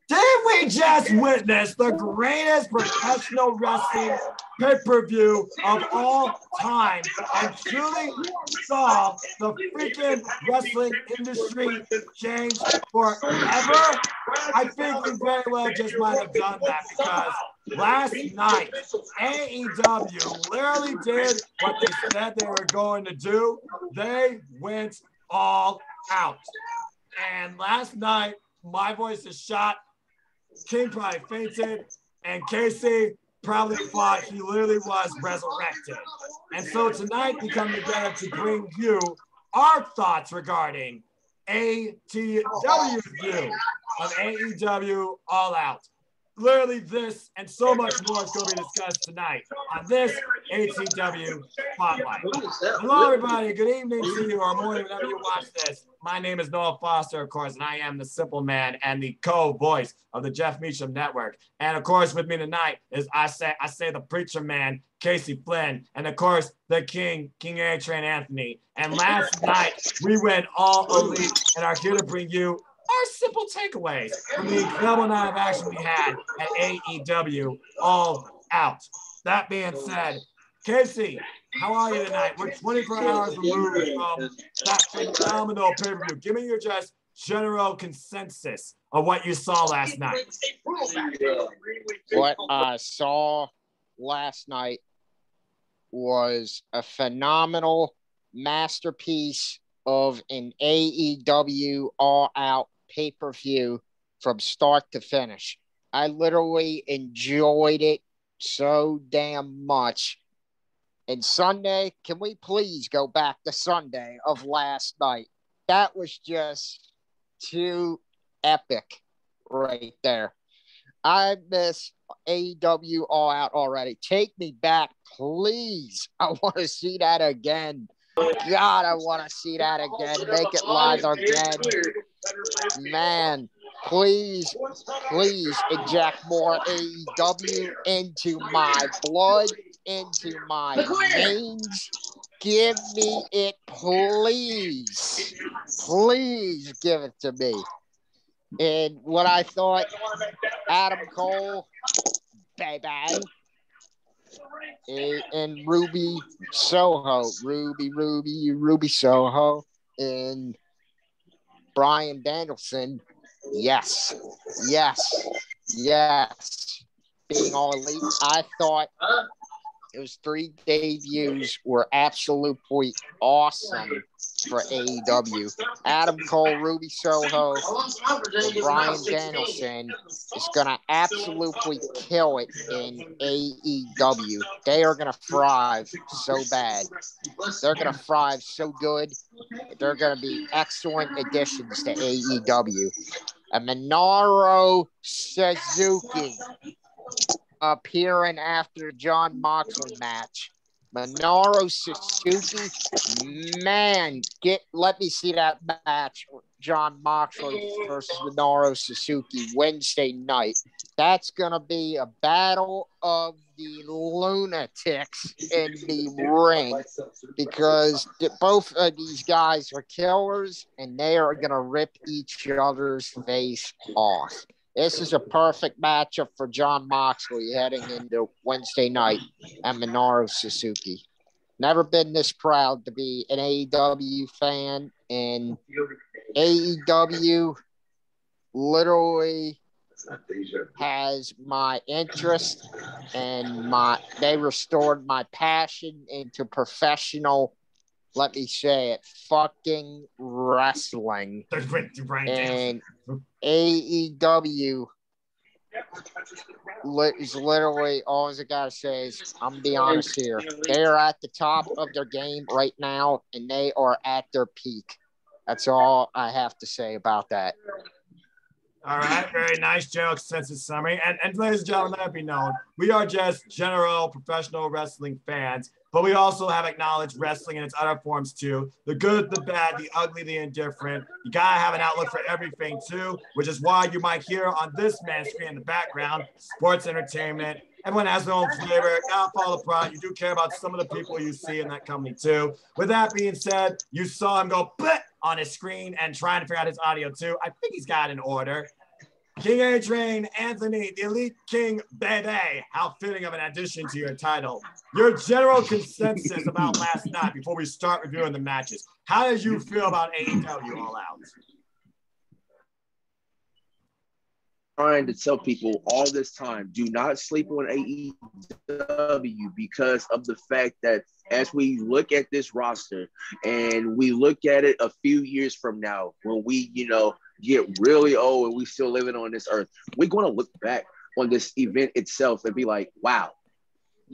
Did we just witness the greatest professional wrestling pay-per-view of all time and truly saw the freaking wrestling industry change forever? I think we very well just might have done that because last night, AEW literally did what they said they were going to do. They went all out. And last night, my voice is shot. King probably fainted, and Casey probably thought he literally was resurrected. And so tonight we come together to bring you our thoughts regarding ATW's view of AEW All Out. Literally this and so much more is going to be discussed tonight on this ATW Spotlight. Hello, everybody. Good evening to you or morning whenever you watch this. My name is Noah Foster, of course, and I am the Simple Man and the co-voice of the Jeff Meacham Network. And of course, with me tonight is I say the preacher man, Casey Flynn, and of course the King A-Train Anthony. And last night we went all elite and are here to bring you our simple takeaways from the incredible night of action we had at AEW All Out. That being said, Casey, how are you tonight? We're 24 hours removed from that phenomenal pay-per-view. Give me your just general consensus of what you saw last night. What I saw last night was a phenomenal masterpiece of an AEW All Out pay-per-view from start to finish. I literally enjoyed it so damn much. And Sunday, can we please go back to Sunday of last night? That was just too epic right there. I miss AEW All Out already. Take me back, please. I want to see that again. God, I want to see that again. Make it live again. Man, please inject more AEW into my blood, into my veins. Give me it, please. Please give it to me. And what I thought, Adam Cole, baby, and Ruby Soho, Ruby Soho, and Bryan Danielson, yes. Being all elite, I thought those 3 debuts were absolutely awesome for AEW. Adam Cole, Ruby Soho, and Bryan Danielson is going to absolutely kill it in AEW. They are going to thrive so bad. They're going to thrive so good. They're going to be excellent additions to AEW. A Minoru Suzuki appearing after John Moxley match. Minoru Suzuki, man, let me see that match. John Moxley versus Minoru Suzuki Wednesday night. That's gonna be a battle of the lunatics in the ring because both of these guys are killers and they are gonna rip each other's face off. This is a perfect matchup for John Moxley heading into Wednesday night at Minoru Suzuki. Never been this proud to be an AEW fan, and AEW literally has my interest and they restored my passion into professional, let me say it, fucking wrestling. And AEW is literally, all I gotta say is, I'm gonna be honest here, they are at the top of their game right now and they are at their peak. That's all I have to say about that. All right, very nice general consensus summary. And ladies and gentlemen, let it be known, we are just general professional wrestling fans, but we also have acknowledged wrestling in its other forms too. The good, the bad, the ugly, the indifferent. You gotta have an outlook for everything too, which is why you might hear on this man's screen in the background, sports entertainment, Everyone has their own flavor. Gotta follow the product. You do care about some of the people you see in that company too. With that being said, you saw him go bleh on his screen and trying to figure out his audio too. I think he's got an order. King A-Train, Anthony, the Elite King, baby. How fitting of an addition to your title. Your general consensus about last night before we start reviewing the matches. How did you feel about AEW All Out? Trying to tell people all this time, do not sleep on AEW because of the fact that as we look at this roster and we look at it a few years from now, when we, get really old and we still living on this earth, we're going to look back on this event itself and be like, wow,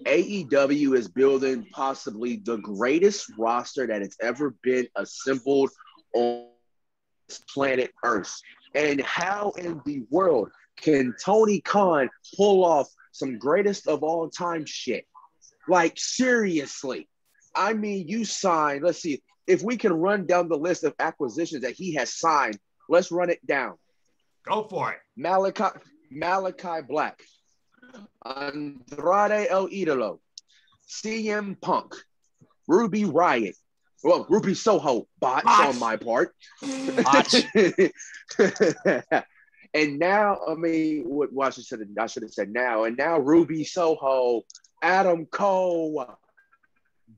AEW is building possibly the greatest roster that has ever been assembled on this planet Earth. And how in the world can Tony Khan pull off some greatest of all time shit? Like, seriously. I mean, you signed, let's see, if we can run down the list of acquisitions that he has signed, let's run it down. Go for it. Malachi Black, Andrade El Idolo, CM Punk, Ruby Riott, well, Ruby Soho, botch on my part. Botch. And now, I mean, I should have said now. And now Ruby Soho, Adam Cole,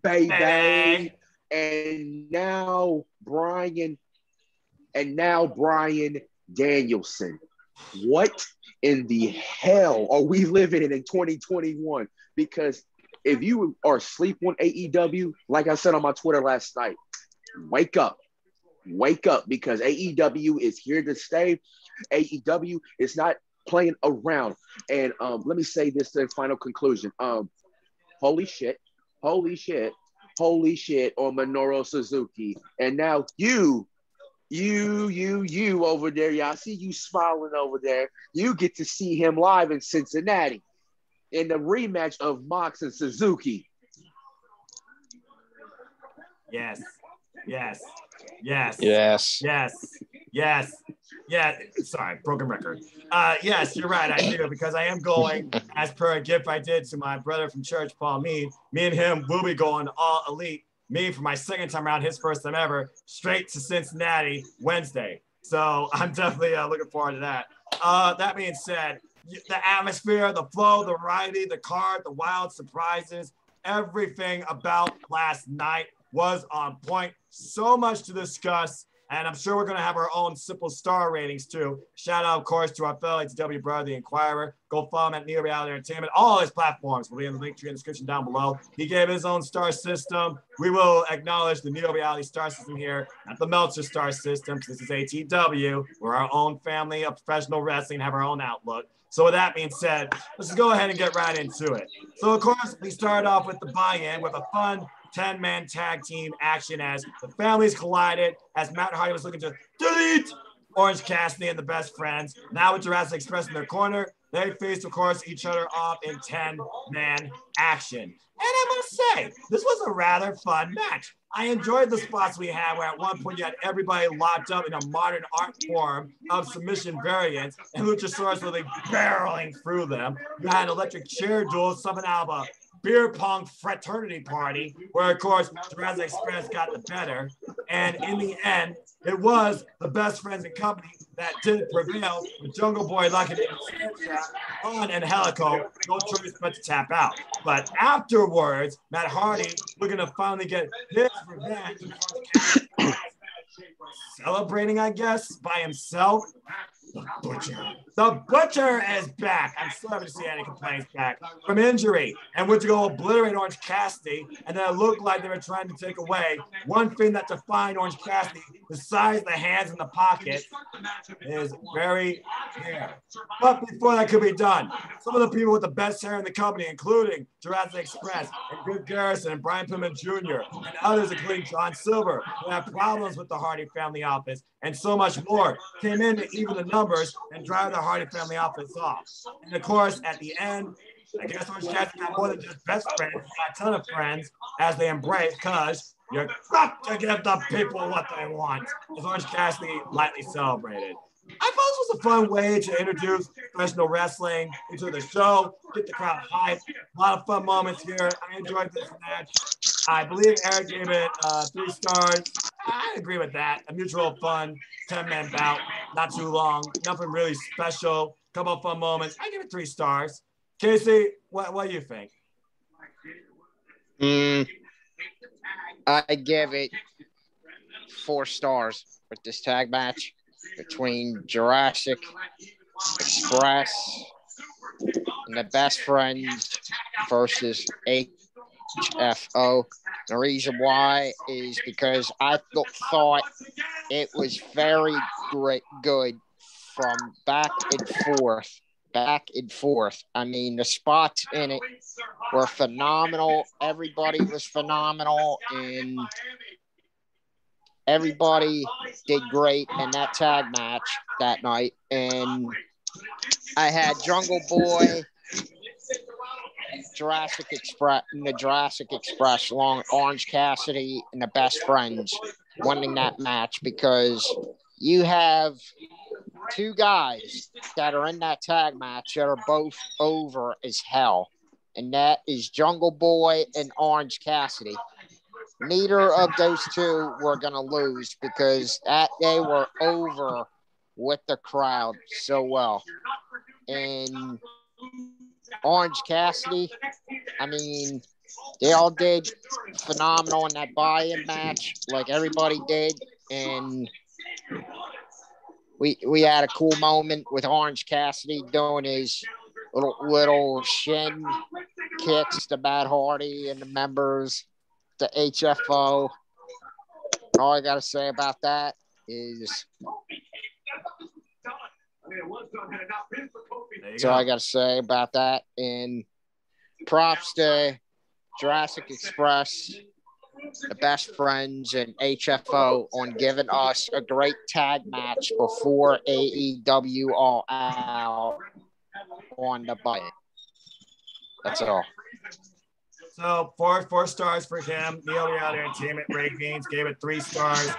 baby, and now Brian Danielson. What in the hell are we living in 2021? Because if you are asleep on AEW, like I said on my Twitter last night, wake up, because AEW is here to stay. AEW is not playing around. And let me say this in final conclusion. Holy shit on Minoru Suzuki. And now you over there, y'all see you smiling over there. You get to see him live in Cincinnati in the rematch of Mox and Suzuki. Yes. Sorry, broken record. Yes, you're right. I do, because I am going, as per a gift I did to my brother from church, Paul Mead. Me and him will be going All Elite. Me for my second time around, his first time ever, straight to Cincinnati Wednesday. So I'm definitely looking forward to that. That being said, the atmosphere, the flow, the variety, the card, the wild surprises, everything about last night was on point. So much to discuss. And I'm sure we're going to have our own simple star ratings too. Shout out, of course, to our fellow ATW brother, the Inquirer. Go follow him at Neo Reality Entertainment. All his platforms will be in the link tree in the description down below. He gave his own star system. We will acknowledge the Neo Reality star system here, not the Meltzer star system. This is ATW. We're our own family of professional wrestling, have our own outlook. So with that being said, let's just go ahead and get right into it. So, of course, we started off with the buy-in with a fun 10-man tag team action as the families collided, as Matt Hardy was looking to delete Orange Cassidy and the Best Friends. Now with Jurassic Express in their corner, they faced, of course, each other off in 10-man action. And I must say, this was a rather fun match. I enjoyed the spots we had where at one point you had everybody locked up in a modern art form of submission variants and Luchasaurus really barreling through them. You had electric chair duels, something out of a beer pong fraternity party, where of course Jurassic Express got the better, and in the end it was the Best Friends and Company that did prevail, with Jungle Boy locking in on and Helico, no choice but to tap out. But afterwards, Matt Hardy looking to finally get his revenge, celebrating, I guess, by himself. The Butcher is back. I'm still haven't seen any complaints back from injury and went to go obliterate Orange Cassidy, and then it looked like they were trying to take away one thing that defined Orange Cassidy, the size of the hands in the pocket, is very hair. But before that could be done, some of the people with the best hair in the company, including Jurassic Express and Good Garrison and Brian Pillman Jr. and others, including John Silver, who had problems with the Hardy family office, and so much more, came in to even the numbers and drive the Hardy family office off. And of course, at the end, I guess Orange Cassidy got more than just best friends, he got a ton of friends as they embrace, because you've got to give the people what they want, as Orange Cassidy lightly celebrated. I thought this was a fun way to introduce professional wrestling into the show, get the crowd hyped. A lot of fun moments here. I enjoyed this match. I believe Eric gave it 3 stars. I agree with that. A mutual fun 10-man bout, not too long, nothing really special. Couple of fun moments. I give it 3 stars. Casey, what do you think? I give it 4 stars with this tag match between Jurassic Express and the Best Friends versus HFO. The reason why is because I thought it was very good from back and forth. I mean, the spots in it were phenomenal. Everybody was phenomenal, and everybody did great in that tag match that night. And I had Jungle Boy, Jurassic Express, along Orange Cassidy, and the Best Friends winning that match, because you have 2 guys that are in that tag match that are both over as hell, and that is Jungle Boy and Orange Cassidy. Neither of those 2 were going to lose because they were over with the crowd so well. And Orange Cassidy, I mean, they all did phenomenal in that buy-in match, like everybody did. And we had a cool moment with Orange Cassidy doing his little shin kicks to Matt Hardy and the members, the HFO. All I got to say about that is that's all I got to say about that. And props to Jurassic Express, the Best Friends, and HFO on giving us a great tag match before AEW All Out on the button. That's all. So 4 stars for him. Neo Reality Entertainment ratings gave it 3 stars.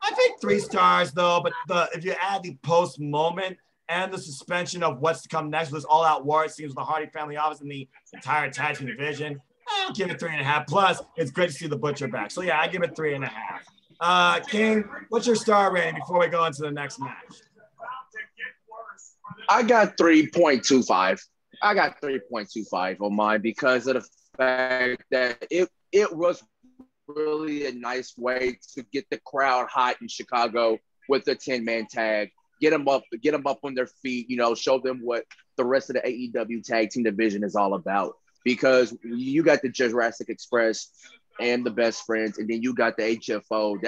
I think 3 stars though, but if you add the post moment and the suspension of what's to come next with this All Out War, it seems the Hardy family office and the entire tag team division, I'll give it 3.5. Plus, it's great to see the Butcher back. So yeah, I give it 3.5. King, what's your star rating before we go into the next match? I got 3.25. I got 3.25 on mine because of the fact that it was really a nice way to get the crowd hot in Chicago with the 10-man tag. Get them up on their feet, show them what the rest of the AEW tag team division is all about. Because you got the Jurassic Express and the Best Friends, and then you got the HFO.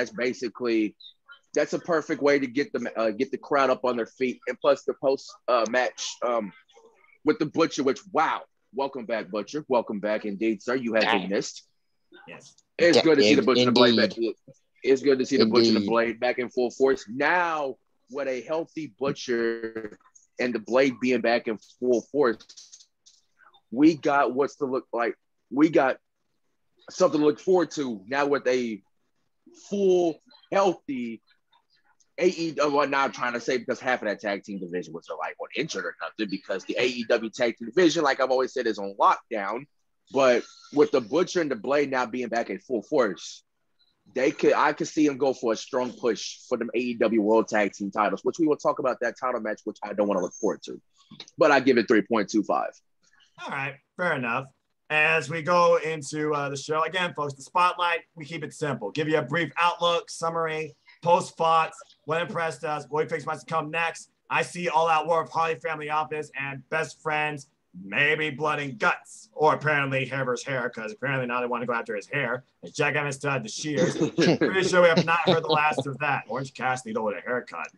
That's a perfect way to get the crowd up on their feet. And plus the post match with the Butcher, which, wow, welcome back, Butcher. Welcome back indeed, sir. You have been missed. Yes. It's good to see the Butcher and the Blade back. It's good to see the Butcher and the Blade back in full force. Now, with a healthy Butcher and the Blade being back in full force, we got what's to look like. We got something to look forward to now with a full, healthy AEW. Well, now I'm trying to say, because half of that tag team division was like on injured or nothing, because the AEW tag team division, like I've always said, is on lockdown. But with the Butcher and the Blade now being back in full force, I could see them go for a strong push for them AEW World Tag Team titles, which we will talk about that title match, which I don't want to look forward to. But I give it 3.25. All right, fair enough. As we go into the show, again, folks, the Spotlight, we keep it simple. Give you a brief outlook, summary, post thoughts, what impressed us, what we think must come next. I see All Out War of Hardy Family Office and Best Friends, maybe Blood and Guts, or apparently Hair vs. Hair, because apparently now they want to go after his hair. It's Jack Evans to Shears. Pretty sure we have not heard the last of that. Orange Cassidy, though, with a haircut.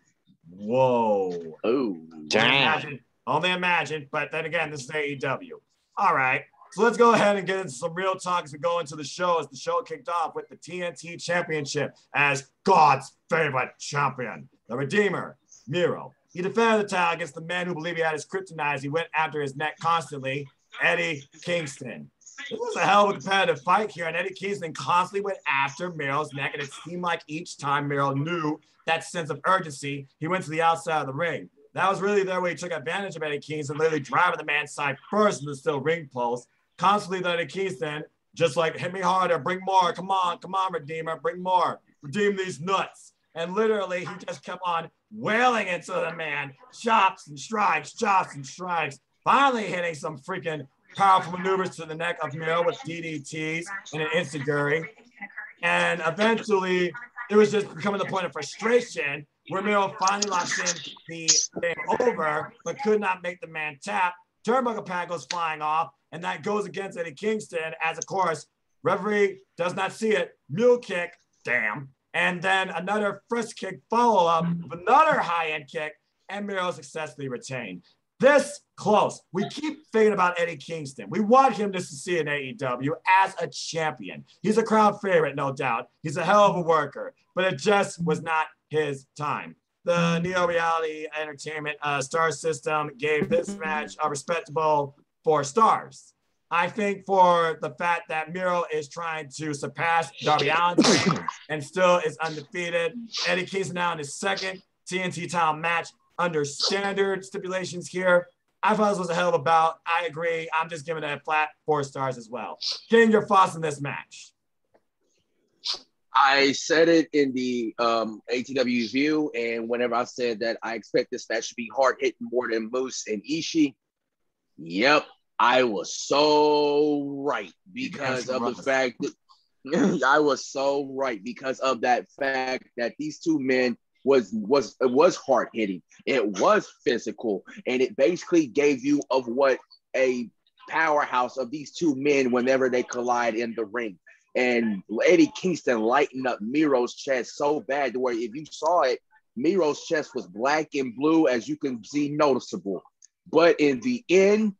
Whoa. Oh, damn. Only imagine, but then again, this is AEW. All right, so let's go ahead and get into some real talk as we go into the show. As the show kicked off with the TNT Championship as God's favorite champion, the Redeemer, Miro. He defended the title against the man who believed he had his kryptonite as he went after his neck constantly, Eddie Kingston. It was a hell of a competitive fight here, and Eddie Kingston constantly went after Miro's neck, and it seemed like each time Miro knew that sense of urgency, he went to the outside of the ring. That was really there where he took advantage of Eddie Kingston, literally driving the man's side first in the steel ring post. Constantly, Eddie Kingston, just like, hit me harder, bring more, come on, Redeemer, bring more, redeem these nuts. And literally, he just kept on wailing into the man, chops and strikes, finally hitting some freaking powerful maneuvers to the neck of Miro with DDTs and an enziguri. And eventually, it was just becoming the point of frustration where Miro finally locks in the game over, but could not make the man tap. Turnbuckle pad goes flying off, and that goes against Eddie Kingston as, of course, referee does not see it. Mule kick, damn. And then another first kick follow-up with another high-end kick, and Miro successfully retained. This close. We keep thinking about Eddie Kingston. We want him to succeed in AEW as a champion. He's a crowd favorite, no doubt. He's a hell of a worker, but it just was not his time. The Neo Reality Entertainment star system gave this match a respectable 4 stars. I think for the fact that Miro is trying to surpass Darby Allin's reign and still is undefeated. Eddie Kingston now in his second TNT title match under standard stipulations here. I thought this was a hell of a bout. I agree. I'm just giving it a flat 4 stars as well. King, your thoughts on this match? I said it in the ATW view, and whenever I said that I expect this match to be hard hitting more than Moose and Ishii, yep, I was so right because of the fact that I was so right because of that fact that these two men it was hard hitting, it was physical, and it basically gave you of what a powerhouse of these two men whenever they collide in the ring. And Eddie Kingston lightened up Miro's chest so bad to where if you saw it, Miro's chest was black and blue, as you can see, noticeable. But in the end,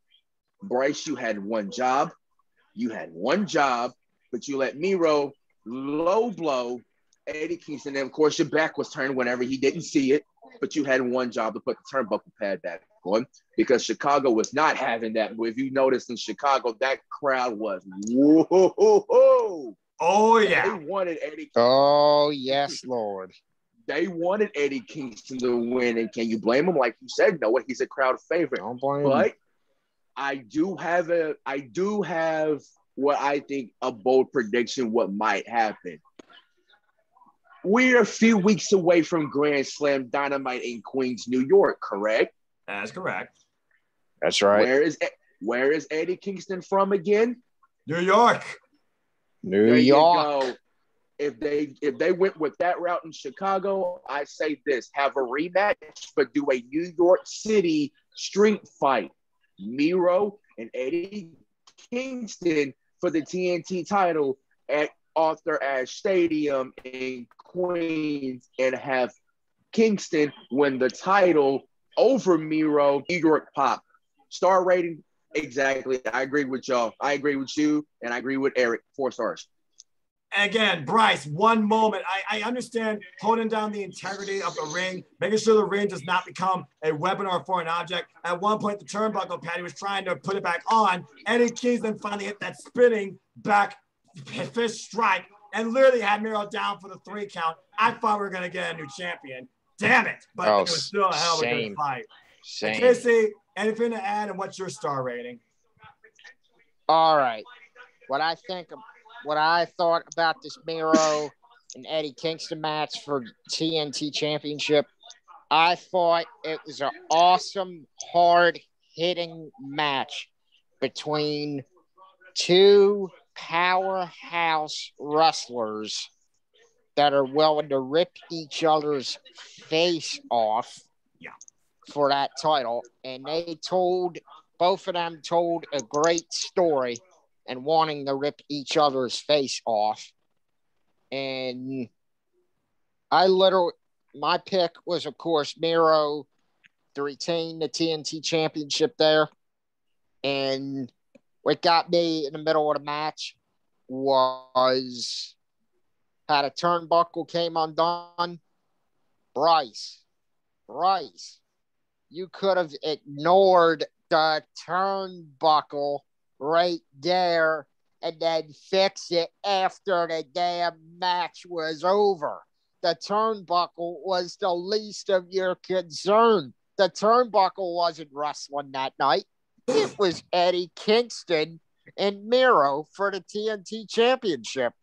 Bryce, you had one job. But you let Miro low blow Eddie Kingston. And of course, your back was turned whenever he didn't see it. But you had one job to put the turnbuckle pad back on because Chicago was not having that. But if you noticed in Chicago, that crowd was whoa. Oh, yeah. They wanted Eddie. Oh, yes, Lord. They wanted Eddie Kingston to win. And can you blame him? Like you said, no, he's a crowd favorite. Don't blame but him. I do have what I think a bold prediction what might happen. We're a few weeks away from Grand Slam Dynamite in Queens, New York, correct? That's correct. That's right. Where is Eddie Kingston from again? New York. New York. You go. If they went with that route in Chicago, I say this: have a rematch, but do a New York City street fight. Miro and Eddie Kingston for the TNT title at Arthur Ashe Stadium in Queens, and have Kingston win the title over Miro. New York pop. Star rating, exactly. I agree with y'all. I agree with you, and I agree with Eric. 4 stars. Again, Bryce, one moment. I understand holding down the integrity of the ring, making sure the ring does not become a weapon or a foreign object. At one point, the turnbuckle pad, he was trying to put it back on. Eddie Kingston finally hit that spinning back fist strike and literally had Miro down for the 3 count. I thought we were going to get a new champion. Damn it. But it was still a hell of a good fight. Casey, anything to add, and what's your star rating? All right. What I thought about this Miro and Eddie Kingston match for TNT Championship, I thought it was an awesome, hard-hitting match between 2 powerhouse wrestlers that are willing to rip each other's face off for that title. And both of them told a great story and wanting to rip each other's face off. And my pick was, of course, Miro to retain the TNT Championship there. And what got me in the middle of the match was how the turnbuckle came undone. Bryce, you could have ignored the turnbuckle right there and then fix it after the damn match was over. The turnbuckle was the least of your concern. The turnbuckle wasn't wrestling that night. It was Eddie Kingston and Miro for the TNT Championship.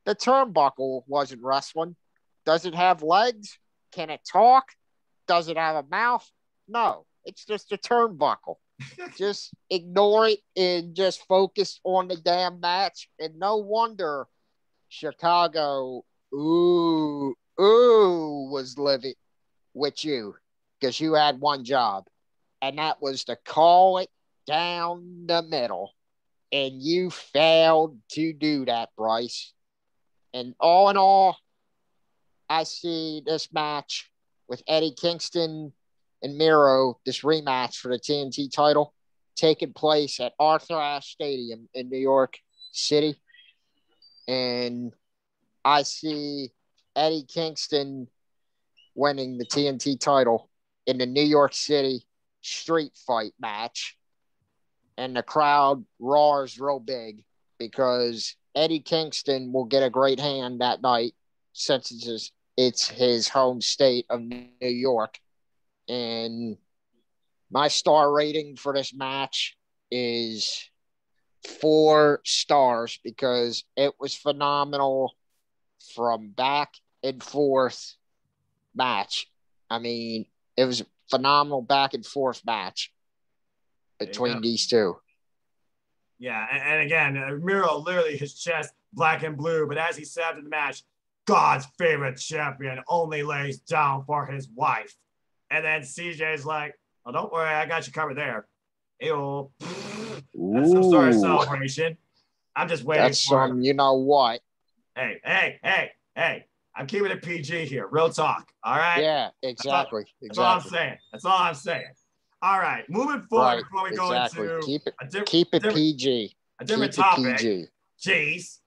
The turnbuckle wasn't wrestling. Does it have legs? Can it talk? Does it have a mouth? No, it's just a turnbuckle. Just ignore it and just focus on the damn match. And no wonder Chicago, was livid with you because you had one job, and that was to call it down the middle. And you failed to do that, Bryce. And all in all, I see this match with Eddie Kingston and Miro, this rematch for the TNT title, taking place at Arthur Ashe Stadium in New York City. And I see Eddie Kingston winning the TNT title in the New York City street fight match. And the crowd roars real big because Eddie Kingston will get a great hand that night since it's his home state of New York. And my star rating for this match is 4 stars because it was phenomenal from back and forth match. I mean, it was a phenomenal back and forth match between these two. Yeah, and again, Miro literally his chest black and blue, but as he said after the match, God's favorite champion only lays down for his wife. And then CJ's like, oh, don't worry, I got you covered there. Ew. That's some sort of celebration. I'm just waiting That's for some, you know what? Hey. I'm keeping it PG here. Real talk. All right? Yeah, exactly. That's all I'm saying. That's all I'm saying. All right. Moving forward before we go into keep it PG. A different topic. PG. Jeez.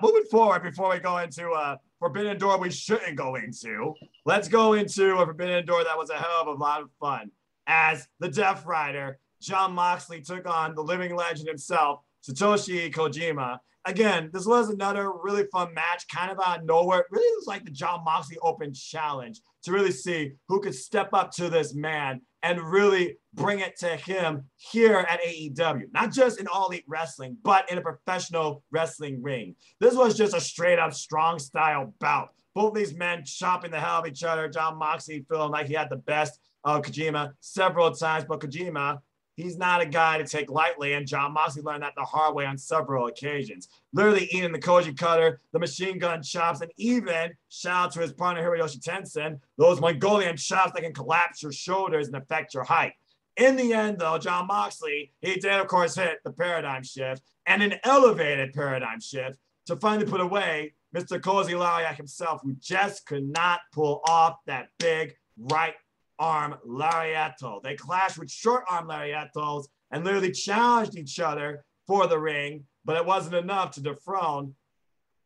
Moving forward before we go into a Forbidden Door we shouldn't go into, let's go into a Forbidden Door that was a hell of a lot of fun. As the Death Rider, Jon Moxley took on the living legend himself, Satoshi Kojima. Again, this was another really fun match, kind of out of nowhere. It really was like the Jon Moxley Open Challenge to really see who could step up to this man and really bring it to him here at AEW. Not just in All Elite Wrestling, but in a professional wrestling ring. This was just a straight up strong style bout. Both these men chopping the hell out of each other. Jon Moxley feeling like he had the best of Kojima several times, but Kojima, he's not a guy to take lightly, and Jon Moxley learned that the hard way on several occasions. Literally eating the Koji cutter, the machine gun chops, and even, shout out to his partner Hiroyoshi Tensen, those Mongolian chops that can collapse your shoulders and affect your height. In the end, though, Jon Moxley, he did, of course, hit the paradigm shift, and an elevated paradigm shift to finally put away Mr. Cozy Lariat himself, who just could not pull off that big right arm lariato. They clashed with short arm lariatos and literally challenged each other for the ring, but it wasn't enough to dethrone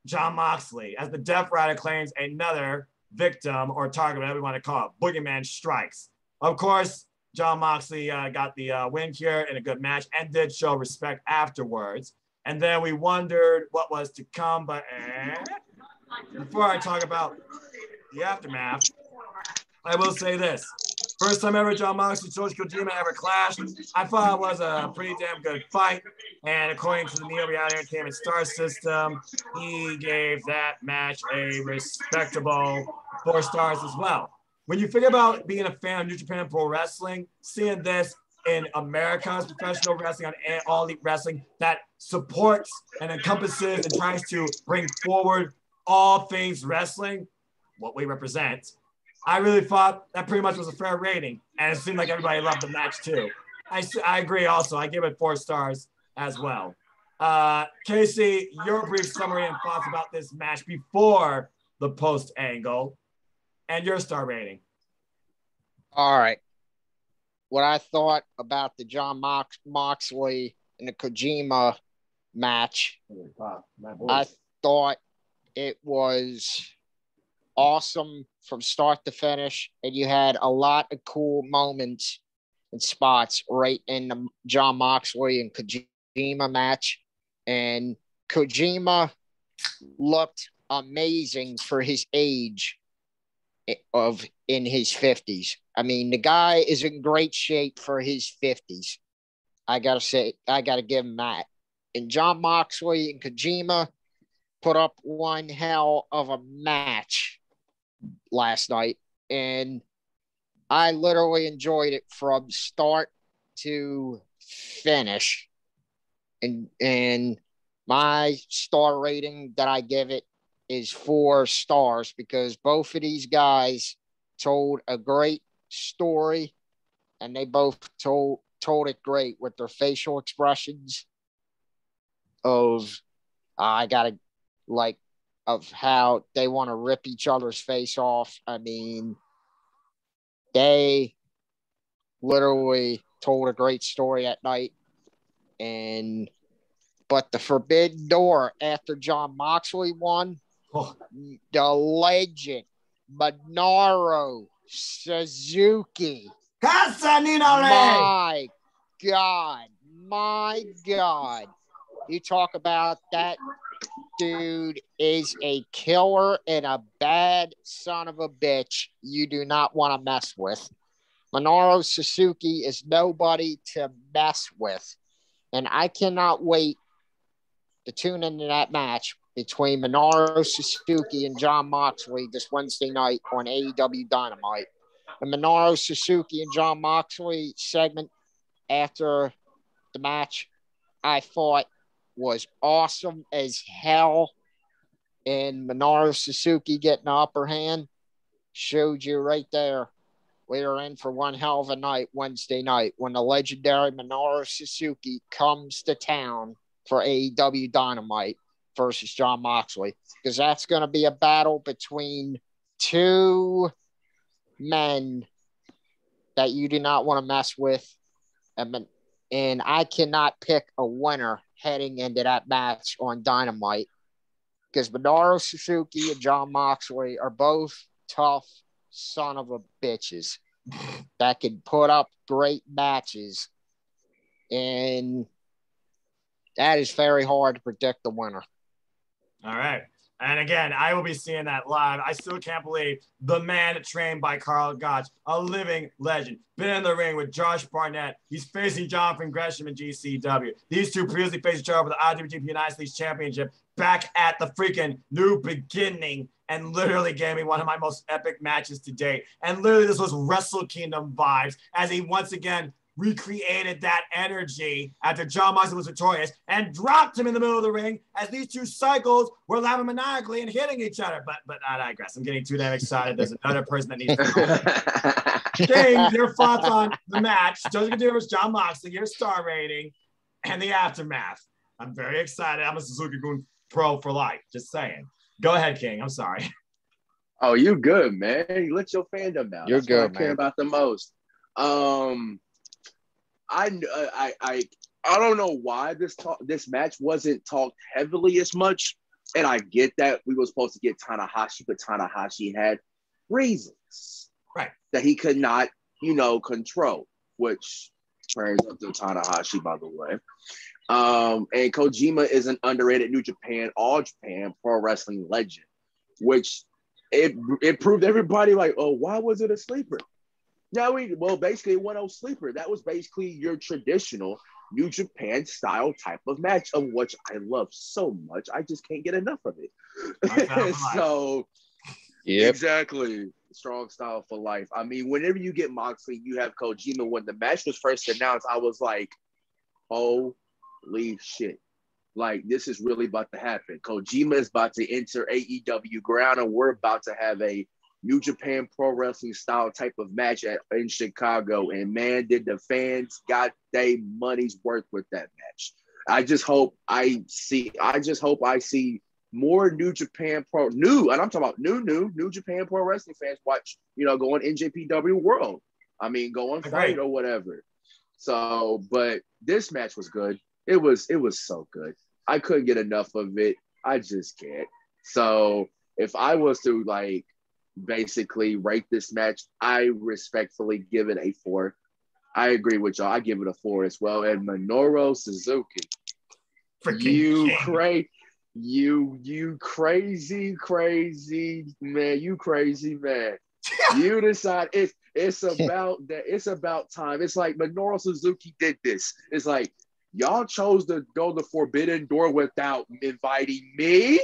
Jon Moxley as the Death Rider claims another victim or target, whatever you want to call it, Boogeyman strikes. Of course, Jon Moxley got the win here in a good match and did show respect afterwards. And then we wondered what was to come, but before I talk about the aftermath, I will say this. First time ever Jon Moxley and Satoshi Kojima ever clashed. I thought it was a pretty damn good fight. And according to the Neo Reality Entertainment Star System, he gave that match a respectable 4 stars as well. When you think about being a fan of New Japan Pro Wrestling, seeing this in America's professional wrestling, on All Elite Wrestling, that supports and encompasses and tries to bring forward all things wrestling, what we represent, I really thought that pretty much was a fair rating. And it seemed like everybody loved the match too. I agree also. I give it 4 stars as well. Casey, your brief summary and thoughts about this match before the post angle and your star rating. All right. What I thought about the Jon Moxley and the Kojima match, I thought it was awesome from start to finish, and you had a lot of cool moments and spots right in the Jon Moxley and Kojima Kojima match, and Kojima looked amazing for his age of in his 50s. I mean, the guy is in great shape for his 50s. I gotta give him that. And Jon Moxley and Kojima put up one hell of a match last night, and I literally enjoyed it from start to finish. And my star rating that I give it is 4 stars, because both of these guys told a great story, and they both told it great with their facial expressions of of how they want to rip each other's face off. I mean, they literally told a great story at night. But the forbidden door after Jon Moxley won, the legend Minoru Suzuki. My God. You talk about that dude is a killer and a bad son of a bitch you do not want to mess with. Minoru Suzuki is nobody to mess with. And I cannot wait to tune into that match between Minoru Suzuki and Jon Moxley this Wednesday night on AEW Dynamite. The Minoru Suzuki and Jon Moxley segment after the match, I thought was awesome as hell. And Minoru Suzuki getting the upper hand showed you right there. We are in for one hell of a night Wednesday night when the legendary Minoru Suzuki comes to town for AEW Dynamite versus Jon Moxley, because that's going to be a battle between two men that you do not want to mess with. And I cannot pick a winner heading into that match on Dynamite, because Minoru Suzuki and Jon Moxley are both tough son of a bitches that can put up great matches. And that is very hard to predict the winner. All right. And again, I will be seeing that live. I still can't believe the man trained by Carl Gotch, a living legend, been in the ring with Josh Barnett. He's facing Jonathan Gresham in GCW. These two previously faced each other for the IWGP United States Championship back at the freaking New Beginning, and literally gave me one of my most epic matches to date. And literally this was Wrestle Kingdom vibes, as he once again recreated that energy after Jon Moxley was victorious and dropped him in the middle of the ring as these two cycles were laughing maniacally and hitting each other. But I digress. I'm getting too damn excited. There's another person that needs to go. King, your thoughts on the match? Joseph Kadira versus Jon Moxley, your star rating, and the aftermath. I'm very excited. I'm a Suzuki-Gun pro for life. Just saying. Go ahead, King. I'm sorry. Oh, you good, man. You let your fandom down. You're That's good, what I care man. about the most. I don't know why this match wasn't talked heavily as much, and I get that we were supposed to get Tanahashi, but Tanahashi had reasons, right, that he could not, control, which turns up to Tanahashi, by the way. And Kojima is an underrated New Japan, All Japan pro wrestling legend, which it proved everybody like, oh, why was it a sleeper? Basically it went on sleeper. That was basically your traditional New Japan style type of match, of which I love so much. I just can't get enough of it. So, yep. Exactly. Strong style for life. I mean, whenever you get Moxley, you have Kojima. When the match was first announced, I was like, holy shit. Like, this is really about to happen. Kojima is about to enter AEW ground, and we're about to have a New Japan pro wrestling style type of match in Chicago. And man, did the fans got their money's worth with that match. I just hope I see more New Japan and I'm talking about New Japan pro wrestling fans watch, going NJPW World. I mean, go on Fight or whatever. So, but this match was good. It was so good. I couldn't get enough of it. I just can't. So if I was to basically rate this match, I respectfully give it a 4. I agree with y'all. I give it a 4 as well. And Minoru Suzuki, Freaking you crazy man, you crazy man. You decide it's about that. It's about time. It's like Minoru Suzuki did this. It's like y'all chose to go the forbidden door without inviting me.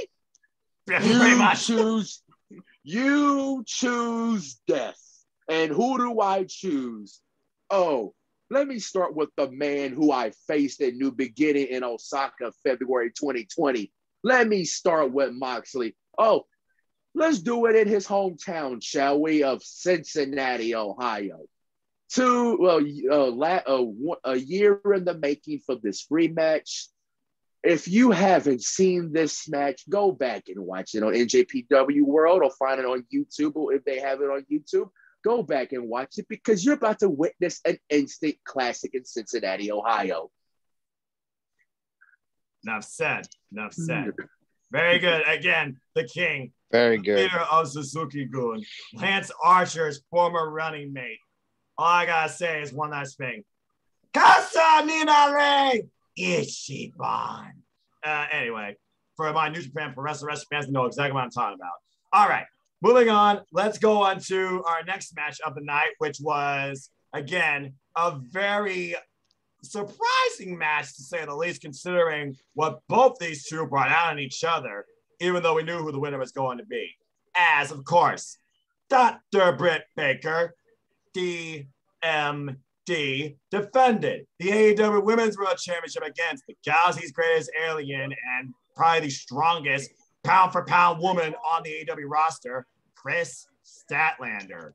You choose death. And who do I choose? Oh, let me start with the man who I faced at New Beginning in Osaka, February 2020. Let me start with Moxley. Oh, let's do it in his hometown, shall we, of Cincinnati, Ohio. A year in the making for this rematch. If you haven't seen this match, go back and watch it on NJPW World or find it on YouTube, or if they have it on YouTube, go back and watch it because you're about to witness an instant classic in Cincinnati, Ohio. Enough said. Very good. Again, the king. Very good. Leader of Suzuki-gun. Lance Archer's former running mate. All I gotta say is one last thing. Kasa Ninare Ichiban. Anyway, for my New Japan for wrestling fans to know exactly what I'm talking about. All right. Moving on, let's go on to our next match of the night, which was, again, a very surprising match, to say the least, considering what both these two brought out on each other, even though we knew who the winner was going to be. As, of course, Dr. Britt Baker, DMD, defended the AEW Women's World Championship against the Galaxy's greatest alien and probably the strongest pound-for-pound woman on the AEW roster, Chris Statlander.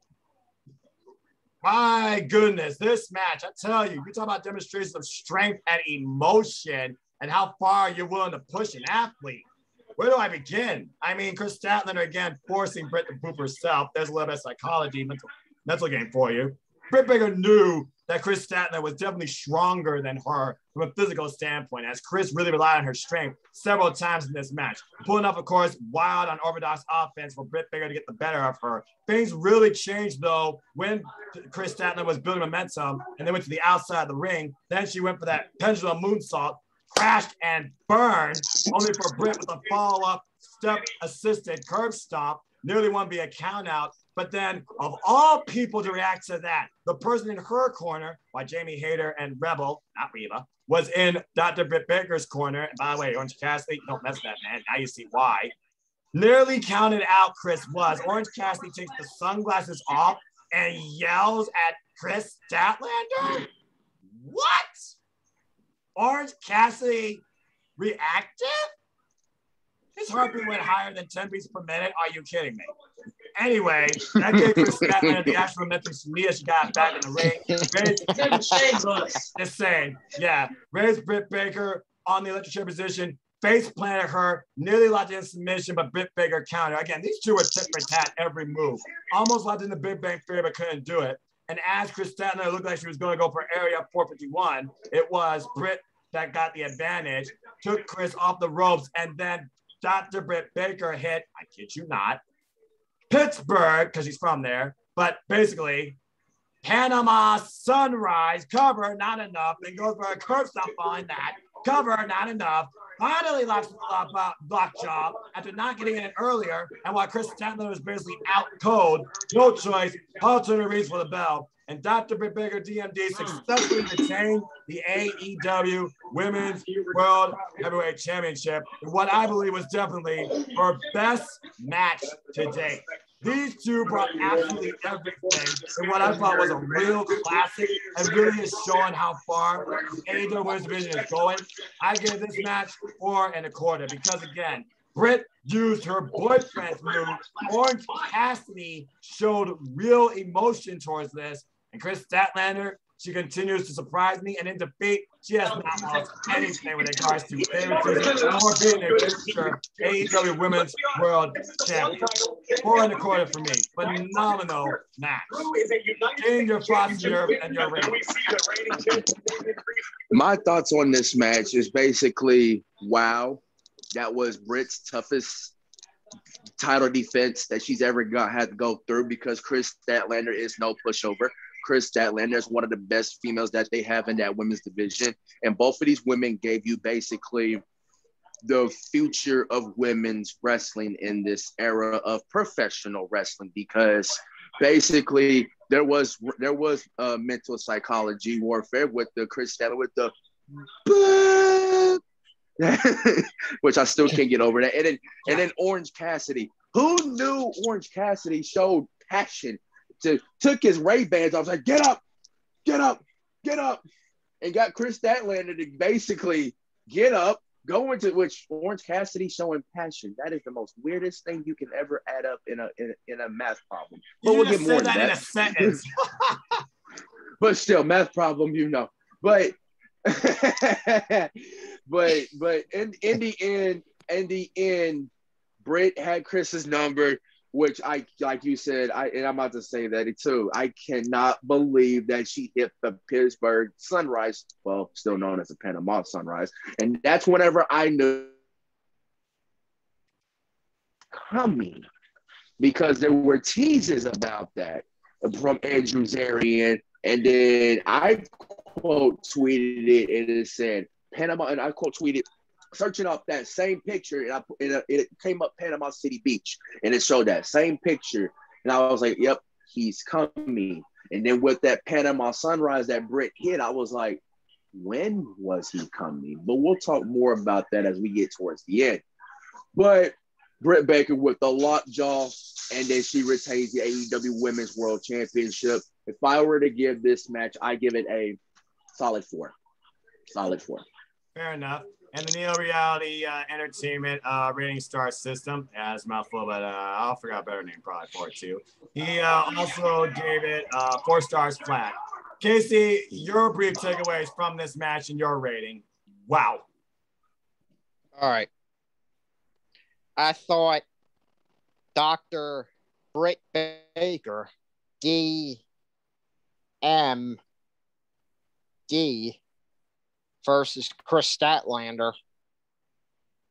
My goodness, this match, I tell you, talk about demonstrations of strength and emotion and how far you're willing to push an athlete. Where do I begin? I mean, Chris Statlander, again, forcing Britt to poop herself. There's a little bit of psychology, mental game for you. Britt Baker knew that Chris Statlander was definitely stronger than her from a physical standpoint, as Chris really relied on her strength several times in this match. Pulling off, of course, wild, unorthodox offense for Britt Baker to get the better of her. Things really changed, though, when Chris Statlander was building momentum and then went to the outside of the ring. Then she went for that pendulum moonsault, crashed and burned, only for Britt with a follow-up step-assisted curb stomp. Nearly won via count out. But then, of all people to react to that, the person in her corner, while Jamie Hayter and Rebel, not Reba, was in Dr. Britt Baker's corner. And by the way, Orange Cassidy, don't mess with that, man. Now you see why. Nearly counted out Chris was. Orange Cassidy takes the sunglasses off and yells at Chris Statlander? What? Orange Cassidy reactive? His heartbeat went higher than 10 beats per minute. Are you kidding me? Anyway, that gave Chris Statlander the actual momentum she needed. She got back in the ring. Just saying, yeah. Raised Britt Baker on the electric chair position, face planted her, nearly locked in submission, but Britt Baker countered. Again, these two were tit for tat every move. Almost locked in the Big Bang Theory, but couldn't do it. And as Chris Statlander looked like she was going to go for Area 451, it was Britt that got the advantage, took Chris off the ropes, and then Dr. Britt Baker hit, I kid you not, Pittsburgh, because she's from there, but basically, Panama Sunrise, cover, not enough, then goes for a curb stop following that, cover, not enough, finally locks block job after not getting it in earlier, and while Chris Statlander was basically out cold, no choice, Halton reads for the bell, and Dr. Britt Baker DMD successfully retained the AEW Women's World Heavyweight Championship in what I believe was definitely her best match to date. These two brought absolutely everything in what I thought was a real classic and really is showing how far AEW Women's Division is going. I gave this match 4 1/4 because, again, Britt used her boyfriend's move. Orange Cassidy showed real emotion towards this. And Chris Statlander, she continues to surprise me. And in defeat, she has not lost anything with regards to favoritism or being a future AEW Women's World Champion. 4 1/4 for me. Phenomenal match. Gain your thoughts here and your rating. My thoughts on this match is basically, wow, that was Britt's toughest title defense that she's ever had to go through because Chris Statlander is no pushover. Chris Statlander is one of the best females that they have in that women's division. And both of these women gave you basically the future of women's wrestling in this era of professional wrestling, because basically there was mental psychology warfare with the Chris Statlander with the which I still can't get over that. And then Orange Cassidy. Who knew Orange Cassidy showed passion? Took his Ray-Bans off, like, get up, and got Chris Statlander to basically get up, go into which Orange Cassidy showing passion. That is the most weirdest thing you can ever add up in a math problem. But we'll get more into that in a sentence. But still, math problem, you know. But but in the end, Britt had Chris's number, which I, like you said, and I'm about to say that too. I cannot believe that she hit the Pittsburgh Sunrise, well, still known as the Panama Sunrise, and that's whenever I knew coming, because there were teases about that from Andrew Zarian, and then I quote tweeted it, and it said Panama, and I quote tweeted, searching up that same picture, and it came up Panama City Beach, and it showed that same picture, and I was like, yep, he's coming. And then with that Panama Sunrise that Britt hit, I was like, when was he coming? But we'll talk more about that as we get towards the end. But Britt Baker with the lockjaw, and then she retains the AEW Women's World Championship. If I were to give this match, I give it a solid 4. Solid 4. Fair enough. And the Neo Reality Entertainment rating star system, as mouthful, but I forgot a better name probably for it too. He also gave it 4 stars flat. Casey, your brief takeaways from this match and your rating. Wow. All right. I thought Dr. Britt Baker, DMD, versus Chris Statlander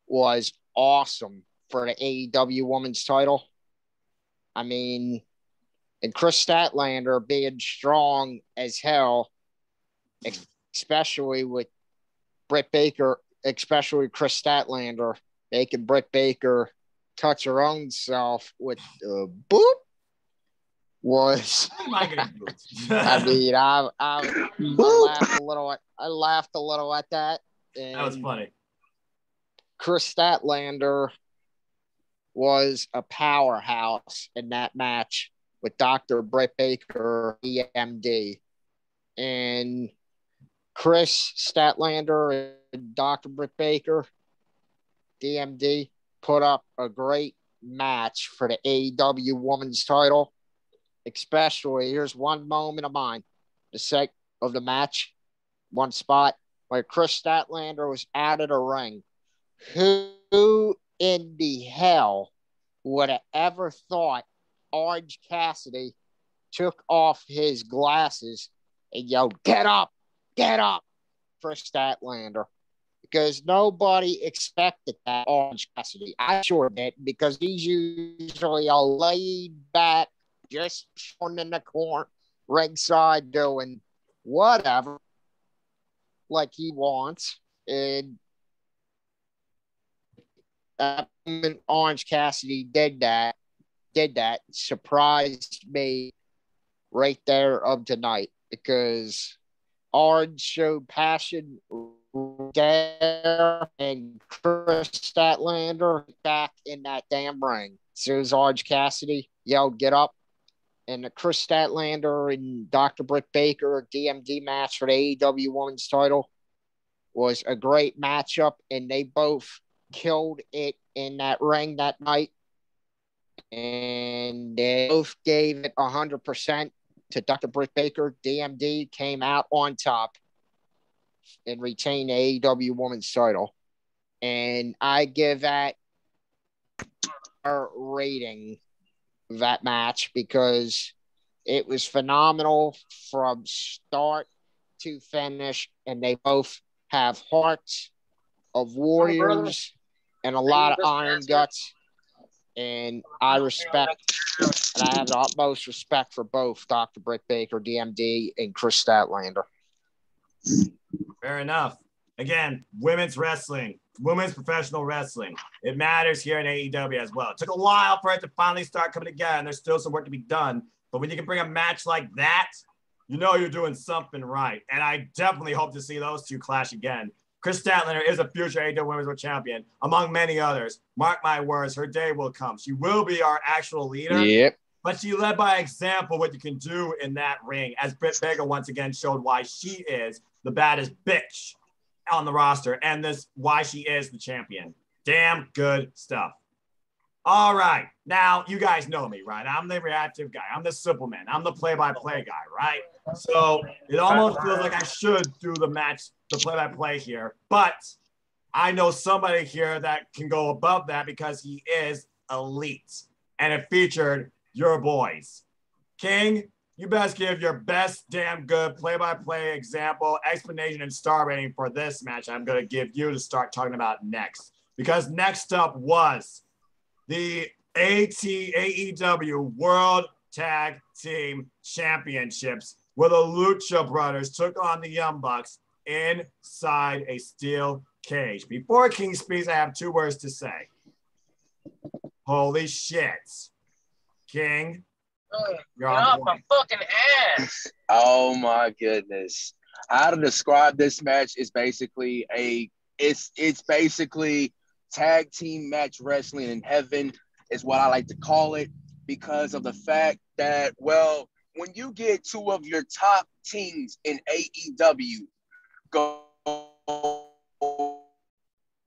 was awesome for the AEW Women's title. I mean, and Chris Statlander being strong as hell, especially with Britt Baker, especially Chris Statlander, making Britt Baker touch her own self with the boop, was I mean, I laughed a little at that. And that was funny. Chris Statlander was a powerhouse in that match with Dr. Britt Baker, EMD. And Chris Statlander and Dr. Britt Baker, DMD, put up a great match for the AEW Women's title. Especially, here's one moment of mine, the sec of the match, one spot where Chris Statlander was out of the ring. Who in the hell would have ever thought Orange Cassidy took off his glasses and yelled, get up, for Statlander? Because nobody expected that Orange Cassidy. I sure did, because he's usually a laid back, just chilling in the corner, ringside, doing whatever like he wants. And when Orange Cassidy did that, surprised me right there of tonight, because Orange showed passion there, and Chris Statlander back in that damn ring. So as Orange Cassidy yelled, get up. And the Chris Statlander and Dr. Britt Baker DMD match for the AEW Women's title was a great matchup, and they both killed it in that ring that night. And they both gave it 100% to Dr. Britt Baker. DMD came out on top and retained the AEW Women's title. And I give that a rating, that match, because it was phenomenal from start to finish, and they both have hearts of warriors and a lot of iron guts. And I respect, and I have the utmost respect for both Dr. Britt Baker, DMD, and Chris Statlander. Fair enough. Again, women's wrestling, women's professional wrestling. It matters here in AEW as well. It took a while for it to finally start coming together, and there's still some work to be done. But when you can bring a match like that, you know you're doing something right. And I definitely hope to see those two clash again. Chris Statlander is a future AEW Women's World Champion, among many others. Mark my words, her day will come. She will be our actual leader. Yep. But she led by example what you can do in that ring, as Britt Baker once again showed why she is the baddest bitch on the roster, and this why she is the champion. Damn good stuff. All right. Now, you guys know me, right? I'm the reactive guy. I'm the supplement. I'm the play-by-play guy, right? So it almost feels like I should do the match, the play-by-play here. But I know somebody here that can go above that because he is elite. And it featured your boys. King, you best give your best damn good play-by-play example, explanation, and star rating for this match I'm going to give you to start talking about next. Because next up was the AEW World Tag Team Championships, where the Lucha Brothers took on the Young Bucks inside a steel cage. Before King speaks, I have 2 words to say. Holy shit. King, Get off my fucking ass. Oh my goodness. How to describe this match is basically it's basically tag team match wrestling in heaven is what I like to call it, because of the fact that, well, when you get 2 of your top teams in AEW go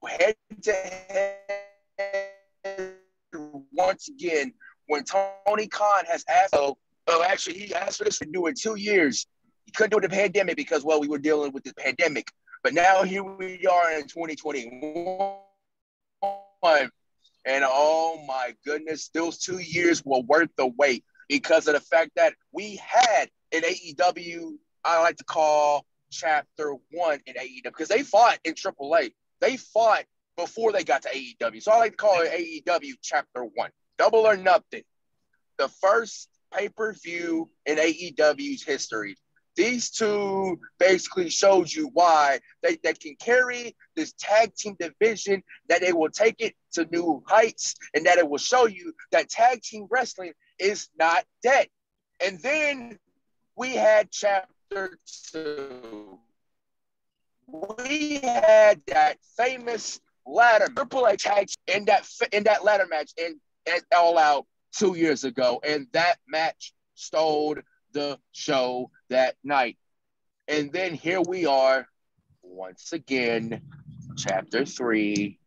head to head once again, when Tony Khan has asked, actually he asked for this to do in 2 years. He couldn't do it in the pandemic because, well, we were dealing with the pandemic. But now here we are in 2021. And oh my goodness, those 2 years were worth the wait because of the fact that we had an AEW, I like to call chapter 1 in AEW, because they fought in AAA. They fought before they got to AEW. So I like to call it AEW chapter 1. Double or Nothing. The first pay-per-view in AEW's history. These 2 basically showed you why they can carry this tag team division, that they will take it to new heights, and that it will show you that tag team wrestling is not dead. And then we had chapter 2. We had that famous ladder Triple H tag in that ladder match in All Out 2 years ago, and that match stole the show that night. And then here we are once again, chapter 3,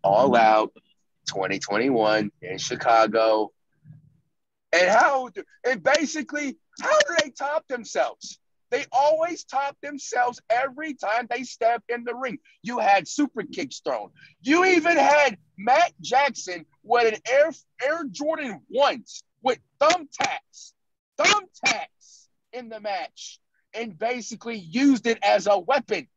All Out 2021 in Chicago. And basically, how do they top themselves? They always top themselves every time they step in the ring. You had super kicks thrown. You even had Matt Jackson with an Air Jordan 1s with thumbtacks in the match, and basically used it as a weapon.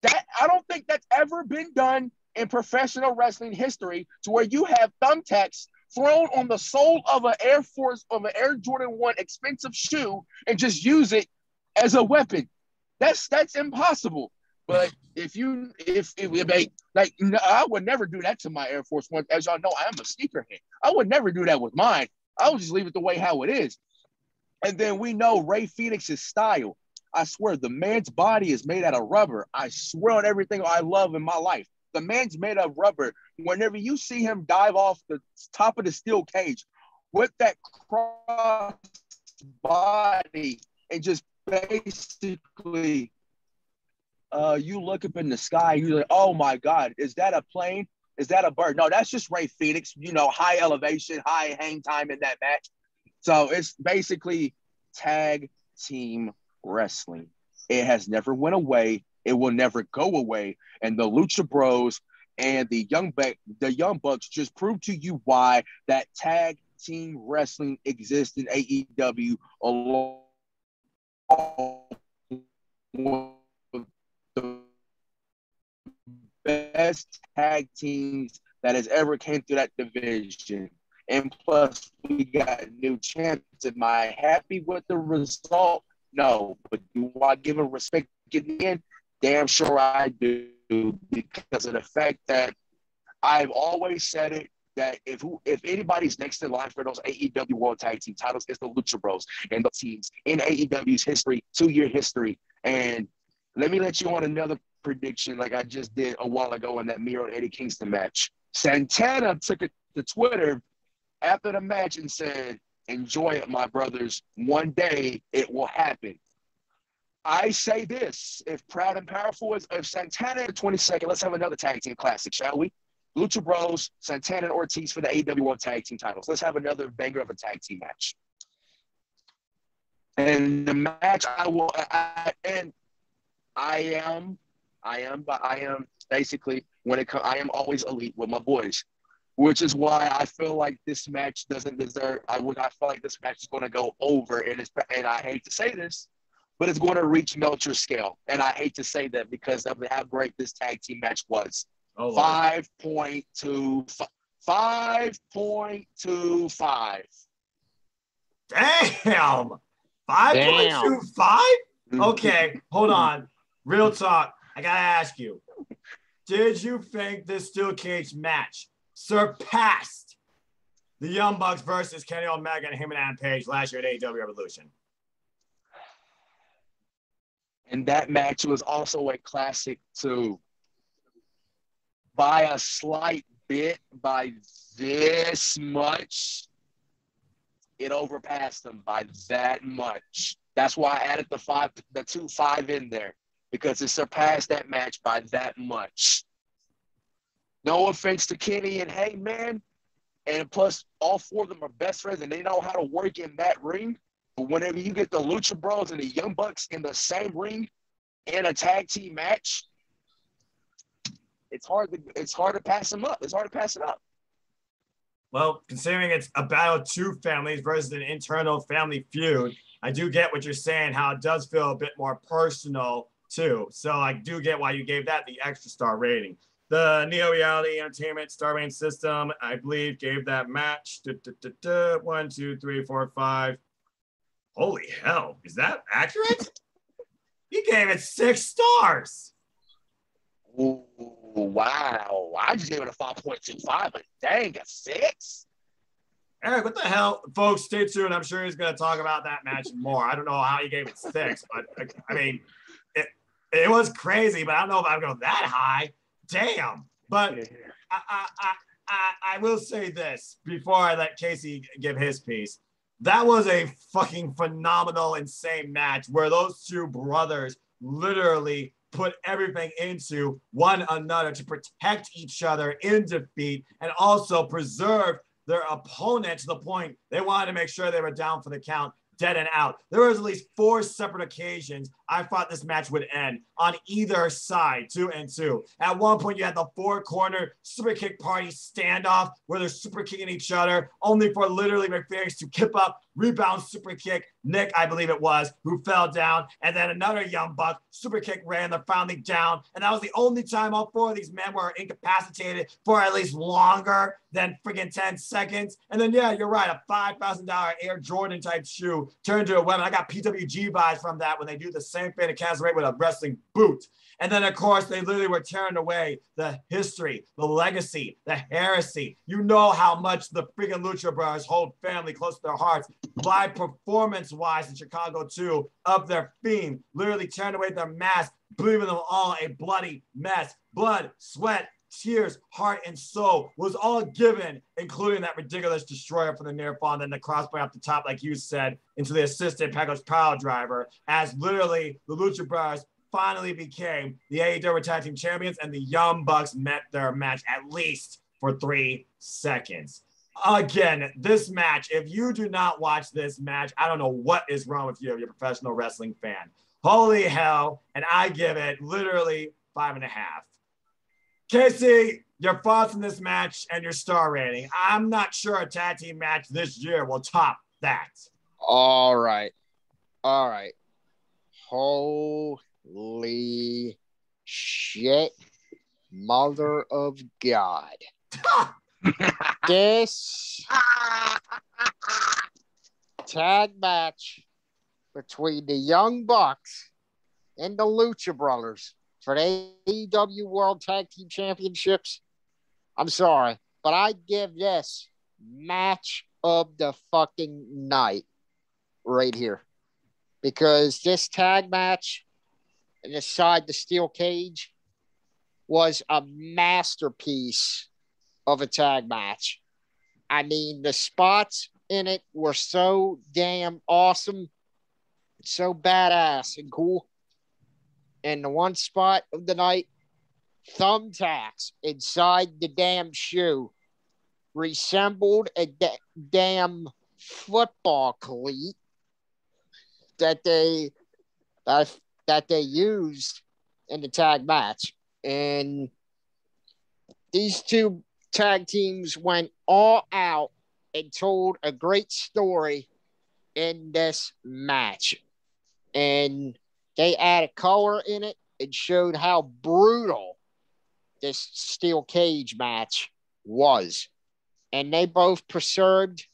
That I don't think that's ever been done in professional wrestling history, to where you have thumbtacks thrown on the sole of an Air Jordan 1 expensive shoe and just use it as a weapon. That's impossible. But I would never do that to my Air Force One. As y'all know, I am a sneakerhead. I would never do that with mine. I would just leave it the way how it is. And then we know Ray Phoenix's style. I swear, the man's body is made out of rubber. I swear on everything I love in my life. The man's made of rubber. Whenever you see him dive off the top of the steel cage with that cross body and just basically you look up in the sky, you're like, oh my God, is that a plane? Is that a bird? No, that's just Ray Phoenix, high elevation, high hang time in that match. So it's basically tag team wrestling. It has never went away. It will never go away. And the Lucha Bros and the Young Bucks just proved to you why that tag team wrestling exists in AEW along with the best tag teams that has ever came through that division. And plus, we got new champs. Am I happy with the result? No. But do I give a respect in the end? Damn sure I do, because of the fact that I've always said it, that if anybody's next in line for those AEW World Tag Team titles, it's the Lucha Bros and the teams in AEW's history, 2-year history. And let me let you on another prediction like I just did a while ago in that Miro and Eddie Kingston match. Santana took it to Twitter after the match and said, "Enjoy it, my brothers. One day it will happen." I say this, if Proud and Powerful is, if Santana in 22nd, let's have another tag team classic, shall we? Lucha Bros, Santana and Ortiz for the AEW World Tag Team titles. Let's have another banger of a tag team match. And the match I am basically, when it comes, I am always elite with my boys, which is why I feel like this match doesn't deserve, I feel like this match is going to go over, and I hate to say this, but it's going to reach Melcher's scale. And I hate to say that because of how great this tag team match was. Oh, 5.25. 5.25. Damn. 5.25? Okay, hold on. Real talk. I got to ask you. Did you think this steel cage match surpassed the Young Bucks versus Kenny Omega and him and Adam Page last year at AEW Revolution? And that match was also a classic too. By a slight bit, by this much, it overpassed them by that much. That's why I added the 2-5 in there, because it surpassed that match by that much. No offense to Kenny and Hangman, and plus all 4 of them are best friends and they know how to work in that ring. But whenever you get the Lucha Bros and the Young Bucks in the same ring in a tag team match, it's hard to pass them up. It's hard to pass it up. Well, considering it's a battle of 2 families versus an internal family feud, I do get what you're saying, how it does feel a bit more personal too. So I do get why you gave that the extra star rating. The Neo Reality Entertainment star rating system, I believe, gave that match 1, 2, 3, 4, 5. Holy hell, is that accurate? He gave it 6 stars. Ooh, wow. I just gave it a 5.25, but dang, a 6? Eric, what the hell? Folks, stay tuned. I'm sure he's going to talk about that match more. I don't know how he gave it 6, but I mean, it was crazy, but I don't know if I'd go that high. Damn. But I will say this before I let Casey give his piece. That was a fucking phenomenal, insane match where those 2 brothers literally put everything into one another to protect each other in defeat and also preserve their opponent to the point they wanted to make sure they were down for the count, dead and out. There was at least 4 separate occasions I thought this match would end on either side, 2 and 2. At one point, you had the 4-corner super kick party standoff where they're super kicking each other, only for literally McPherson to kip up, rebound super kick, Nick, I believe it was, who fell down, and then another Young Buck super kick ran, they're finally down, and that was the only time all 4 of these men were incapacitated for at least longer than friggin' 10 seconds. And then, yeah, you're right, a $5,000 Air Jordan type shoe turned to a weapon. I got PWG vibes from that when they do the same thing to Cass Ray with a wrestling boot. And then, of course, they literally were tearing away the history, the legacy, the heresy. You know how much the freaking Lucha Brothers hold family close to their hearts by performance-wise in Chicago, too, of their theme, literally tearing away their mask, leaving them all a bloody mess. Blood, sweat, tears, heart, and soul was all given, including that ridiculous destroyer for the near fall, and then the crossbody off the top, like you said, into the assisted Pecos Power Driver, as literally the Lucha Brothers finally became the AEW Tag Team Champions, and the Young Bucks met their match at least for 3 seconds. Again, this match, if you do not watch this match, I don't know what is wrong with you if you're a professional wrestling fan. Holy hell, and I give it literally 5.5. Casey, your thoughts on this match and your star rating. I'm not sure a tag team match this year will top that. All right. Holy shit, mother of God. This tag match between the Young Bucks and the Lucha Brothers for the AEW World Tag Team Championships. I'm sorry, but I give this match of the fucking night right here. Because this tag match inside the steel cage was a masterpiece of a tag match. I mean, the spots in it were so damn awesome, so badass and cool. And the one spot of the night, thumbtacks inside the damn shoe resembled a damn football cleat that they used in the tag match. And these two tag teams went all out and told a great story in this match. And they added color in it and showed how brutal this steel cage match was. And they both preserved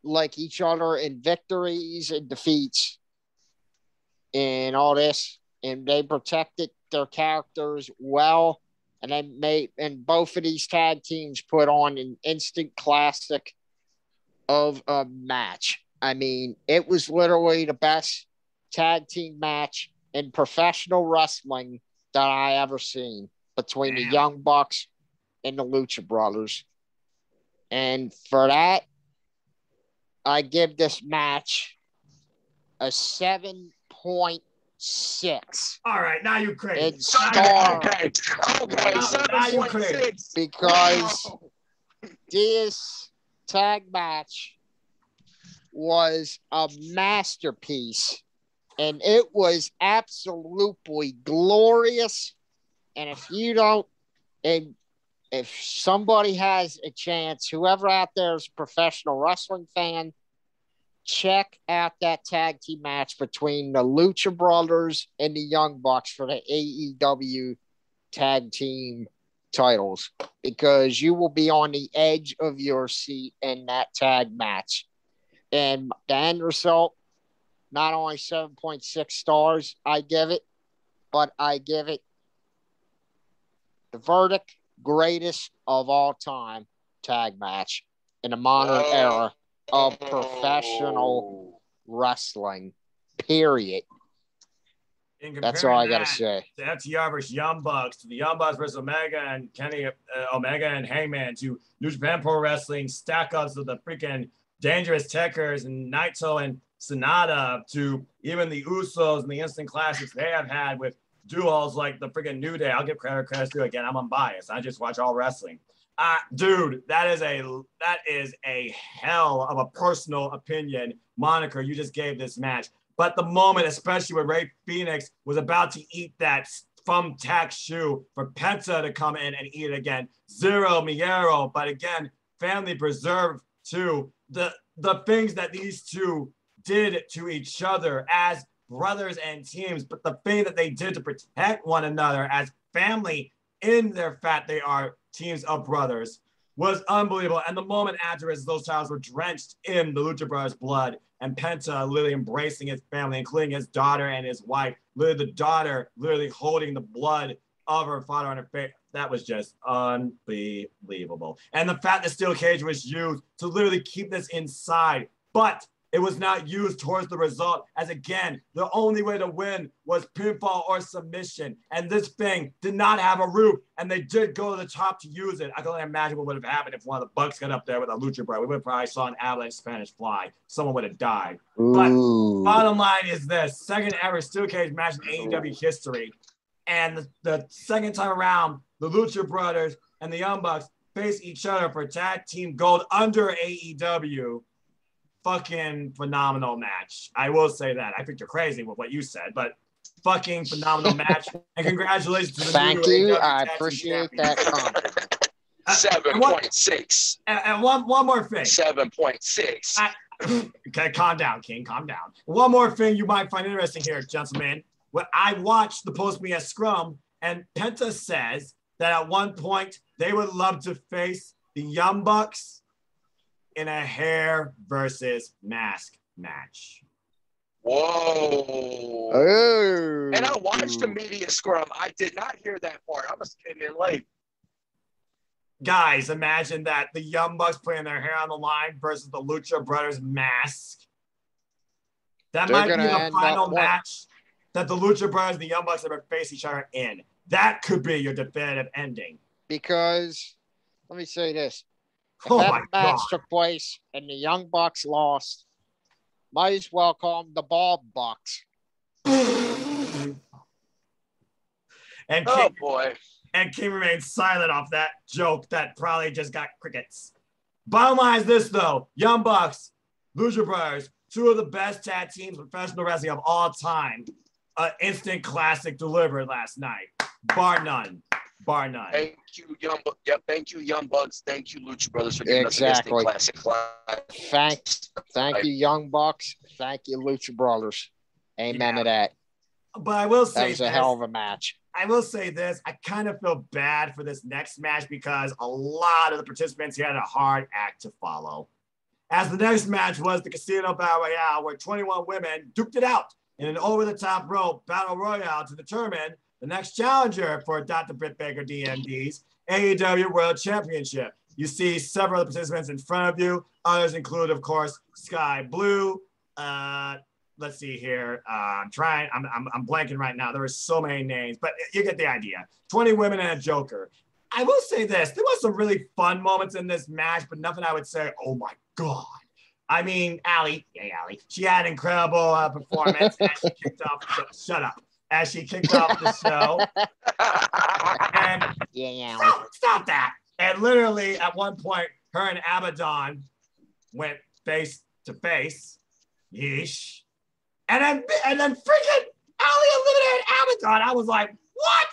like each other in victories and defeats and all this. And they protected their characters well. And both of these tag teams put on an instant classic of a match. I mean, it was literally the best tag team match in professional wrestling that I ever seen between the Young Bucks and the Lucha Brothers. And for that, I give this match a 7.6. All right, now you crazy. It's star. Okay. Now you crazy. Because this tag match was a masterpiece. And it was absolutely glorious. And if somebody has a chance, whoever out there is a professional wrestling fan, check out that tag team match between the Lucha Brothers and the Young Bucks for the AEW tag team titles, because you will be on the edge of your seat in that tag match. And the end result, not only 7.6 stars I give it, but I give it the verdict, greatest of all time tag match in the modern era of professional wrestling, period. That's all I got to say. The FTR versus Young Bucks, to the Young Bucks versus Omega and Kenny Omega and Hangman, to New Japan Pro Wrestling stack ups of the freaking Dangerous Techers and Naito and Sonata, to even the Usos and the instant classics they have had with duos like the freaking New Day. I'll give credit due. Again, I'm unbiased. I just watch all wrestling. Dude, that is a hell of a personal opinion moniker you just gave this match. But the moment, especially when Rey Fenix was about to eat that thumbtack shoe for Penta to come in and eat it again, Zero Miedo, but again, family preserved too. The things that these two did to each other as brothers and teams, but the thing that they did to protect one another as family in their fact they are teams of brothers was unbelievable. And the moment after, as those titles were drenched in the Lucha Brothers' blood, and Penta literally embracing his family, including his daughter and his wife, literally the daughter literally holding the blood of her father on her face, that was just unbelievable. And the fact that steel cage was used to literally keep this inside, but it was not used towards the result, as again, the only way to win was pinfall or submission. And this thing did not have a roof, and they did go to the top to use it. I can only imagine what would have happened if one of the Bucks got up there with a Lucha Bro. We would have probably saw an avalanche Spanish fly. Someone would have died. Ooh. But bottom line is this: second ever steel cage match in AEW history. And the second time around, the Lucha Brothers and the Young Bucks face each other for tag team gold under AEW. Fucking phenomenal match. I will say that. I think you're crazy with what you said, but fucking phenomenal match. And congratulations to the Thank new you. AEW I Tag appreciate Team that Champions. comment. 7.6. And one more thing. 7.6. Okay, calm down, King. Calm down. One more thing you might find interesting here, gentlemen. When I watched the post-me at Scrum, and Penta says that at one point they would love to face the Young Bucks in a hair versus mask match. Whoa. Oh. And I watched the media scrum. I did not hear that part. I must have came in late. Guys, imagine that. The Young Bucks putting their hair on the line versus the Lucha Brothers mask. That might be the final match that the Lucha Brothers and the Young Bucks ever face each other in. That could be your definitive ending. Because, let me say this. If Oh that match took place and the Young Bucks lost, might as well call them the Bald Bucks. And oh, boy. And King remained silent off that joke that probably just got crickets. Bottom line is this, though. Young Bucks, Lucha Brothers, two of the best tag teams in professional wrestling of all time. An instant classic delivered last night. Bar none. Bar none. Thank you, Young Bucks. Yep, thank you, Young Bucks. Thank you, Lucha Brothers, for giving us an instant classic. Thank you, Young Bucks. Thank you, Lucha Brothers. Amen to that. But I will say that was a hell of a match. I will say this. I kind of feel bad for this next match because a lot of the participants here had a hard act to follow. As the next match was the Casino Battle Royale, where 21 women duked it out in an over-the-top rope battle royale to determine the next challenger for Dr. Britt Baker DMD's AEW World Championship. You see several of the participants in front of you. Others include, of course, Sky Blue. Let's see here. I'm blanking right now. There are so many names, but you get the idea. 20 women and a Joker. I will say this. There was some really fun moments in this match, but nothing I would say, oh my God. I mean, Allie, she had an incredible performance as she kicked off. Shut up. As she kicked off the show. And stop that. And literally at one point, her and Abaddon went face to face. Yeesh. And then freaking Allie eliminated Abaddon. I was like, what?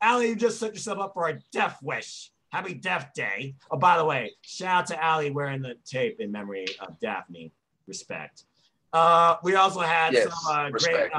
Allie, you just set yourself up for a death wish. Happy Death Day. Oh, by the way, shout out to Allie wearing the tape in memory of Daphne. Respect. We also had some great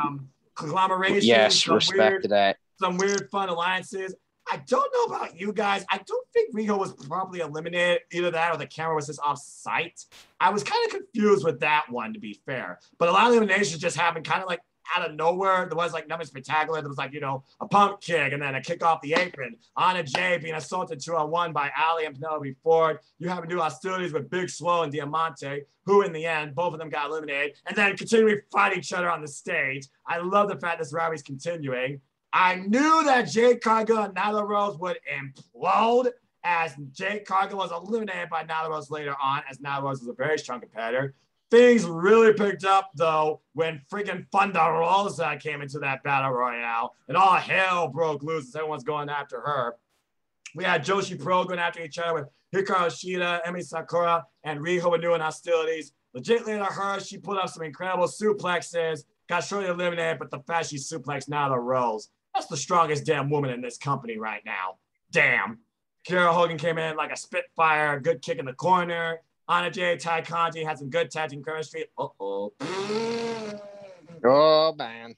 conglomeration. Yes, respect to that. Some weird fun alliances. I don't know about you guys. I don't think Riho was properly eliminated. Either that or the camera was just off site. I was kind of confused with that one, to be fair. But a lot of eliminations just happened kind of like out of nowhere. There was like nothing spectacular. There was like, a pump kick and then a kick off the apron. Anna Jay being assaulted 2-on-1 by Allie and Penelope Ford. You have to do hostilities with Big Swole and Diamante, who in the end, both of them got eliminated. And then continuing to fight each other on the stage. I love the fact this rivalry is continuing. I knew that Jade Cargill and Nyla Rose would implode as Jade Cargill was eliminated by Nyla Rose later on, as Nyla Rose was a very strong competitor. Things really picked up, though, when freaking Thunder Rosa came into that battle royale, and all hell broke loose as everyone's going after her. We had Joshi Pro going after each other with Hikaru Shida, Emi Sakura, and Riho were doing hostilities. Legit later her, she put up some incredible suplexes, got shortly eliminated, but the fact she suplexed Nyla Rose. That's the strongest damn woman in this company right now. Damn. Kira Hogan came in like a spitfire, a good kick in the corner. Anna Jay, Ty Conti had some good tag team chemistry. Oh, man.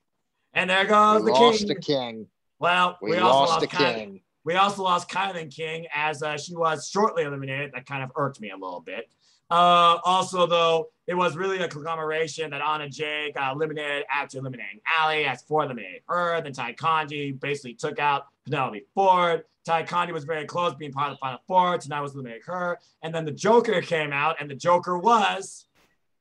And there goes the king. The king. Well, we also lost the king. We also lost Kylan King as she was shortly eliminated. That kind of irked me a little bit. Also, though, it was really a conglomeration that Anna Jay got eliminated after eliminating Allie, as Ford eliminated her. Then Ty Conti basically took out Penelope Ford. Ty Conti was very close being part of the Final Four. Tonight was eliminating her. And then the Joker came out, and the Joker was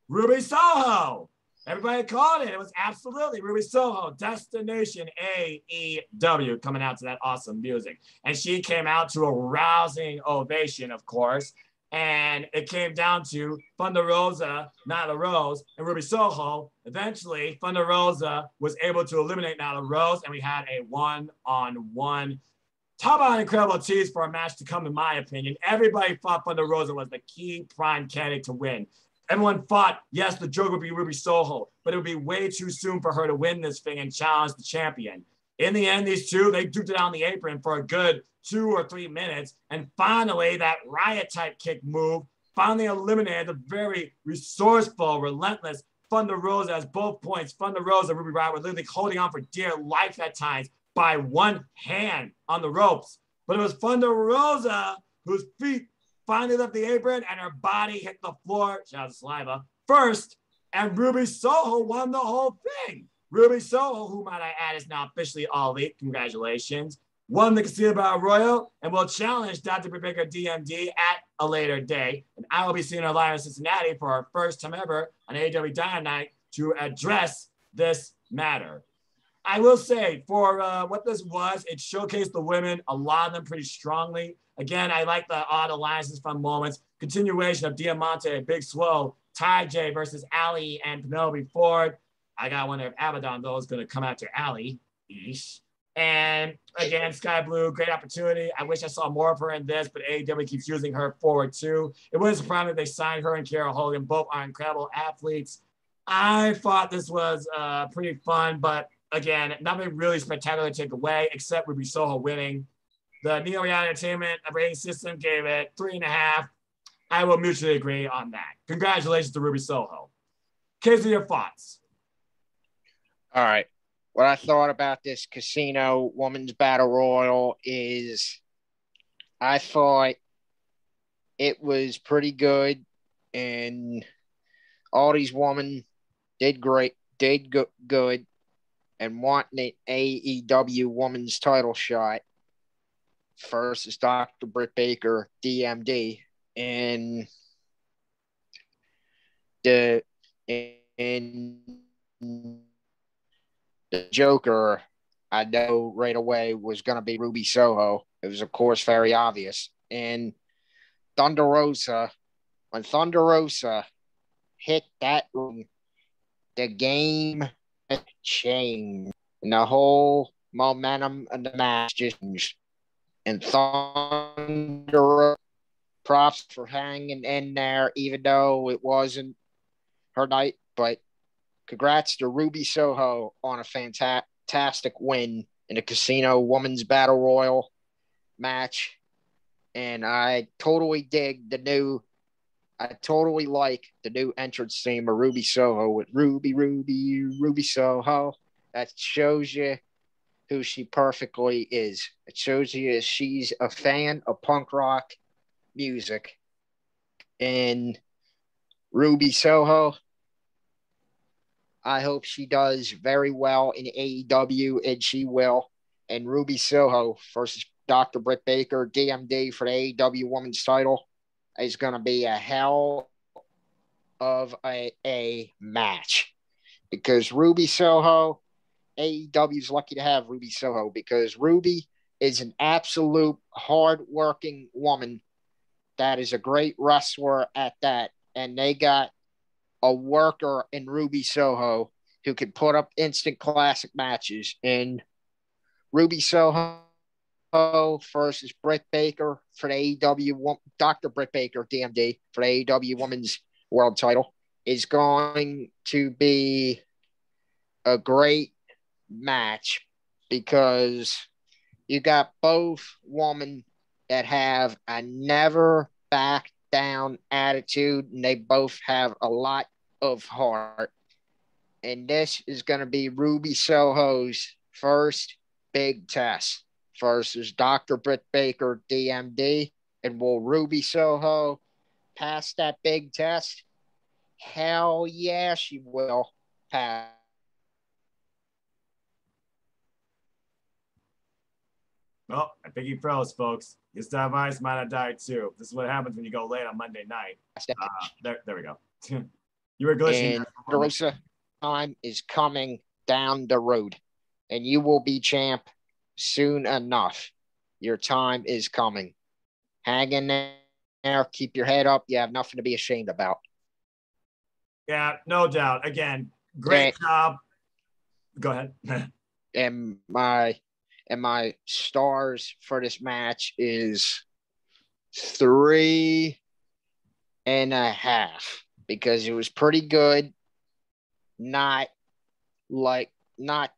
Ruby Soho. Everybody called it. It was absolutely Ruby Soho, Destination AEW, coming out to that awesome music. And she came out to a rousing ovation, of course. And it came down to Thunder Rosa, Nyla Rose, and Ruby Soho. Eventually, Thunder Rosa was able to eliminate Nyla Rose, and we had a one-on-one. Talk about an incredible tease for a match to come, in my opinion. Everybody thought Thunder Rosa was the key prime candidate to win. Everyone thought, yes, the Joker would be Ruby Soho, but it would be way too soon for her to win this thing and challenge the champion. In the end, these two, they duked it on the apron for a good 2 or 3 minutes. And finally, that riot-type kick move finally eliminated the very resourceful, relentless Thunder Rosa. As both points, Thunder Rosa and Ruby Riott were literally holding on for dear life at times by one hand on the ropes. but it was Thunder Rosa whose feet finally left the apron and her body hit the floor. Shout out to Saliva first, and Ruby Soho won the whole thing. Ruby Soho, who might I add is now officially All Elite, congratulations, won the Casino Battle Royal and will challenge Dr. Britt Baker DMD at a later day. And I will be seeing her live in Cincinnati for our first time ever on AEW Dynamite to address this matter. I will say for what this was, it showcased the women, a lot of them pretty strongly. Again, I like the odd alliances, fun moments, continuation of Diamante, Big Swole, Ty J versus Allie and Penelope Ford. I got to wonder if Abaddon, though, is going to come after Allie. And again, Sky Blue, great opportunity. I wish I saw more of her in this, but AEW keeps using her forward too. It wouldn't surprise me if they signed her and Kara Hogan. Both are incredible athletes. I thought this was pretty fun, but again, nothing really spectacular to take away except Ruby Soho winning. The Neo Reality Entertainment rating system gave it 3.5. I will mutually agree on that. Congratulations to Ruby Soho. Casey, your thoughts? All right. What I thought about this Casino Women's Battle Royal is I thought it was pretty good, and all these women did great, good, and wanting an AEW Women's title shot. First is Dr. Britt Baker, DMD, and the Joker, I know right away was going to be Ruby Soho. It was, of course, very obvious. And Thunder Rosa, when Thunder Rosa hit that ring, the game changed. And the whole momentum of the match just changed. And Thunder, props for hanging in there, even though it wasn't her night. But congrats to Ruby Soho on a fantastic win in the Casino Women's Battle Royal match. And I totally like the new entrance theme of Ruby Soho with Ruby Soho. That shows you who she perfectly is. It shows you she's a fan of punk rock music. And Ruby Soho, I hope she does very well in AEW, and she will. And Ruby Soho versus Dr. Britt Baker, DMD for the AEW Women's title is going to be a hell of a match. Because Ruby Soho, AEW's lucky to have Ruby Soho, because Ruby is an absolute hard-working woman that is a great wrestler at that. And they got a worker in Ruby Soho who can put up instant classic matches. And Ruby Soho versus Britt Baker for the AEW, Dr. Britt Baker, DMD, for the AEW Women's World title is going to be a great match, because you got both women that have a never back down attitude, and they both have a lot of heart. And this is going to be Ruby Soho's first big test versus Dr. Britt Baker, DMD. And will Ruby Soho pass that big test? Hell yeah, she will pass. Well, I think he froze, folks. Gustav Ice might have died too. This is what happens when you go late on Monday night. There we go. You were glitching. And Rosa time is coming down the road, and you will be champ soon enough. Your time is coming. Hang in there. Keep your head up. You have nothing to be ashamed about. Yeah, no doubt. Again, great job. Go ahead. and my stars for this match is 3.5, because it was pretty good. Not like an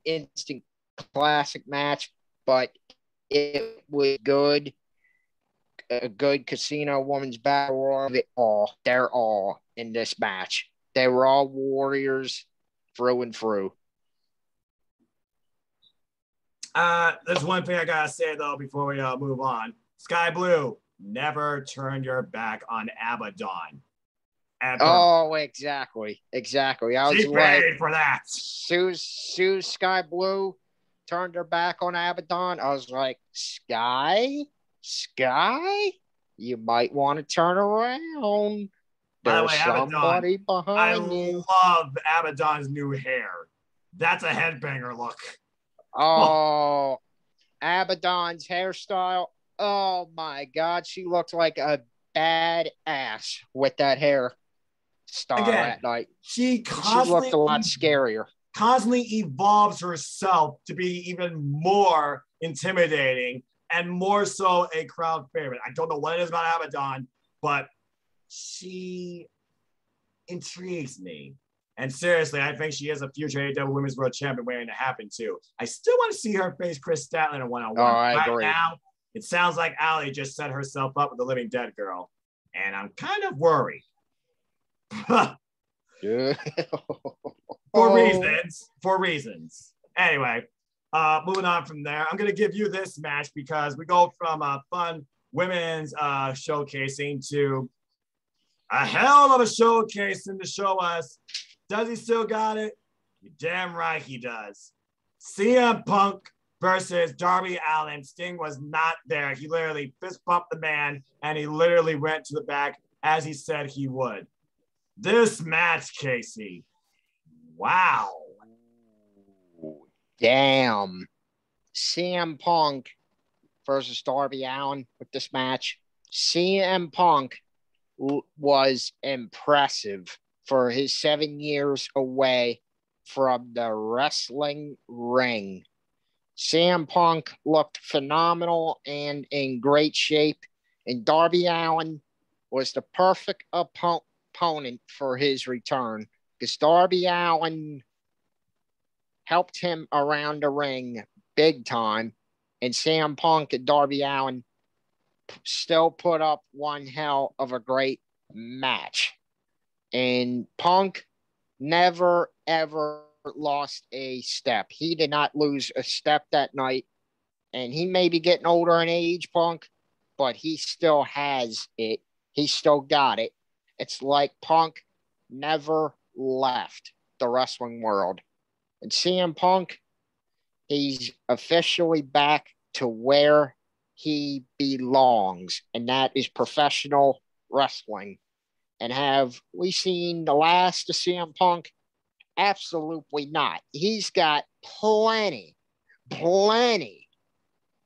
instant classic match, but it was good. A good Casino Women's Battle Royal. They're all in this match. They were all warriors through and through. There's one thing I gotta say though before we move on. Sky Blue, never turn your back on Abaddon. Ever. Oh, exactly. I was she like, paid for that. Sue Sky Blue turned her back on Abaddon. I was like, Sky, you might want to turn around. By the There's way, somebody Abaddon, behind you. I love Abaddon's new hair. That's a headbanger look. Oh, Abaddon's hairstyle. Oh my God, she looked like a badass with that hair style that night. She looked a lot scarier. Constantly evolves herself to be even more intimidating and more so a crowd favorite. I don't know what it is about Abaddon, but she intrigues me. And seriously, I think she is a future AEW Women's World Champion waiting to happen too. I still want to see her face Chris Statler in a one-on-one. Oh, I agree. Now, it sounds like Allie just set herself up with the Living Dead girl, and I'm kind of worried. For reasons. Anyway, moving on from there, I'm going to give you this match because we go from a fun women's showcasing to a hell of a showcasing to show us, does he still got it? You're damn right he does. CM Punk versus Darby Allin. Sting was not there. He literally fist bumped the man, and he literally went to the back as he said he would. This match, Casey. Wow. Damn. CM Punk versus Darby Allin with this match. CM Punk was impressive for his 7 years away from the wrestling ring. CM Punk looked phenomenal and in great shape, and Darby Allin was the perfect opponent for his return because Darby Allin helped him around the ring big time, and CM Punk and Darby Allin still put up one hell of a great match. And Punk never, ever lost a step. He did not lose a step that night. And he may be getting older in age, Punk, but he still has it. He still got it. It's like Punk never left the wrestling world. And CM Punk, he's officially back to where he belongs, and that is professional wrestling. And have we seen the last of CM Punk? Absolutely not. He's got plenty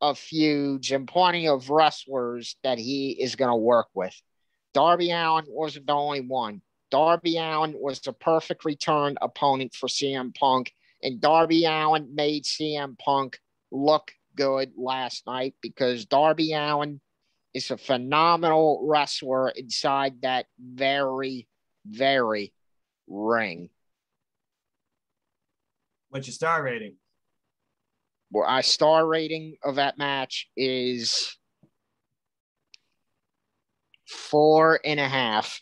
of feuds and plenty of wrestlers that he is going to work with. Darby Allin wasn't the only one. Darby Allin was the perfect return opponent for CM Punk, and Darby Allin made CM Punk look good last night because Darby Allin is a phenomenal wrestler inside that very, very ring. What's your star rating? Well, our star rating of that match is 4.5.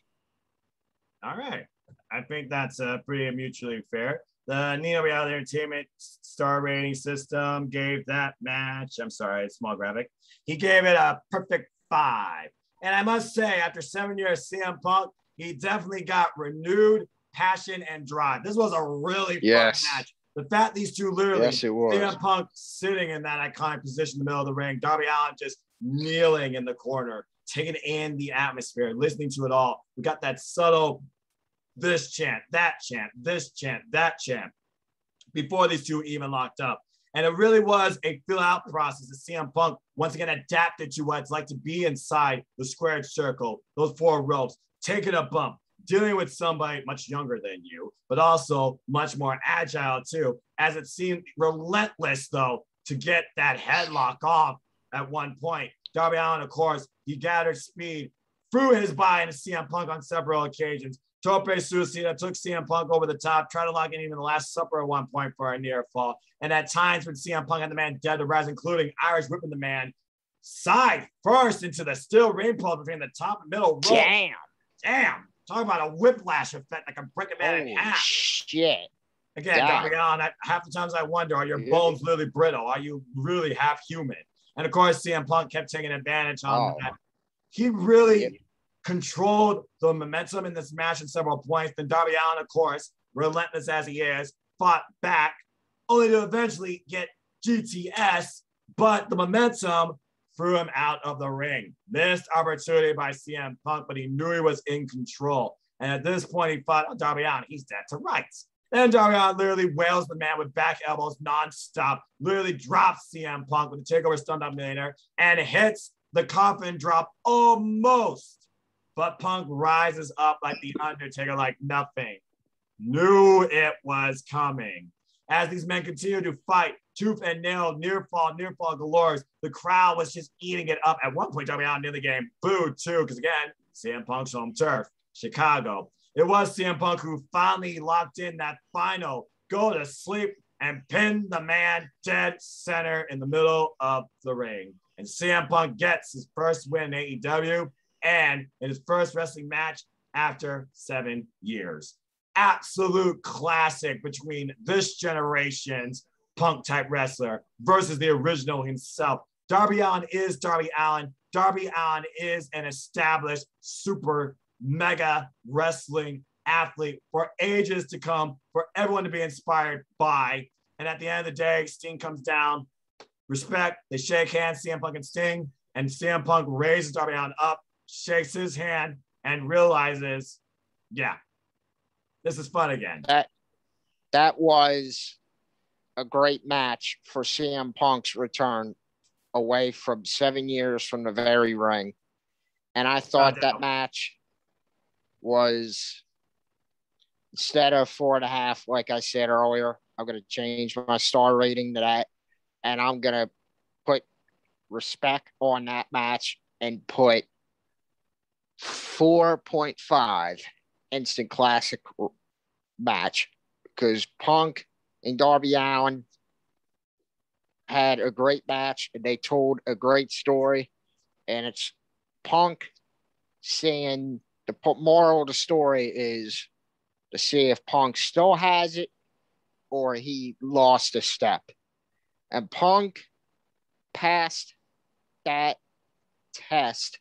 All right. I think that's pretty mutually fair. The Nino Reality Entertainment star rating system gave that match, I'm sorry, small graphic. He gave it a perfect 5. And I must say, after 7 years, CM Punk, he definitely got renewed passion and drive. This was a really fun match. The fact these two literally, CM Punk sitting in that iconic position in the middle of the ring, Darby Allin just kneeling in the corner, taking in the atmosphere, listening to it all. We got that subtle this chant, that chant, this chant, that chant, before these two even locked up. And it really was a fill-out process that CM Punk once again adapted to what it's like to be inside the squared circle, those 4 ropes, taking a bump, dealing with somebody much younger than you, but also much more agile too, as it seemed relentless though to get that headlock off at one point. Darby Allin, of course, he gathered speed, threw his body into CM Punk on several occasions. Tope Suicida took CM Punk over the top, tried to lock in even the Last Supper at one point for a near fall. And at times when CM Punk had the man dead to rise, including Irish whipping the man side first into the steel ring pole between the top and middle rope. Damn. Talk about a whiplash effect that can break a man in half. Shit. Again, Yeah. Darby Allin, half the times I wonder, are your bones really brittle? Are you really half human? And of course, CM Punk kept taking advantage on that. He really controlled the momentum in this match at several points. Then Darby Allin, of course, relentless as he is, fought back, only to eventually get GTS, but the momentum threw him out of the ring. Missed opportunity by CM Punk, but he knew he was in control. And at this point, he fought Darby Allin. He's dead to rights. Then Darby Allin literally wails the man with back elbows nonstop, literally drops CM Punk with the takeover stun dominator and hits the coffin drop almost. But Punk rises up like the Undertaker, like nothing. Knew it was coming. As these men continue to fight, tooth and nail, near fall galores, the crowd was just eating it up. At one point, Darby Allin near the game booed too, because again, CM Punk's home turf, Chicago. It was CM Punk who finally locked in that final go to sleep and pinned the man dead center in the middle of the ring. And CM Punk gets his first win in AEW and in his first wrestling match after 7 years. Absolute classic between this generation's Punk type wrestler versus the original himself. Darby Allin is Darby Allin. Darby Allin is an established super mega wrestling athlete for ages to come, for everyone to be inspired by. And at the end of the day, Sting comes down, respect, they shake hands, CM Punk and Sting, and CM Punk raises Darby Allin up, shakes his hand, and realizes, yeah, this is fun again. That was a great match for CM Punk's return away from 7 years from the very ring. And I thought that match was, instead of 4.5, like I said earlier, I'm going to change my star rating to that. And I'm going to put respect on that match and put 4.5 instant classic match, because Punk and Darby Allin had a great match and they told a great story. And it's Punk saying, the moral of the story is to see if Punk still has it or he lost a step. And Punk passed that test,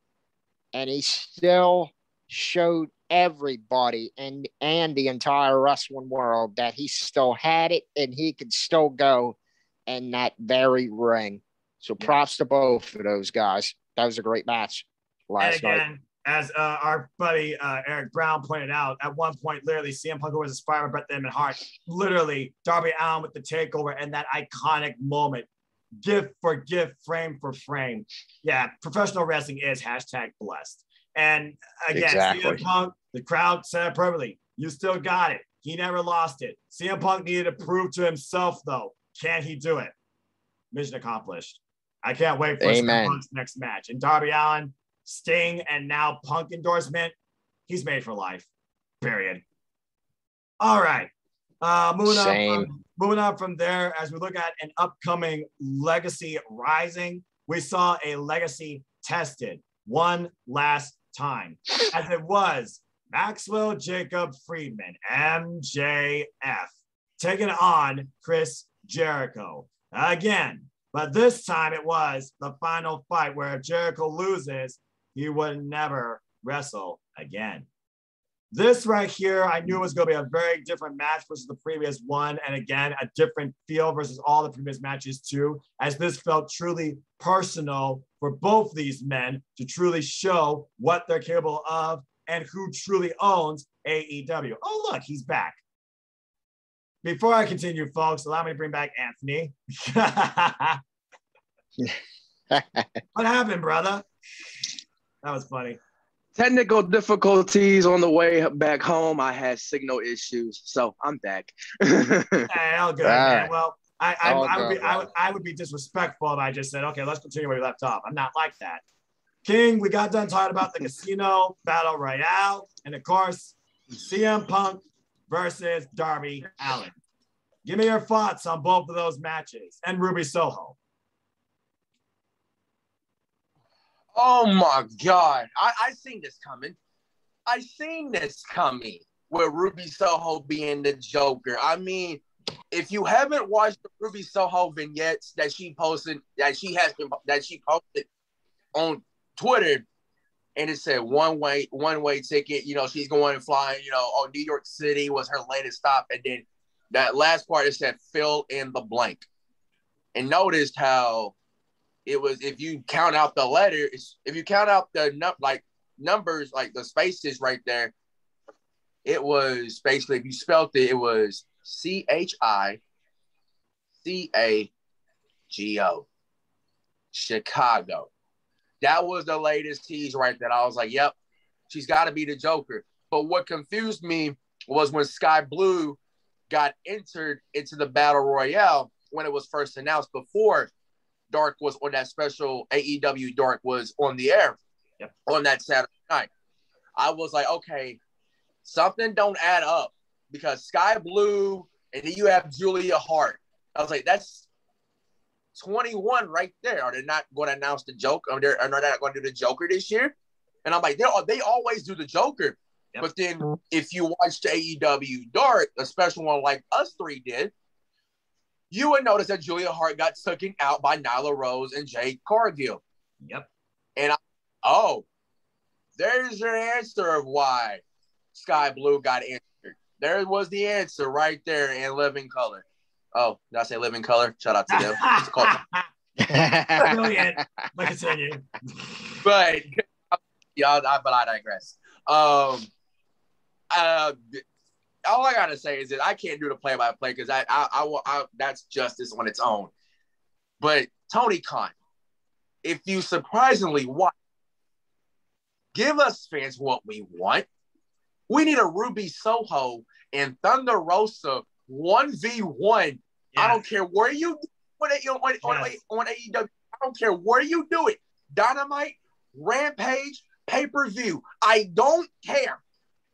and he still showed everybody and the entire wrestling world that he still had it and he could still go in that very ring. So props to both of those guys. That was a great match last night. As our buddy Eric Brown pointed out, at one point, literally, CM Punk was inspired by Bret the Hitman Hart. Literally, Darby Allin with the takeover and that iconic moment, gift for gift, frame for frame. Yeah, professional wrestling is #blessed. And again, exactly. CM Punk, the crowd said it perfectly. You still got it. He never lost it. CM Punk needed to prove to himself, though. Can he do it? Mission accomplished. I can't wait for CM Punk's next match. And Darby Allin, Sting, and now Punk endorsement, he's made for life, period. All right. Moving on from there, as we look at an upcoming Legacy Rising, we saw a Legacy tested one last time, as it was Maxwell Jacob Friedman, MJF, taking on Chris Jericho again. But this time it was the final fight where if Jericho loses, he would never wrestle again. This right here, I knew it was going to be a very different match versus the previous one. And again, a different feel versus all the previous matches too, as this felt truly personal for both these men to truly show what they're capable of and who truly owns AEW. Oh, look, he's back. Before I continue, folks, allow me to bring back Anthony. What happened, brother? That was funny. Technical difficulties on the way back home. I had signal issues, so I'm back. Hey, all good, man. Well, I would be disrespectful if I just said, okay, let's continue where we left off. I'm not like that. King, we got done talking about the Casino Battle Royale, and of course, CM Punk versus Darby Allin. Give me your thoughts on both of those matches and Ruby Soho. Oh my God. I seen this coming. with Ruby Soho being the Joker. I mean, if you haven't watched the Ruby Soho vignettes that she posted on Twitter, and it said one way ticket, she's going and flying, New York City was her latest stop. And then that last part, it said fill in the blank. And noticed how it was, if you count out the letters, if you count out the numbers, like the spaces right there, it was basically, if you spelled it, it was CHICAGO, Chicago. That was the latest tease right there. I was like, yep, she's got to be the Joker. But what confused me was when Sky Blue got entered into the Battle Royale when it was first announced, before Dark was on that special AEW Dark was on the air on that Saturday night. I was like, okay, something don't add up, because Sky Blue and then you have Julia Hart. I was like, that's 21 right there. Are they not going to announce the Joker? Are they not going to do the Joker this year? And I'm like, they always do the Joker. Yep. But then if you watch the AEW Dark, a special one like us three did, you would notice that Julia Hart got taken out by Nyla Rose and Jade Cargill. Yep. And there's your answer of why Sky Blue got injured. There was the answer right there in living color. Oh, did I say living color? Shout out to them. It's called brilliant. But continue. But I digress. All I gotta say is that I can't do the play-by-play because I that's justice on its own. But Tony Khan, if you surprisingly want, give us fans what we want. We need a Ruby Soho and Thunder Rosa 1v1. I don't care where you on AEW. I don't care where you do it. Dynamite, Rampage, pay-per-view. I don't care.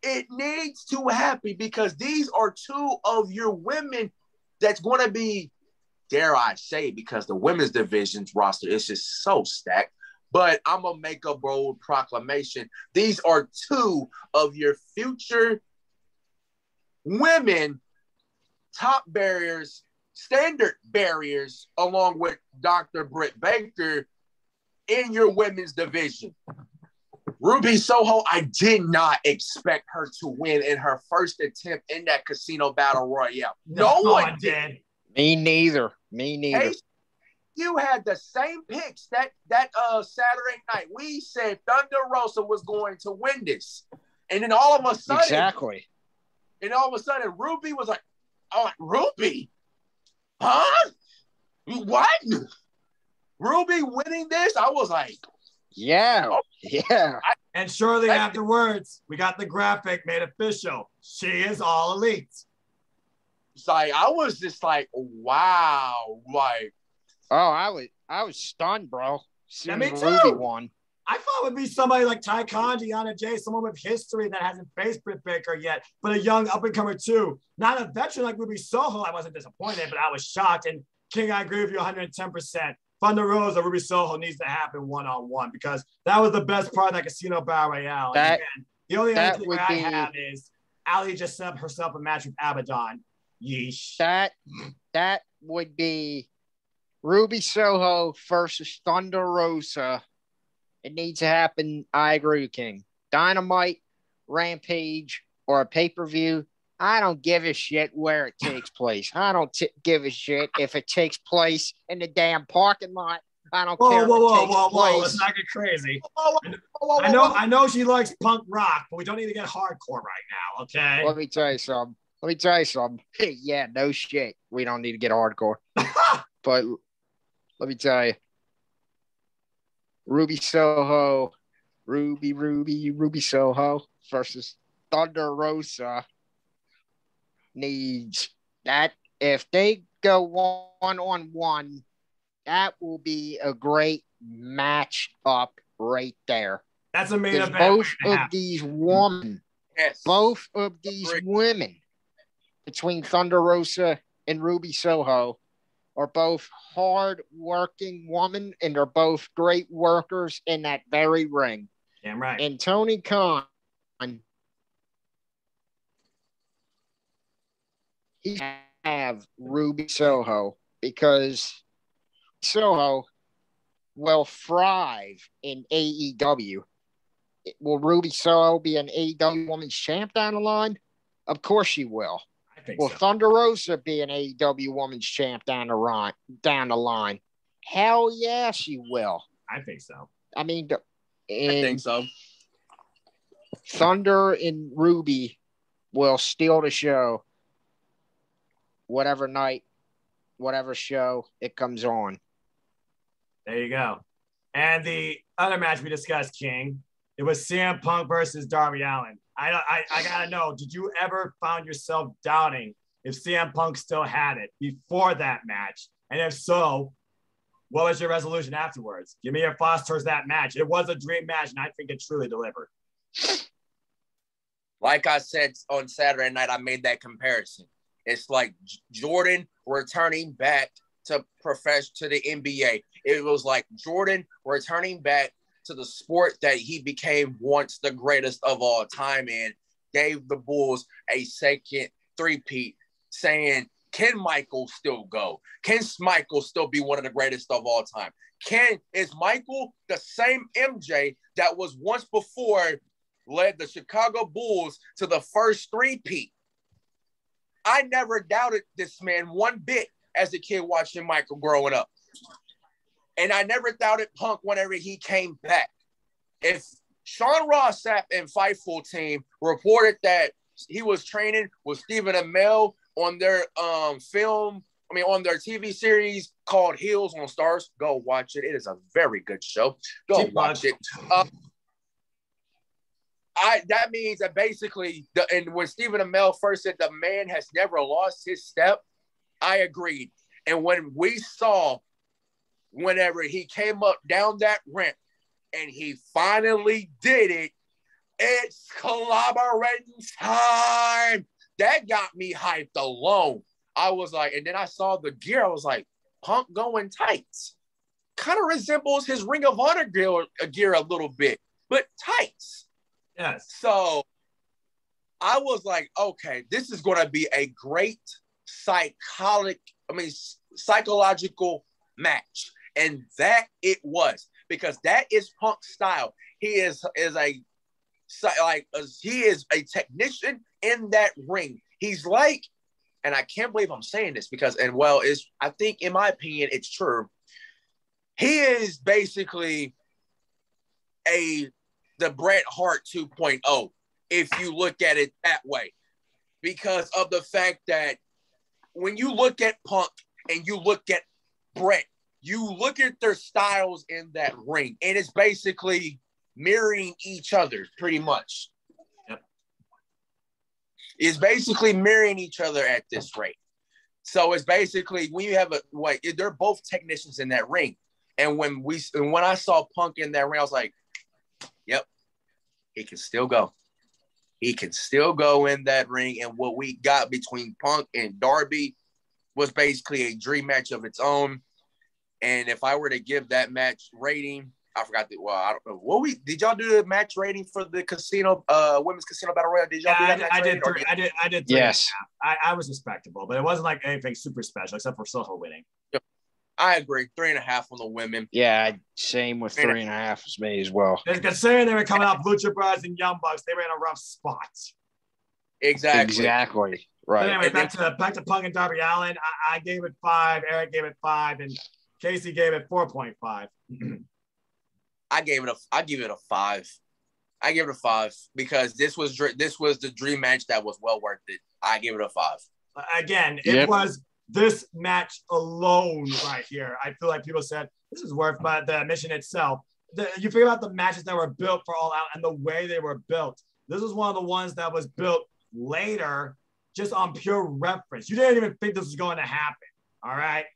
It needs to happen because these are two of your women that's going to be, dare I say, because the women's division's roster is just so stacked. But I'm going to make a bold proclamation. These are two of your future women top barriers, standard barriers, along with Dr. Britt Baker in your women's division. Ruby Soho, I did not expect her to win in her first attempt in that casino battle royale. No one did. Me neither. Hey, you had the same picks that Saturday night. We said Thunder Rosa was going to win this. And then all of a sudden. Exactly. And all of a sudden, Ruby was like, oh, Ruby? Huh? What? Ruby winning this? I was like, yeah. Yeah. And shortly afterwards, we got the graphic made official. She is all elite. It's like, I was just like, wow. Like, oh, I was stunned, bro. Yeah, me too. Ruby won. I thought it would be somebody like Ty Khan, Deanna Jay, someone with history that hasn't faced Britt Baker yet, but a young up-and-comer too. Not a veteran like Ruby Soho. I wasn't disappointed, but I was shocked. And King, I agree with you 110%. Thunder Rosa, Ruby Soho needs to happen one-on-one because that was the best part of that casino battle royale. And the only other thing I have is Ali just set up herself a match with Abaddon. Yeesh. That would be Ruby Soho versus Thunder Rosa. It needs to happen. I agree with King. Dynamite, Rampage, or a pay-per-view. I don't give a shit where it takes place. I don't give a shit if it takes place in the damn parking lot. I don't care. Whoa. Let's not get crazy. I know she likes punk rock, but we don't need to get hardcore right now, okay? Let me tell you something. Yeah, no shit. We don't need to get hardcore. But let me tell you. Ruby Soho versus Thunder Rosa needs that. If they go one-on-one, that will be a great match up right there. That's a main event. Both of these women, women between Thunder Rosa and Ruby Soho are both hard-working women, and they're both great workers in that very ring. Damn right. And Tony Khan he have Ruby Soho because Soho will thrive in AEW. Will Ruby Soho be an AEW Women's Champ down the line? Of course she will. I think Will so. Thunder Rosa be an AEW Women's Champ down the line? Hell yeah, she will. I think so. I mean, I think so. Thunder and Ruby will steal the show whatever night, whatever show it comes on. There you go. And the other match we discussed, King, it was CM Punk versus Darby Allin. I gotta know, did you ever find yourself doubting if CM Punk still had it before that match? And if so, what was your resolution afterwards? Give me your thoughts towards that match. It was a dream match, and I think it truly delivered. Like I said on Saturday night, I made that comparison. It's like Jordan returning back to the NBA. It was like Jordan returning back to the sport that he became once the greatest of all time and gave the Bulls a second three-peat, saying, can Michael still go? Can Michael still be one of the greatest of all time? Is Michael the same MJ that was once before led the Chicago Bulls to the first three-peat? I never doubted this man one bit as a kid watching Michael growing up. And I never doubted Punk whenever he came back. If Sean Ross Sapp and Fightful team reported that he was training with Stephen Amell on their on their TV series called Heels on Stars, go watch it. It is a very good show. Go watch it. That means that basically, and when Stephen Amell first said the man has never lost his step, I agreed. And when we saw, whenever he came up down that ramp and he finally did it, it's collaborating time. That got me hyped alone. I was like, and then I saw the gear. I was like, Punk going tights. Kind of resembles his Ring of Honor gear a little bit, but tights. Yes. So I was like, okay, this is going to be a great psychological match. And that it was, because that is Punk's style. He is a technician in that ring. He's like, and I can't believe I'm saying this because, I think in my opinion, it's true. He is basically the Bret Hart 2.0, if you look at it that way, because of the fact that when you look at Punk and you look at Bret, you look at their styles in that ring, and it's basically mirroring each other pretty much. Yep. It's basically mirroring each other at this rate. So it's basically when you have they're both technicians in that ring. And when I saw Punk in that ring, I was like, yep, he can still go. He can still go in that ring. And what we got between Punk and Darby was basically a dream match of its own. And if I were to give that match rating, I forgot I don't know. Did y'all do the match rating for the women's casino battle royal? Did y'all do that? I did three. I did three. Yes. I was respectable, but it wasn't like anything super special except for Soho winning. Yep. I agree. 3.5 on the women. Yeah, same with 3.5 as me as well. Considering they were coming off Lucha Brothers and Young Bucks, they were in a rough spot. Exactly. Right. But anyway, back to Punk and Darby Allin. I gave it 5. Eric gave it 5, and Casey gave it 4.5. I give it a 5. I give it a 5 because this was the dream match that was well worth it. I give it a 5. Again, it was this match alone right here. I feel like people said this is worth the mission itself. You figure out the matches that were built for All Out and the way they were built. This was one of the ones that was built later just on pure reference. You didn't even think this was going to happen. All right.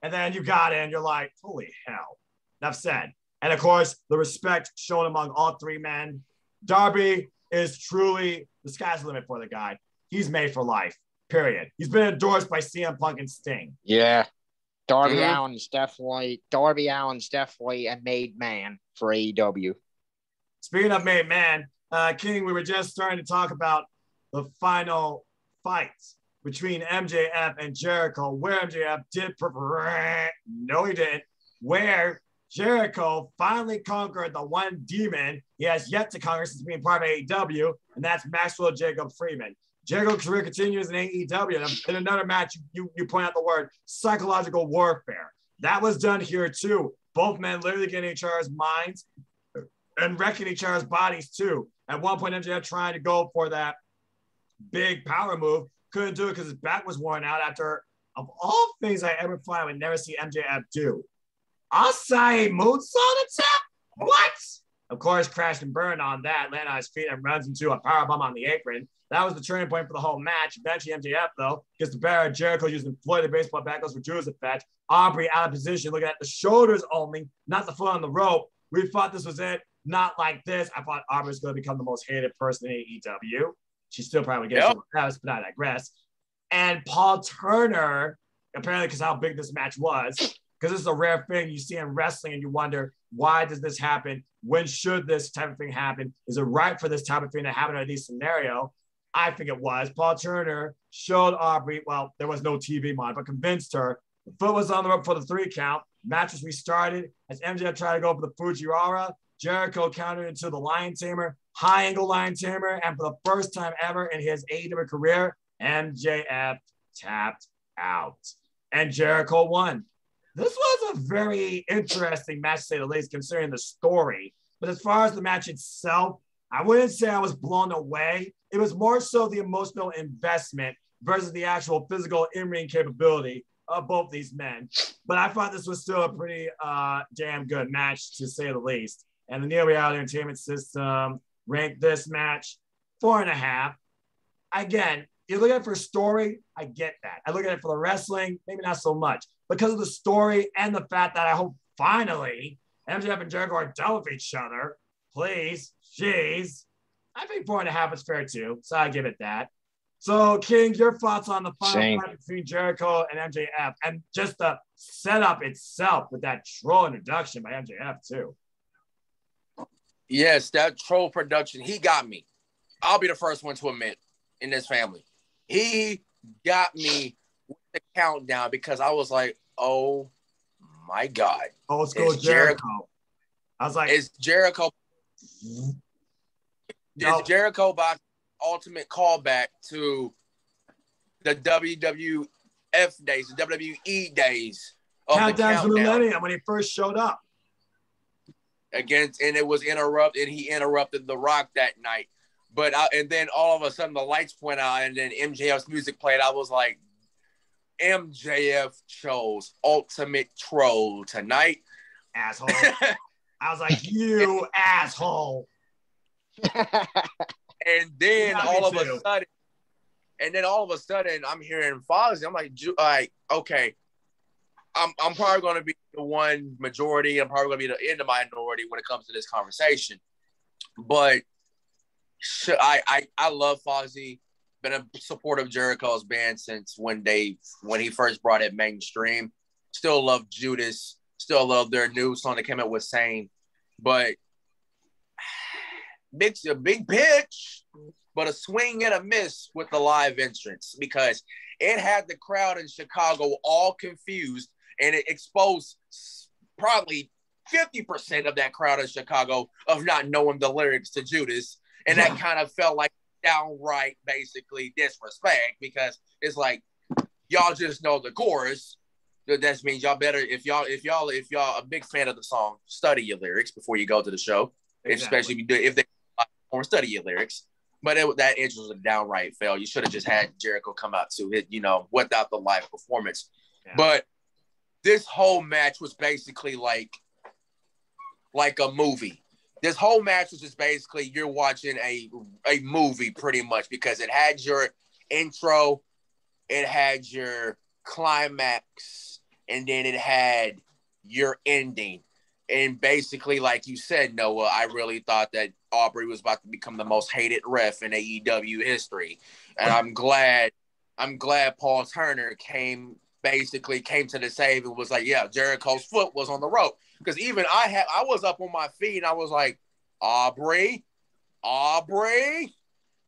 And then you got it and you're like, holy hell. Enough said. And of course, the respect shown among all three men. Darby is truly the sky's the limit for the guy. He's made for life, period. He's been endorsed by CM Punk and Sting. Yeah. Darby Allin's definitely a made man for AEW. Speaking of made man, King, we were just starting to talk about the final fights. between MJF and Jericho, where MJF did no, he didn't. Where Jericho finally conquered the one demon he has yet to conquer since being part of AEW, and that's Maxwell Jacob Freeman. Jericho's career continues in AEW, and in another match, you point out the word psychological warfare. That was done here too. Both men literally getting each other's minds and wrecking each other's bodies too. At one point, MJF trying to go for that big power move, couldn't do it because his back was worn out after, of all things I ever thought I would never see MJF do. Acai moonsault attack? What? Of course, crashed and burned on that, landed on his feet and runs into a powerbomb on the apron. That was the turning point for the whole match. Eventually, MJF, though, gets the better of Jericho using Floyd the baseball bat, goes for Judas effect. Aubrey out of position, looking at the shoulders only, not the foot on the rope. We thought this was it. Not like this. I thought Aubrey was going to become the most hated person in AEW. She still probably gets it, but I digress. And Paul Turner, apparently because how big this match was, because this is a rare thing you see in wrestling and you wonder, why does this happen? When should this type of thing happen? Is it right for this type of thing to happen in this scenario? I think it was. Paul Turner showed Aubrey, well, there was no TV mod, but convinced her. The foot was on the rope for the 3 count. Match was restarted as MJF tried to go for the Fujiwara. Jericho countered into the Lion Tamer, high angle Lion Tamer, and for the first time ever in his AEW career, MJF tapped out. And Jericho won. This was a very interesting match, to say the least, considering the story. But as far as the match itself, I wouldn't say I was blown away. It was more so the emotional investment versus the actual physical in-ring capability of both these men. But I thought this was still a pretty damn good match, to say the least. And the Neo Reality Entertainment System ranked this match 4.5. Again, you look at it for story, I get that. I look at it for the wrestling, maybe not so much. Because of the story and the fact that I hope finally MJF and Jericho are done with each other. Please, jeez. I think 4.5 is fair too, so I give it that. So, King, your thoughts on the final fight between Jericho and MJF, and just the setup itself with that troll introduction by MJF too. Yes, that troll production, he got me. I'll be the first one to admit in this family. He got me with the countdown because I was like, oh my God. Old school Jericho. I was like, it's Jericho. It's Jericho by ultimate callback to the WWF days, the WWE days. Countdown to Millennium when he first showed up. Against, and it was interrupted. He interrupted The Rock that night. But and then all of a sudden the lights went out and then MJF's music played. I was like, MJF chose Ultimate Troll tonight. Asshole. I was like, you asshole. And then all of a sudden, I'm hearing Fozzy. I'm like, okay, I'm probably going to be the one majority. I'm probably going to be in the minority when it comes to this conversation. But I love Fozzy. Been a supporter of Jericho's band since when he first brought it mainstream. Still love Judas. Still love their new song that came out with Sane. But a big pitch, but a swing and a miss with the live entrance because it had the crowd in Chicago all confused, and it exposed probably 50% of that crowd in Chicago of not knowing the lyrics to Judas. And that kind of felt like downright basically disrespect because it's like, y'all just know the chorus. That means y'all better, if y'all a big fan of the song, study your lyrics before you go to the show. Exactly. Especially if they study your lyrics. But that intro was a downright fail. You should have just had Jericho come out to it, without the live performance. Yeah. But this whole match was basically like a movie. This whole match was just basically you're watching a movie pretty much because it had your intro, it had your climax, and then it had your ending. And basically, like you said, Noah, I really thought that Aubrey was about to become the most hated ref in AEW history. And I'm glad Paul Turner came to the save and was like, yeah, Jericho's foot was on the rope. Because even I was up on my feet and I was like, Aubrey,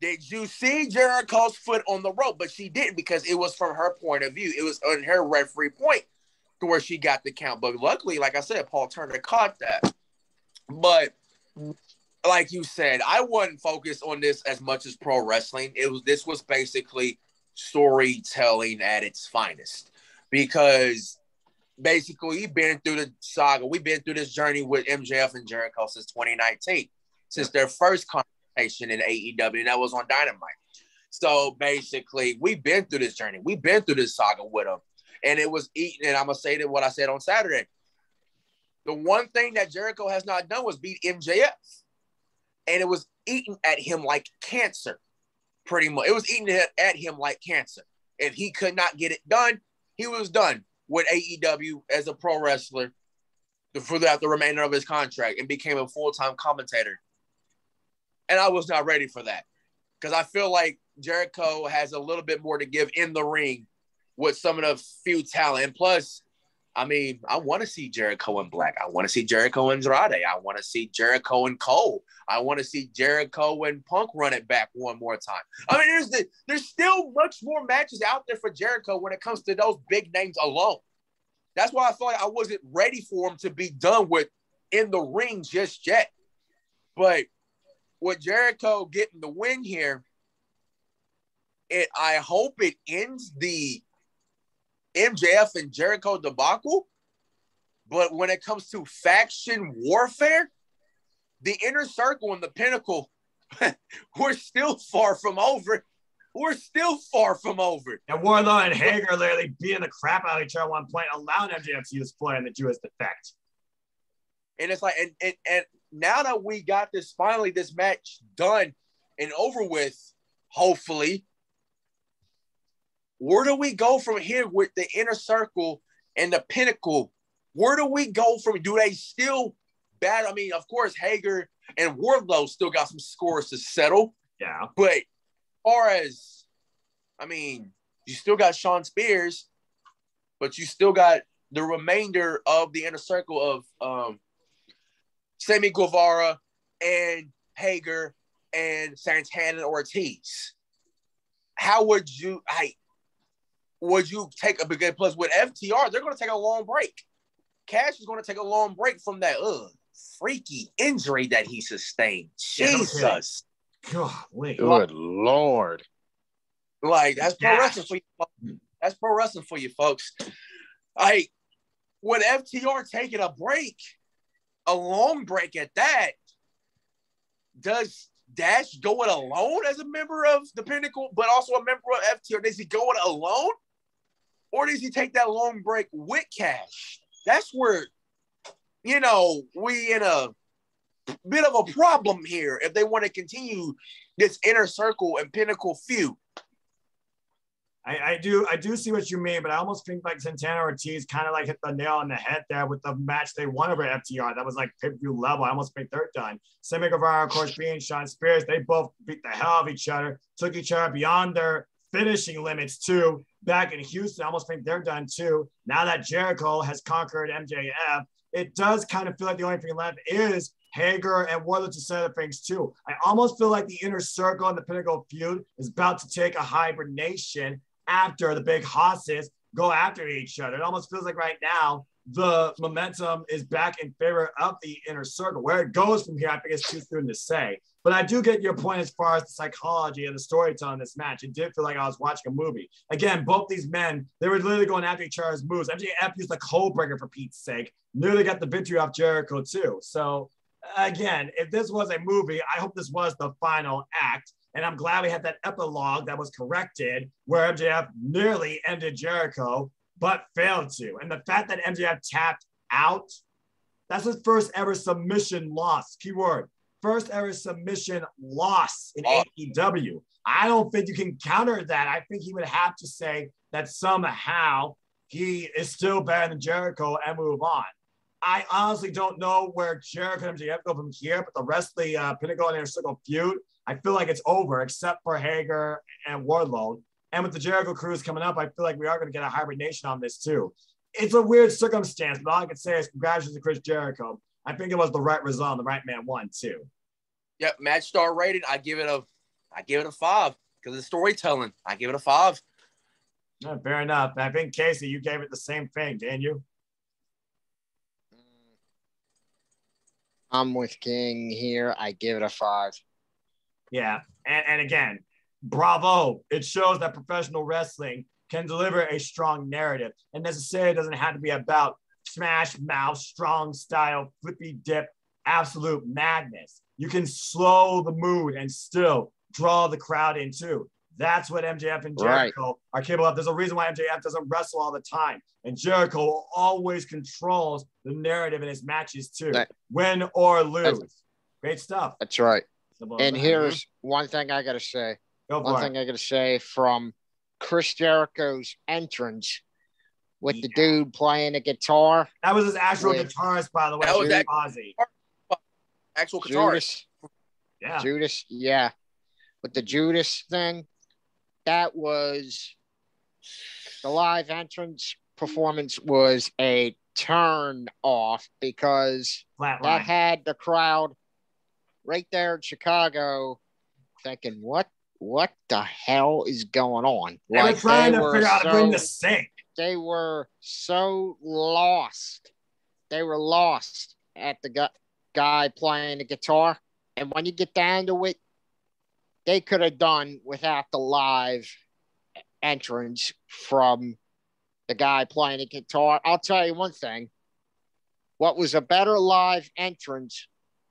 Did you see Jericho's foot on the rope? But she didn't, because it was from her point of view. It was on her referee point to where she got the count. But luckily, like I said, Paul Turner caught that. But like you said, I wasn't focused on this as much as pro wrestling. This was basically storytelling at its finest, because basically we've been through the saga. We've been through this journey with MJF and Jericho since 2019, since their first confrontation in AEW, and that was on Dynamite. So basically, we've been through this journey. We've been through this saga with them, and it was eating. And I'm gonna say that what I said on Saturday. The one thing that Jericho has not done was beat MJF. And it was eating at him like cancer, pretty much. It was eating at him like cancer. If he could not get it done, he was done with AEW as a pro wrestler throughout the remainder of his contract and became a full-time commentator. And I was not ready for that, because I feel like Jericho has a little bit more to give in the ring with some of the few talent. And plus, I mean, I want to see Jericho in Black. I want to see Jericho and Andrade. I want to see Jericho and Cole. I want to see Jericho and Punk run it back one more time. I mean, there's still much more matches out there for Jericho when it comes to those big names alone. That's why I felt like I wasn't ready for him to be done with in the ring just yet. But with Jericho getting the win here, I hope it ends the MJF and Jericho debacle. But when it comes to faction warfare, the Inner Circle and the Pinnacle, we're still far from over. We're still far from over. And Wardlow and Hager literally beating the crap out of each other at one point, allowing MJF to use Flair and the Jewish defect. And it's like, and now that we got this match done and over with, hopefully, where do we go from here with the Inner Circle and the Pinnacle? Where do we go from? Do they still battle? I mean, of course, Hager and Wardlow still got some scores to settle. Yeah. But as far as, I mean, you still got Shawn Spears, but you still got the remainder of the Inner Circle of Sammy Guevara and Hager and Santana and Ortiz. How would you take a big plus with FTR? They're going to take a long break. Cash is going to take a long break from that freaky injury that he sustained. Jesus. Golly. Good Lord. Like, that's pro wrestling for you folks. That's pro wrestling for you folks. Like, with FTR taking a break, a long break at that, does Dash go it alone as a member of the Pinnacle, but also a member of FTR? Does he go it alone? Or does he take that long break with Cash? That's where, we in a bit of a problem here if they want to continue this Inner Circle and Pinnacle feud. I do see what you mean, but I almost think like Santana Ortiz kind of like hit the nail on the head there with the match they won over FTR. That was like pay-per-view level. I almost think they're done. Sammy Guevara, of course, being Shawn Spears, they both beat the hell out of each other, took each other beyond their finishing limits too. Back in Houston, I almost think they're done too. Now that Jericho has conquered MJF, it does kind of feel like the only thing left is Hager and Wardlow to set up things too. I almost feel like the Inner Circle and the Pinnacle feud is about to take a hibernation after the big hosses go after each other. It almost feels like right now the momentum is back in favor of the Inner Circle. Where it goes from here, I think it's too soon to say. But I do get your point as far as the psychology and the storytelling in this match. It did feel like I was watching a movie. Again, both these men, they were literally going after each other's moves. MJF used the code breaker for Pete's sake. Nearly got the victory off Jericho too. So again, if this was a movie, I hope this was the final act. And I'm glad we had that epilogue that was corrected where MJF nearly ended Jericho, but failed to. And the fact that MJF tapped out, that's his first ever submission loss. Keyword, first ever submission loss in AEW. I don't think you can counter that. I think he would have to say that somehow he is still better than Jericho and move on. I honestly don't know where Jericho and MJF go from here, but the rest of the Pinnacle and Inner Circle feud, I feel like it's over, except for Hager and Wardlow. And with the Jericho Cruise coming up, I feel like we are going to get a hibernation on this too. It's a weird circumstance, but all I can say is congratulations to Chris Jericho. I think it was the right result. The right man won too. Yep, match star rating. I give it I give it a 5 because of the storytelling. I give it a 5. Yeah, fair enough. I think, Casey, you gave it the same thing, didn't you? I'm with King here. I give it a 5. Yeah. And again, bravo. It shows that professional wrestling can deliver a strong narrative. And necessarily doesn't have to be about smash mouth, strong style, flippy dip, absolute madness. You can slow the mood and still draw the crowd in too. That's what MJF and Jericho are capable of. There's a reason why MJF doesn't wrestle all the time. And Jericho always controls the narrative in his matches too. Win or lose. Great stuff. That's right. And here's Mm-hmm. one thing I got to say. I got to say from Chris Jericho's entrance with the dude playing the guitar. That was his actual guitarist, by the way. That was that Ozzy. Actual guitarist. Judas, yeah. But the Judas thing, that was the live entrance performance was a turn off because that had the crowd right there in Chicago thinking, what the hell is going on? They were trying to figure out when to sing. They were so lost. They were lost at the guy playing the guitar. And when you get down to it, they could have done without the live entrance from the guy playing the guitar. I'll tell you one thing. What was a better live entrance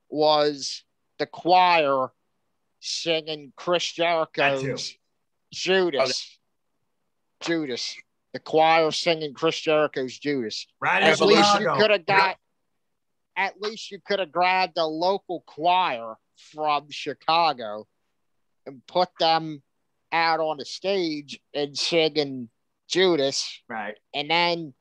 was the choir singing Chris Jericho's Judas. Judas. The choir singing Chris Jericho's Judas. Right. At least you could have got. At least you could have grabbed a local choir from Chicago and put them out on the stage and singing Judas. Right. And then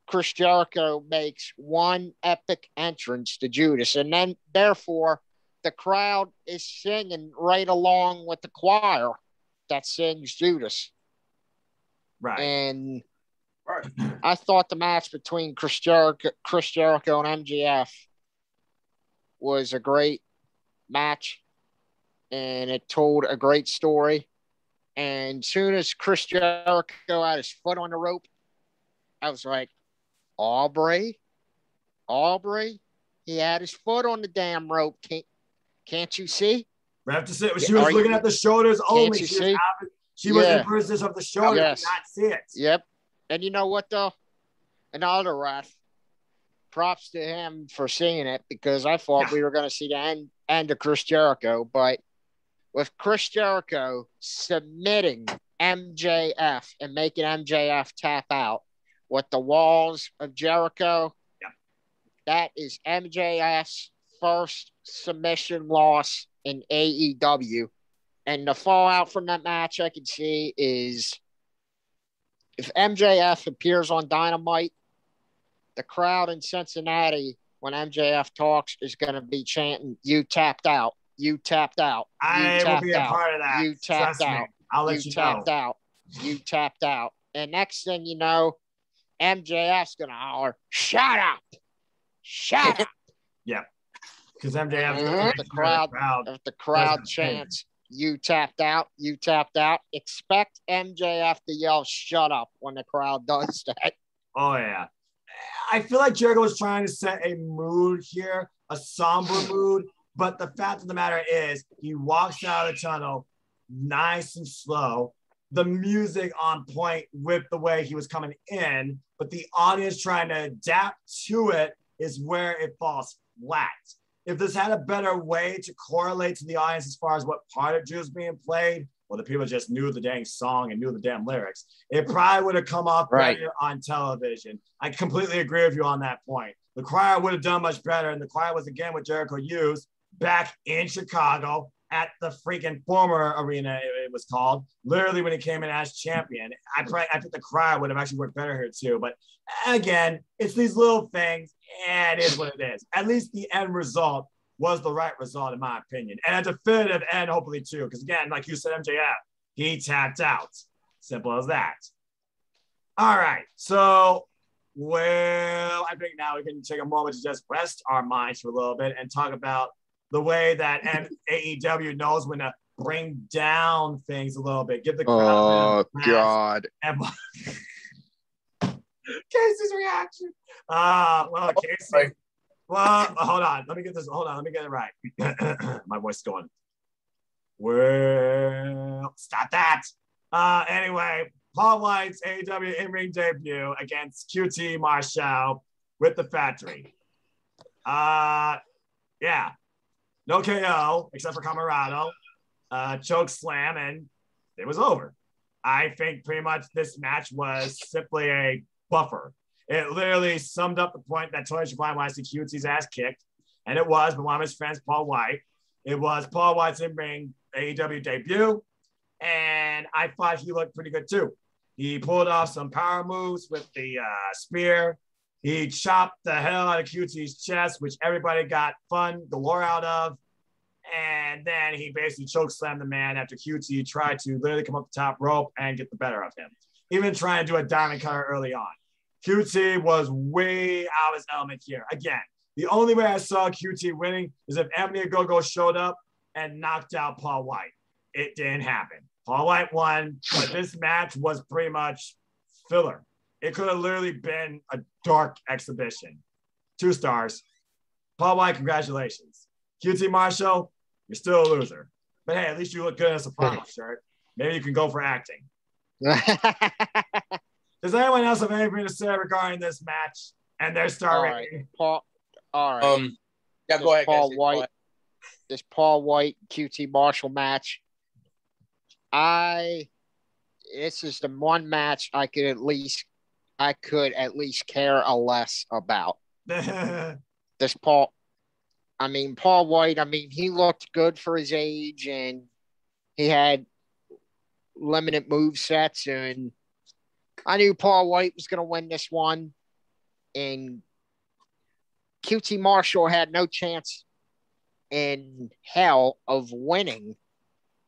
Chris Jericho makes one epic entrance to Judas. And then, therefore, the crowd is singing right along with the choir that sings Judas. Right. And I thought the match between Chris Jericho and MJF was a great match, and it told a great story. And soon as Chris Jericho had his foot on the rope, I was like, Aubrey, he had his foot on the damn rope. Can't you see? We have to say she was looking at the shoulders only. She was in position of the shoulders, yes. not see it. Yep. And you know what though? Another ref. Props to him for seeing it because I thought we were going to see the end of Chris Jericho, but with Chris Jericho submitting MJF and making MJF tap out with the walls of Jericho, that is MJF's first submission loss in AEW. And the fallout from that match I can see is if MJF appears on Dynamite, the crowd in Cincinnati, when MJF talks, is going to be chanting, "You tapped out. You tapped out. I will be a part of that. You tapped out. I'll let you know. Tapped out. You tapped out." And next thing you know, MJF's going to holler, "Shut up. Shut up." Yeah. Because MJF, if the crowd chants, "You tapped out, you tapped out," expect MJF to yell "shut up" when the crowd does that. Oh, yeah. I feel like Jericho was trying to set a mood here, a somber mood, but the fact of the matter is he walks out of the tunnel nice and slow, the music on point with the way he was coming in, but the audience trying to adapt to it is where it falls flat. If this had a better way to correlate to the audience as far as what part of Drew's being played, well, the people just knew the dang song and knew the damn lyrics, it probably would have come off better on television. I completely agree with you on that point. The choir would have done much better, and the choir was again what Jericho used back in Chicago at the freaking former arena, it was called, literally when he came in as champion. I think the choir would have actually worked better here too. But again, it's these little things, and it is what it is. At least the end result was the right result, in my opinion. And a definitive end, hopefully, too. Because again, like you said, MJF, he tapped out. Simple as that. All right. So, well, I think now we can take a moment to just rest our minds for a little bit and talk about the way that AEW knows when to bring down things a little bit, give the crowd. Oh God! Casey's reaction. Well, Casey. Well, hold on. Let me get this. Hold on. Let me get it right. My voice is going. Well, stop that. Anyway, Paul White's AEW in-ring debut against QT Marshall with the Factory. Yeah. No KO except for Camarado. Choke slam, and it was over. I think pretty much this match was simply a buffer. It literally summed up the point that Tony Schiavone wanted to see QT's ass kicked, and it was, but one of his friends, Paul White. It was Paul White's in-ring AEW debut, and I thought he looked pretty good too. He pulled off some power moves with the spear. He chopped the hell out of QT's chest, which everybody got fun galore out of. And then he basically chokeslammed the man after QT tried to literally come up the top rope and get the better of him. Even trying to do a diamond cutter early on. QT was way out of his element here. Again, the only way I saw QT winning is if Anthony Ogogo showed up and knocked out Paul White. It didn't happen. Paul White won, but this match was pretty much filler. It could have literally been a dark exhibition. 2 stars. Paul White, congratulations. QT Marshall, you're still a loser. But hey, at least you look good in a Soprano shirt. Maybe you can go for acting. Does anyone else have anything to say regarding this match and their star rating? Paul, all right. Yeah, go ahead, Paul Casey. White. This Paul White QT Marshall match. This is the one match I could at least care a less about. This Paul White, he looked good for his age, and he had limited move sets, and I knew Paul White was going to win this one, and QT Marshall had no chance in hell of winning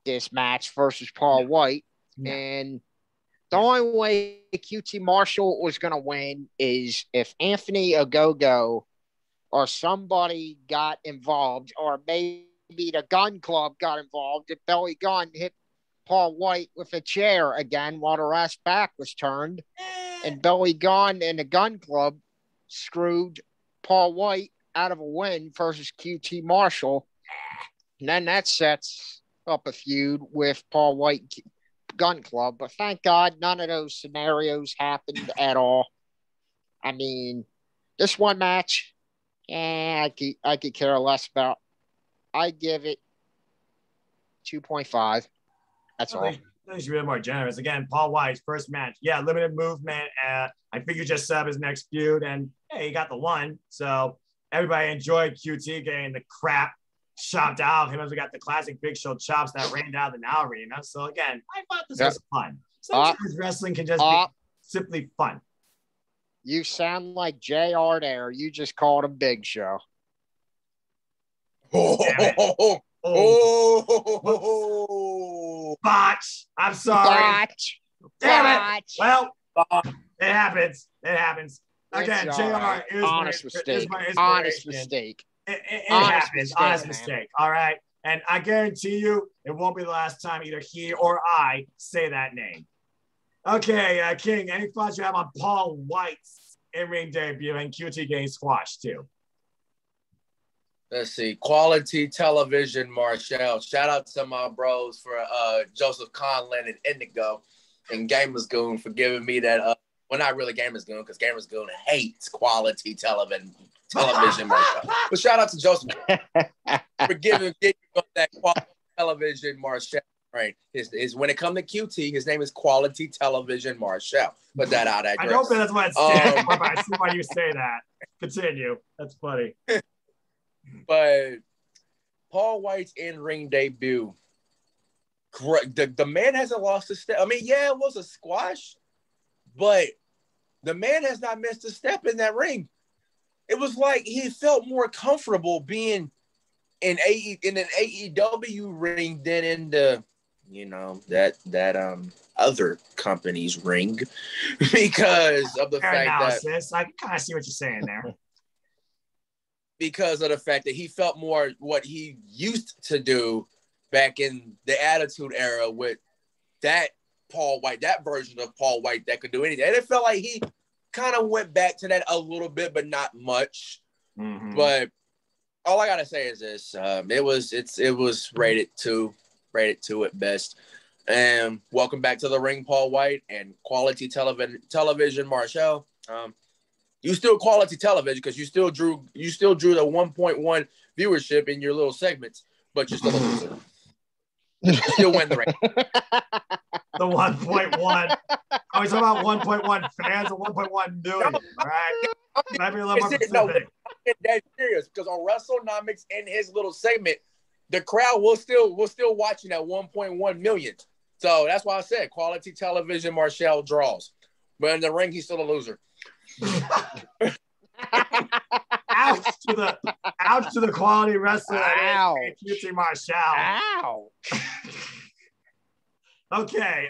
this match versus Paul White. Yeah. And the only way QT Marshall was going to win is if Anthony Ogogo or somebody got involved, or maybe the Gun Club got involved. If Billy Gunn hit Paul White with a chair again while the ref's back was turned, and Billy Gunn and the Gun Club screwed Paul White out of a win versus QT Marshall, and then that sets up a feud with Paul White Gun Club. But thank God none of those scenarios happened at all. This one match, I could care less about. I give it 2.5. That's all. I think you're really more generous. Again, Paul White's first match. Yeah, limited movement. I think you just set up his next feud, and hey, he got the one. So everybody enjoyed QT getting the crap chopped out of him as we got the classic Big Show chops that rained down the Now Arena. So again, I thought this was fun. Sometimes wrestling can just be simply fun. You sound like JR there. You just called him Big Show. Botch. I'm sorry. Botch. Damn it. Well, it happens. It happens. Again, JR is honest mistake. Honest mistake. It happens. Honest mistake. All right. And I guarantee you, it won't be the last time either he or I say that name. Okay, King, any thoughts you have on Paul White's in-ring debut and QT getting squashed too? Let's see. Quality television, Marshall. Shout out to my bros for Joseph Conlin and Indigo and Gamers Goon for giving me that. Well, not really Gamers Goon, because Gamers Goon hates quality television, Marshall. But shout out to Joseph for giving that quality television, Marshall. Right. His when it comes to QT, his name is Quality Television Marshall. Put that out. I don't think that's what it stands for, but I see why you say that. Continue. That's funny. But Paul White's in-ring debut, the man hasn't lost a step. Yeah, it was a squash, but the man has not missed a step in that ring. It was like he felt more comfortable being in an AEW ring than in the that other company's ring, because of the fact that I kind of see what you're saying there. Because of the fact that he felt more what he used to do back in the Attitude Era with that Paul White, that version of Paul White that could do anything. And it felt like he kind of went back to that a little bit, but not much. Mm-hmm. But all I gotta say is this: it was rated 2 at best. And welcome back to the ring, Paul White, and quality television, Marshall. You still quality television because you still drew the 1.1 viewership in your little segments, but you're still a loser. You still win the race. The 1.1. Are we talking about 1.1 fans or 1.1 million? All right. Maybe a little more specific. No, that's serious because on WrestleNomics in his little segment, the crowd will still watching at 1.1 million. So that's why I said quality television, Marshall draws. But in the ring, he's still a loser. Ouch to the quality wrestler. Ow. QT Marshall. Ow. Okay.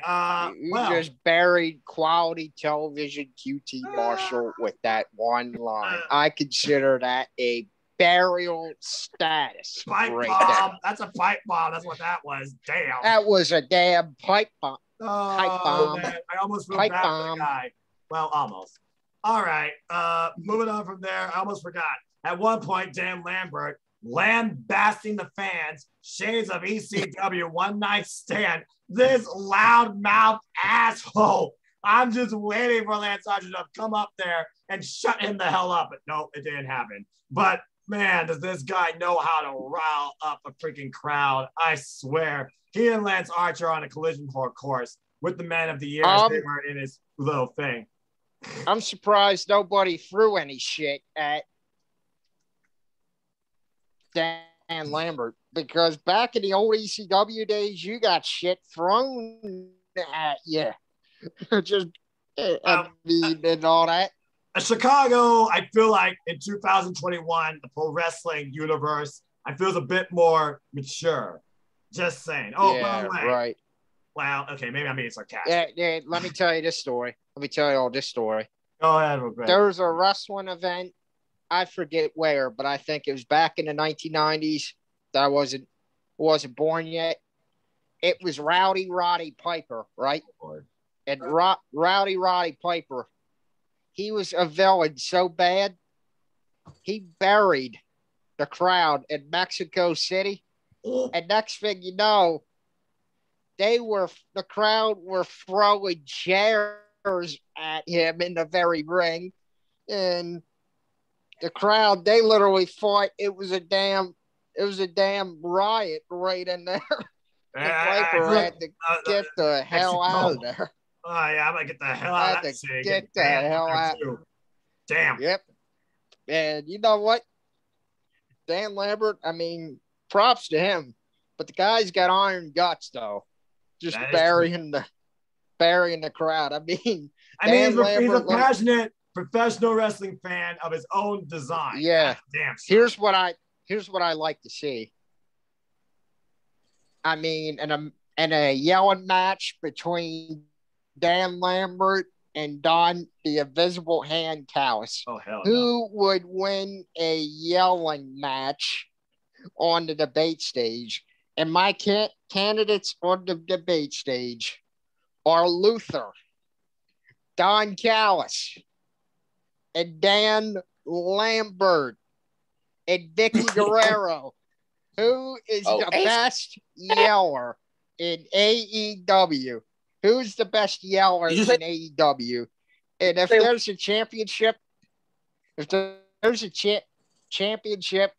You just buried quality television QT Marshall with that one line. I consider that a burial status. Pipe right bomb. there. That's a pipe bomb. That's what that was. Damn. That was a damn pipe bomb. Oh, pipe bomb. Man. I almost feel Pipe bad bomb. for the guy. Well, almost. All right. Moving on from there. I almost forgot. At one point, Dan Lambert lambasting the fans, shades of ECW, one night stand. This loudmouth asshole. I'm just waiting for Lance Archer to come up there and shut him the hell up. But no, it didn't happen. But man, does this guy know how to rile up a freaking crowd? I swear. He and Lance Archer on a collision course with the Man of the Year as they were in his little thing. I'm surprised nobody threw any shit at Dan Lambert, because back in the old ECW days, you got shit thrown at you. Just, I mean, and all that. Chicago, I feel like in 2021, the pro wrestling universe, I feel is a bit more mature. Just saying. Oh, yeah, by the way. Right. Well, okay, maybe I'm being sarcastic. Yeah, let me tell you this story. Let me tell you all this story. Go ahead, real quick. There was a wrestling event. I forget where, but I think it was back in the 1990s. That I wasn't born yet. It was Rowdy Roddy Piper, right? And Rowdy Roddy Piper, he was a villain so bad, he buried the crowd in Mexico City. And next thing you know, the crowd were throwing chairs at him in the very ring. And the crowd, they literally thought it was a damn riot right in there. Piper had to get the hell out of there. Oh, yeah, I'm going to get the hell out of that city. Get the hell out. Damn. Yep. And you know what? Dan Lambert, I mean, props to him. But the guy's got iron guts, though. Just burying the crowd. I mean, he's a passionate professional wrestling fan of his own design. Yeah. Damn. Here's what I like to see. I mean, in a yelling match between Dan Lambert and Don the Invisible Hand Callis. Oh, hell Who would win a yelling match on the debate stage? And my candidates on the debate stage are Luther, Don Callis, and Dan Lambert, and Vicky Guerrero. Who is the best yeller in AEW? Who's the best yeller in AEW? And if there's a championship, championship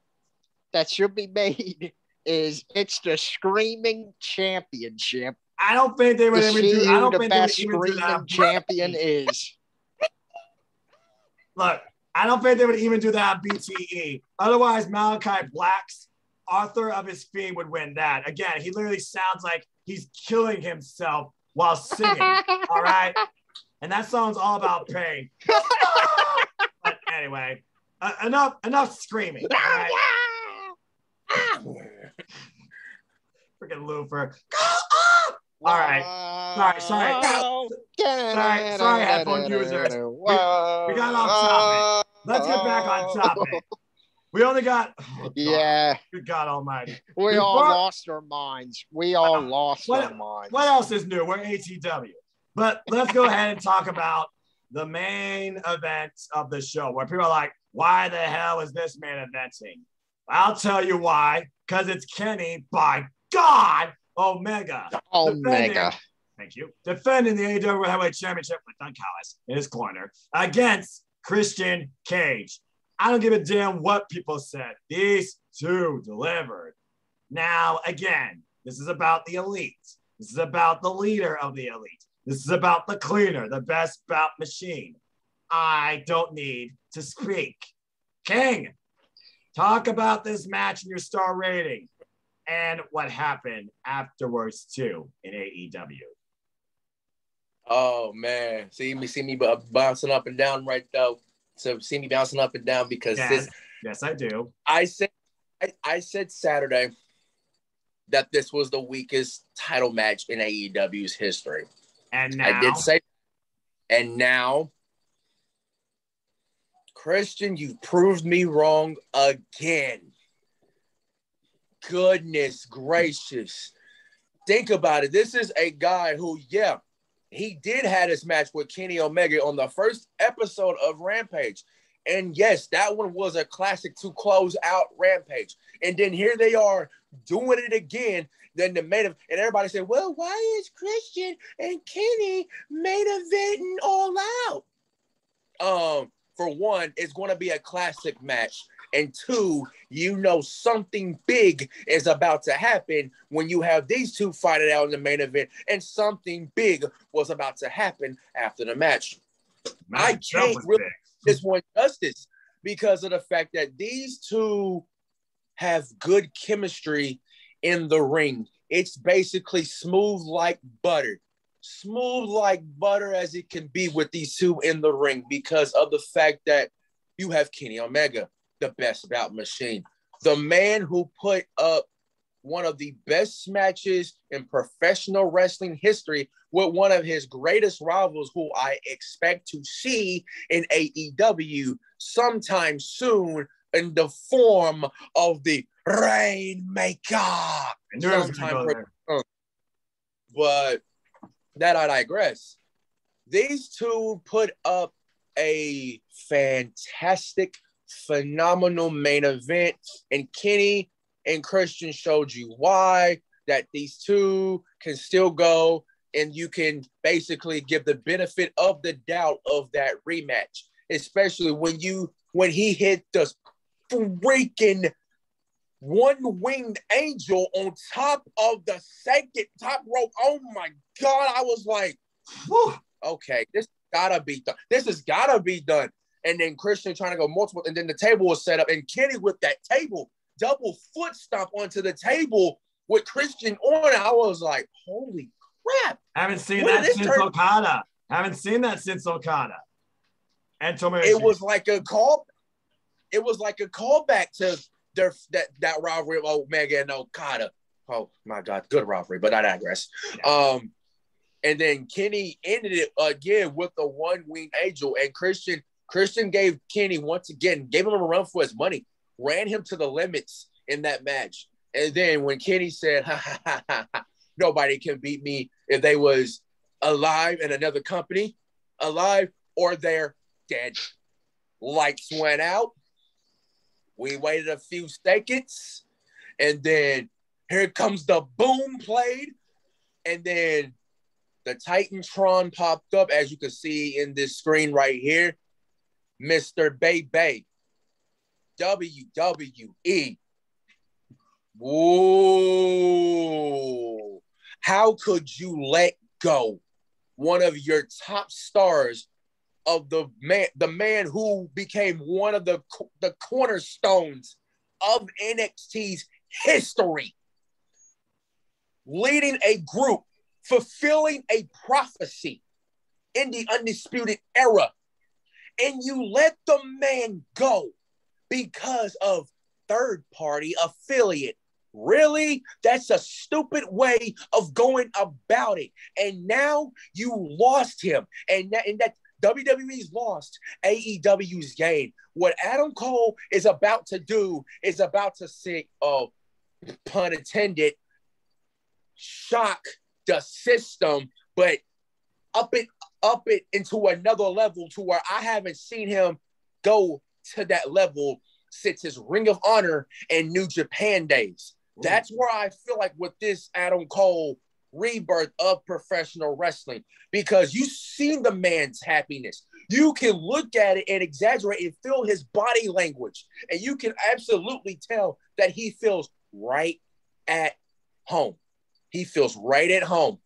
that should be made, it's the Screaming Championship. I don't think they would even do. I don't the think best they would even do that. Screaming Champion is. Look, I don't think they would even do that on BTE. Otherwise, Malachi Black's author of his theme would win that. Again, he literally sounds like he's killing himself while singing. All right, and that song's all about pain. But anyway, enough screaming. All right. Freaking Lufer. All right. Sorry, headphone users. We got off topic. Let's get back on topic. We only got, yeah. Good God Almighty. We all lost our minds. We all lost our minds. What else is new? We're ATW. But let's go ahead and talk about the main event of the show, where people are like, why the hell is this man eventing? I'll tell you why. Because it's Kenny, by God, Omega. Thank you. Defending the AEW Heavyweight Championship with Don Callis in his corner against Christian Cage. I don't give a damn what people said. These two delivered. Now, again, this is about the elite. This is about the leader of the elite. This is about the cleaner, the best bout machine. I don't need to speak. King, talk about this match and your star rating and what happened afterwards, too, in AEW. Oh, man. See me bouncing up and down right though. So see me bouncing up and down because yes, I do. I said Saturday that this was the weakest title match in AEW's history. And now? I did say, and now, Christian, you proved me wrong again. Goodness gracious. Think about it. This is a guy who, he did have his match with Kenny Omega on the first episode of Rampage. And yes, that one was a classic to close out Rampage. And then here they are doing it again. Then the main event, and everybody said, well, why is Christian and Kenny main eventing All Out? For one, it's going to be a classic match. And two, something big is about to happen when you have these two fight it out in the main event, and something big was about to happen after the match. I can't really give this one justice because of the fact that these two have good chemistry in the ring. It's basically smooth like butter. Smooth like butter as it can be with these two in the ring because of the fact that you have Kenny Omega, the best bout machine, the man who put up one of the best matches in professional wrestling history with one of his greatest rivals who I expect to see in AEW sometime soon in the form of the Rainmaker. But that I digress. These two put up a fantastic, phenomenal main event, and Kenny and Christian showed you why that these two can still go, and you can basically give the benefit of the doubt of that rematch, especially when he hit the freaking one-winged angel on top of the second top rope. Oh my God, I was like, whew, okay, this gotta be done. This has gotta be done. And then Christian trying to go multiple, and then the table was set up, and Kenny with that table, double foot stomp onto the table with Christian on it. I was like, holy crap. Haven't seen that since Okada. And Tomoyoshi. It was like a call. It was like a callback to that rivalry of Omega and Okada. Oh my God, good rivalry, but I digress. Yeah. And then Kenny ended it again with the one-winged angel, and Christian gave Kenny once again, gave him a run for his money, ran him to the limits in that match. And then when Kenny said, nobody can beat me if they was alive in another company, alive or they're dead. Lights went out. We waited a few seconds, and then here comes the boom played, and then the Titantron popped up, as you can see in this screen right here. Mr. Bay, WWE. Whoa. How could you let go one of your top stars of the man who became one of the cornerstones of NXT's history, leading a group, fulfilling a prophecy in the Undisputed Era, and you let the man go because of third-party affiliate? Really? That's a stupid way of going about it. And now you lost him. And that WWE's lost, AEW's gained. What Adam Cole is about to do is about to see, oh, pun intended, shock the system, but up it into another level to where I haven't seen him go to that level since his Ring of Honor and New Japan days. That's where I feel like with this Adam Cole rebirth of professional wrestling, because you've seen the man's happiness. You can look at it and exaggerate and feel his body language, and you can absolutely tell that he feels right at home. He feels right at home.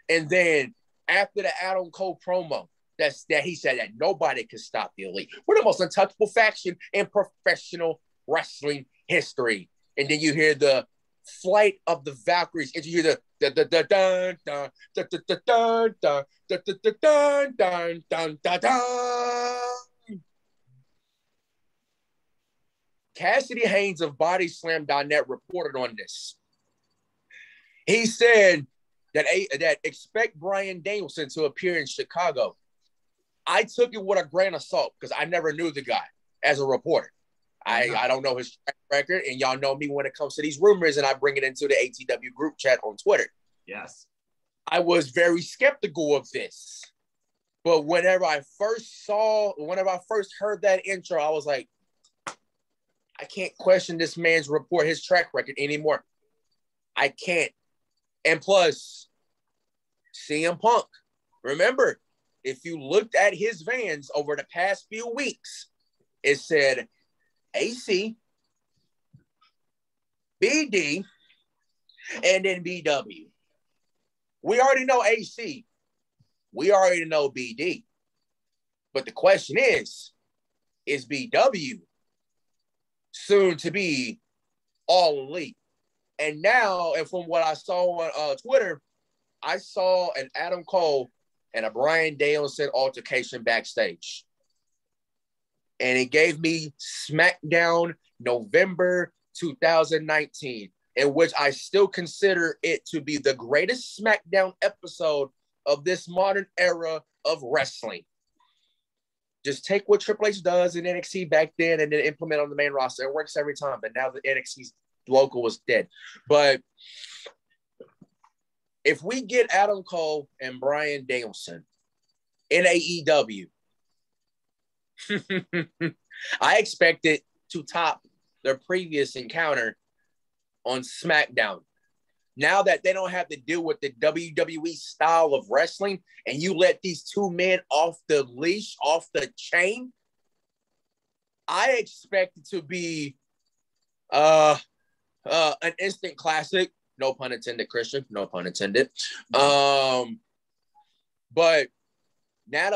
And then after the Adam Cole promo, that he said that nobody can stop the Elite. We're the most untouchable faction in professional wrestling history. And then you hear the Flight of the Valkyries, and you hear the dun dun dun dun dun dun dun dun dun dun dun dun. Cassidy Haynes of BodySlam.net reported on this. He said that expect Bryan Danielson to appear in Chicago. I took it with a grain of salt because I never knew the guy as a reporter. I don't know his track record, and y'all know me when it comes to these rumors, and I bring it into the ATW group chat on Twitter. Yes. I was very skeptical of this. But whenever I first heard that intro, I was like, I can't question this man's report, his track record anymore. I can't. And plus, CM Punk. Remember, if you looked at his vans over the past few weeks, it said AC, BD, and then BW. We already know AC. We already know BD. But the question is BW soon to be All Elite? And now, and from what I saw on Twitter, I saw an Adam Cole and a Bryan Danielson altercation backstage. And it gave me SmackDown November 2019, in which I still consider it to be the greatest SmackDown episode of this modern era of wrestling. Just take what Triple H does in NXT back then and then implement on the main roster. It works every time, but now the NXT's local is dead. But if we get Adam Cole and Bryan Danielson in AEW, I expect it to top their previous encounter on SmackDown. Now that they don't have to deal with the WWE style of wrestling, and you let these two men off the leash, off the chain, I expect it to be an instant classic. No pun intended, Christian. No pun intended. But now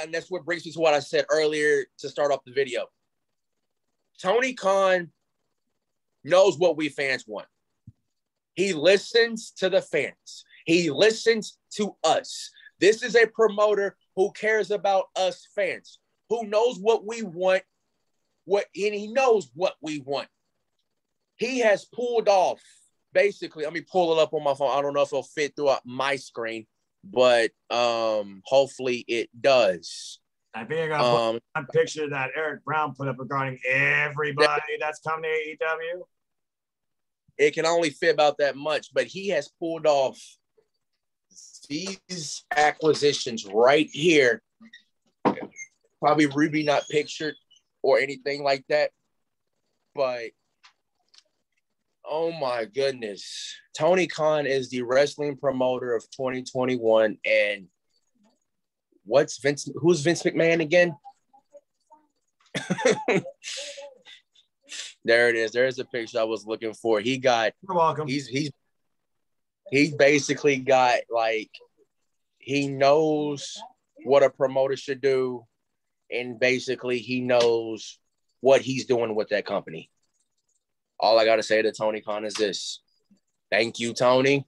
that's what brings me to what I said earlier to start off the video. Tony Khan knows what we fans want. He listens to the fans. He listens to us. This is a promoter who cares about us fans, who knows what we want, and he knows what we want. He has pulled off, basically, let me pull it up on my phone. I don't know if it'll fit throughout my screen, but hopefully it does. I think I'm gonna put a picture that Eric Brown put up regarding everybody that's coming to AEW. It can only fit about that much, but he has pulled off these acquisitions right here. Probably Ruby not pictured or anything like that, but oh my goodness. Tony Khan is the wrestling promoter of 2021, and who's Vince McMahon again? There it is. There's a picture I was looking for. You're welcome. He's basically got, like, he knows what a promoter should do, and basically he knows what he's doing with that company. All I got to say to Tony Khan is this. Thank you, Tony.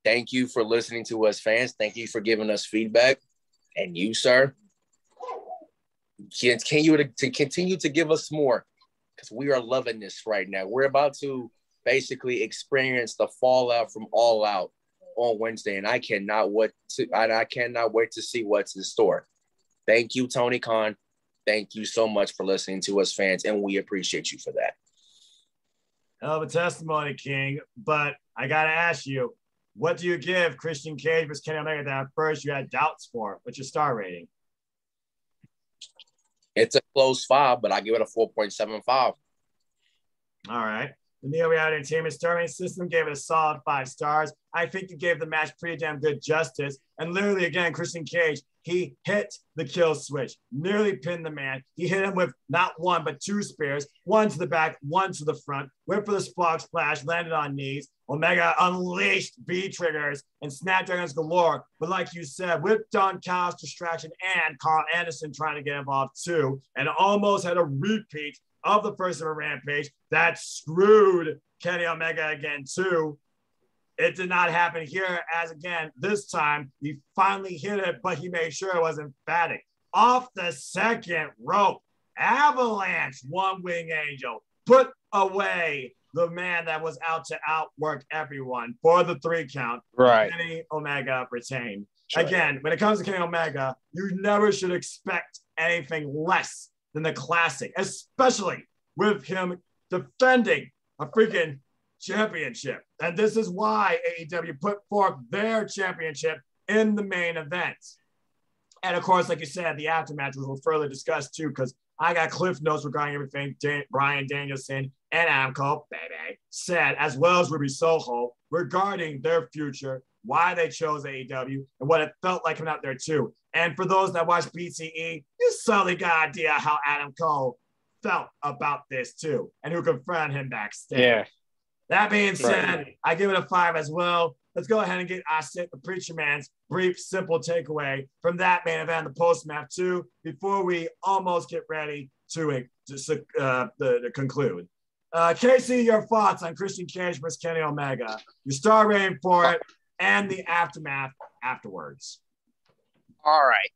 Thank you for listening to us fans. Thank you for giving us feedback. And you, sir, continue to give us more, because we are loving this right now. We're about to basically experience the fallout from All Out. on Wednesday, and I cannot wait to see what's in store. Thank you, Tony Khan. Thank you so much for listening to us, fans, and we appreciate you for that. Hell of a testimony, King. But I gotta ask you, what do you give Christian Cage versus Kenny Omega that at first you had doubts for? What's your star rating? It's a close 5, but I give it a 4.75. All right. The Neo Reality Entertainment star rating system gave it a solid 5 stars. I think you gave the match pretty damn good justice. And literally, again, Christian Cage, he hit the kill switch, nearly pinned the man. He hit him with not one, but 2 spears, one to the back, one to the front, went for the spark splash, landed on knees. Omega unleashed V-triggers and Snapdragons galore. But like you said, with Don Callis' distraction and Carl Anderson trying to get involved too, and almost had a repeat of the first ever Rampage that screwed Kenny Omega again too. It did not happen here, as again, this time he finally hit it, but he made sure it was emphatic. Off the second rope, Avalanche, One Wing Angel, put away the man that was out to outwork everyone for the 3 count. Right. Kenny Omega retained. Sure. Again, when it comes to Kenny Omega, you never should expect anything less than the classic, especially with him defending a freaking championship. And this is why AEW put forth their championship in the main event. And of course, like you said, the aftermatch was further discussed too, because I got cliff notes regarding everything Bryan Danielson and Adam Cole, baby, said, as well as Ruby Soho, regarding their future, why they chose AEW, and what it felt like coming out there too. And for those that watch BTE, you certainly got an idea how Adam Cole felt about this too, and who confronted him backstage. Yeah. That being said, Right. I give it a 5 as well. Let's go ahead and get the Preacher Man's brief, simple takeaway from that main event, the post-match too, before we almost get ready to conclude. Casey, your thoughts on Christian Cage versus Kenny Omega, your star rating for it, and the aftermath afterwards. All right.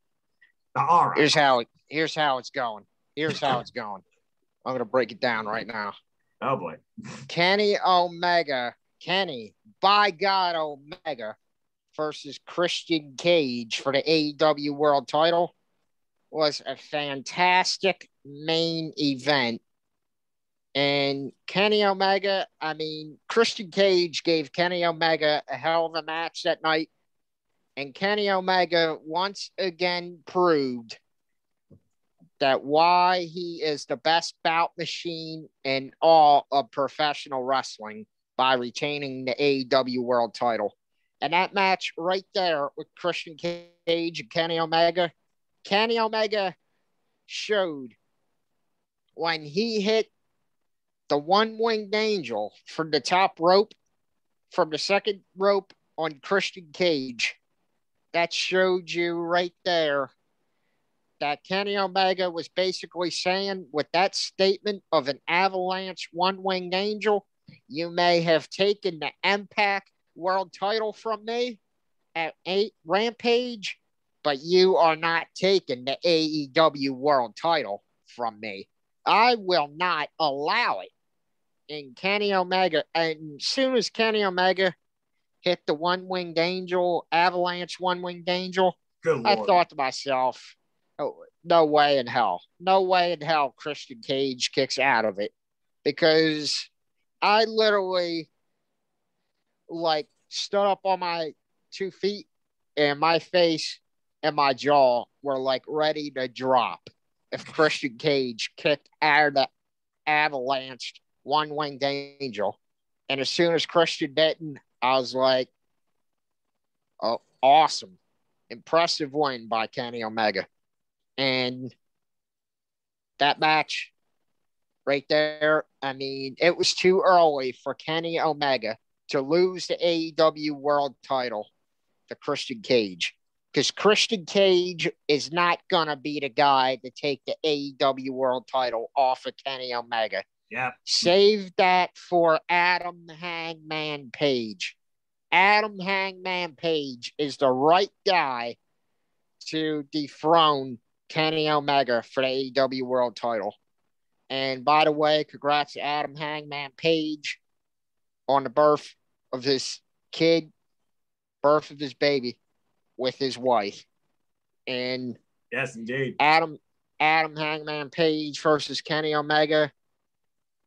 All right. Here's how it's going. Here's how it's going. I'm gonna break it down right now. Oh boy. Kenny by God Omega versus Christian Cage for the AEW World Title was a fantastic main event. And Kenny Omega, Christian Cage gave Kenny Omega a hell of a match that night. And Kenny Omega once again proved that why he is the best bout machine in all of professional wrestling by retaining the AEW World Title. And that match right there with Christian Cage and Kenny Omega showed when he hit the one-winged angel from the top rope, from the second rope on Christian Cage, that showed you right there that Kenny Omega was basically saying with that statement of an avalanche one-winged angel, you may have taken the Impact World Title from me at Rampage, but you are not taking the AEW World Title from me. I will not allow it. And Kenny Omega, and as soon as Kenny Omega hit the one-winged angel, avalanche one-winged angel, I thought to myself, oh, no way in hell. No way in hell Christian Cage kicks out of it. Because I literally, stood up on my 2 feet and my face and my jaw were, ready to drop if Christian Cage kicked out of the avalanche one-winged angel. And as soon as Christian didn't, I was like, oh, awesome. Impressive win by Kenny Omega. And that match right there, it was too early for Kenny Omega to lose the AEW World Title to Christian Cage. Because Christian Cage is not going to be the guy to take the AEW World Title off of Kenny Omega. Yeah. Save that for Adam Hangman Page. Adam Hangman Page is the right guy to dethrone Kenny Omega for the AEW World Title. And by the way, congrats to Adam Hangman Page on the birth of his kid. birth of his baby with his wife. And yes, indeed. Adam Hangman Page versus Kenny Omega.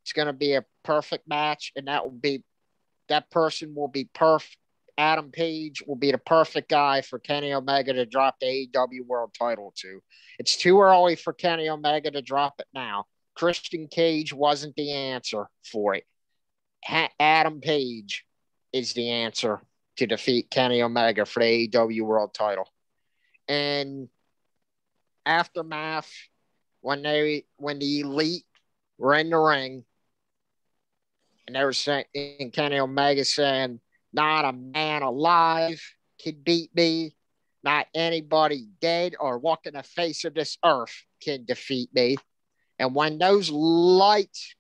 It's going to be a perfect match, and that person will be perfect. Adam Page will be the perfect guy for Kenny Omega to drop the AEW World Title to. It's too early for Kenny Omega to drop it now. Christian Cage wasn't the answer for it. Adam Page is the answer to defeat Kenny Omega for the AEW World Title. And aftermath, when the Elite were in the ring, and they were saying, and Kenny Omega saying, not a man alive can beat me. Not anybody dead or walking the face of this earth can defeat me. And when those lights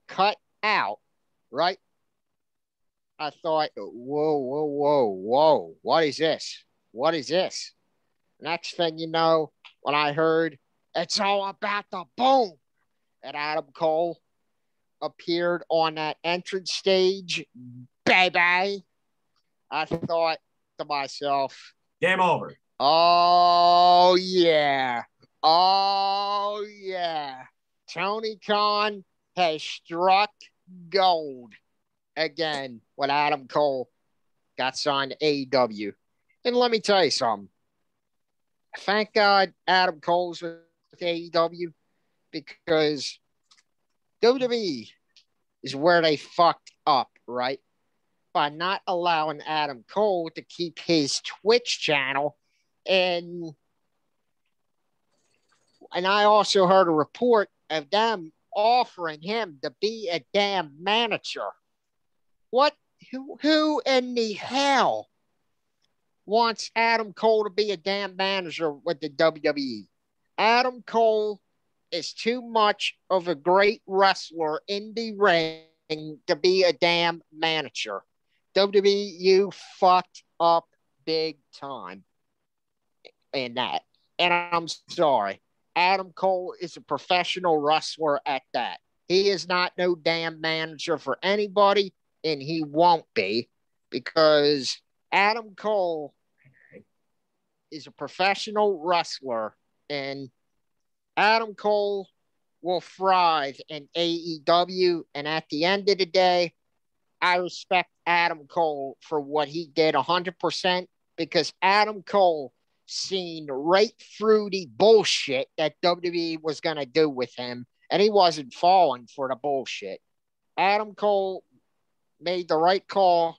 cut out, right, I thought, whoa, what is this? What is this? Next thing you know, when I heard, it's all about the boom, and Adam Cole appeared on that entrance stage, baby, I thought to myself, game over. Oh, yeah. Oh, yeah. Tony Khan has struck gold again when Adam Cole got signed to AEW. And let me tell you something. Thank God Adam Cole's with AEW, because WWE is where they fucked up, right? By not allowing Adam Cole to keep his Twitch channel. And I also heard a report of them offering him to be a damn manager. What? Who in the hell wants Adam Cole to be a damn manager with the WWE? Adam Cole is too much of a great wrestler in the ring to be a damn manager. WWE, you fucked up big time in that. And I'm sorry. Adam Cole is a professional wrestler at that. He is not no damn manager for anybody, and he won't be, because Adam Cole is a professional wrestler, and Adam Cole will thrive in AEW. And at the end of the day, I respect Adam Cole for what he did 100%, because Adam Cole seen right through the bullshit that WWE was going to do with him, and he wasn't falling for the bullshit. Adam Cole made the right call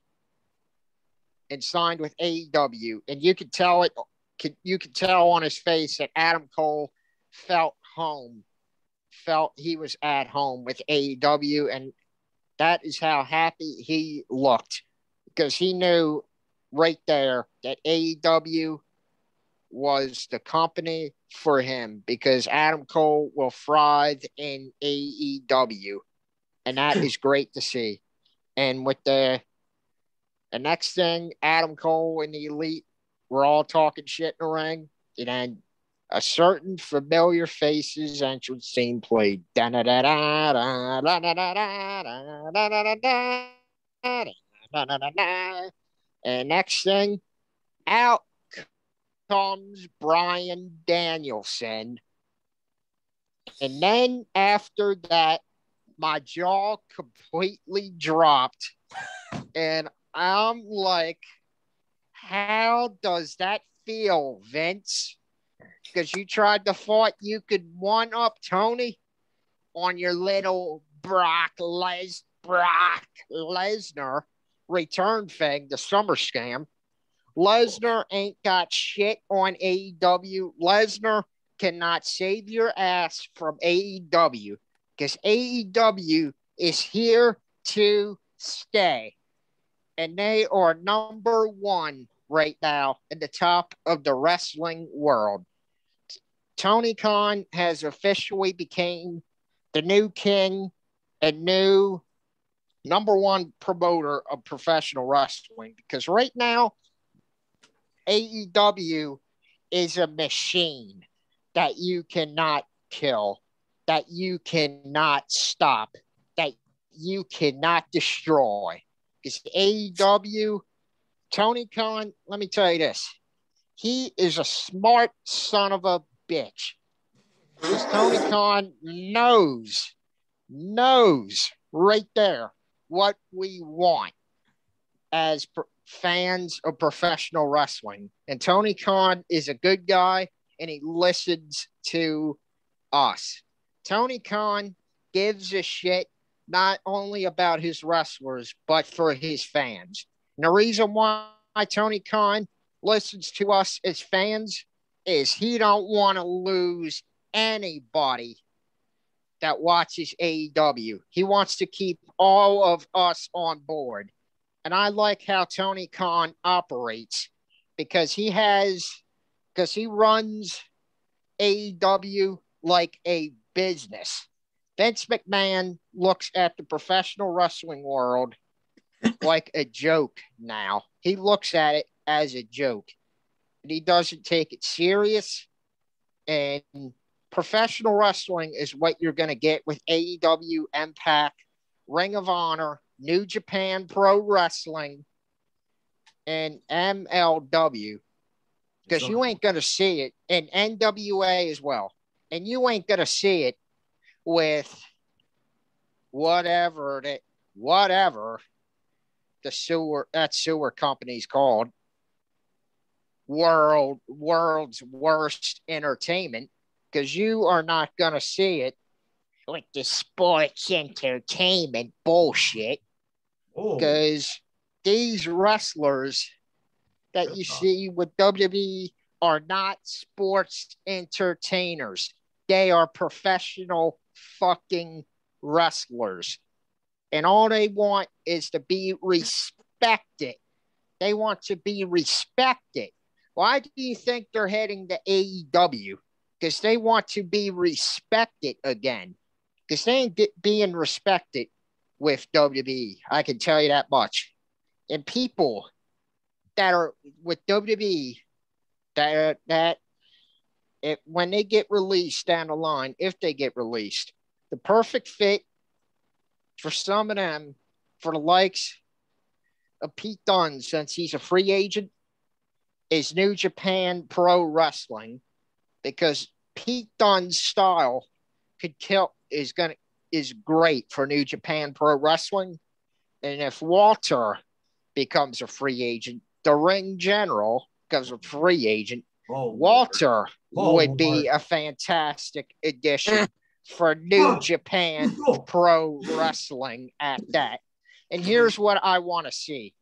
and signed with AEW, and you could tell it. You could tell on his face that Adam Cole felt he was at home with AEW, and that is how happy he looked, because he knew right there that AEW was the company for him, because Adam Cole will thrive in AEW, and that is great to see. And with the next thing, Adam Cole and the Elite were all talking shit in the ring, and then a certain familiar faces entrance theme played. And next thing, out comes Bryan Danielson. And then after that, my jaw completely dropped. And I'm like, how does that feel, Vince? Because you tried to thought you could one-up Tony on your little Brock Lesnar return thing, the summer scam. Lesnar ain't got shit on AEW. Lesnar cannot save your ass from AEW, because AEW is here to stay. And they are number one right now in the top of the wrestling world. Tony Khan has officially became the new king and new number one promoter of professional wrestling, because right now AEW is a machine that you cannot kill, that you cannot stop, that you cannot destroy. Because AEW Tony Khan, let me tell you this. He is a smart son of a bitch. Because Tony Khan knows right there what we want as fans of professional wrestling. And Tony Khan is a good guy, and he listens to us. Tony Khan gives a shit not only about his wrestlers, but for his fans. And the reason why Tony Khan listens to us as fans is he don't want to lose anybody that watches AEW. He wants to keep all of us on board. And I like how Tony Khan operates because he runs AEW like a business. Vince McMahon looks at the professional wrestling world like a joke now. He looks at it as a joke. And he doesn't take it serious. And professional wrestling is what you're going to get with AEW, Impact, Ring of Honor, New Japan Pro Wrestling, and MLW. Because you ain't going to see it in NWA as well. And you ain't going to see it with whatever the sewer company's called. World's Worst Entertainment. Because you are not going to see it with the sports entertainment bullshit. Because these wrestlers that you see with WWE are not sports entertainers. They are professional fucking wrestlers. And all they want is to be respected. They want to be respected. Why do you think they're heading to AEW? Because they want to be respected again. Because they ain't being respected with WWE. I can tell you that much. And people that are with WWE, when they get released down the line, if they get released, the perfect fit for some of them, for the likes of Pete Dunne, since he's a free agent, is New Japan Pro Wrestling, because Pete Dunne's style is great for New Japan Pro Wrestling. And if Walter becomes a free agent, the ring general becomes a free agent, Walter would be a fantastic addition for New Japan Pro Wrestling at that. And here's what I want to see.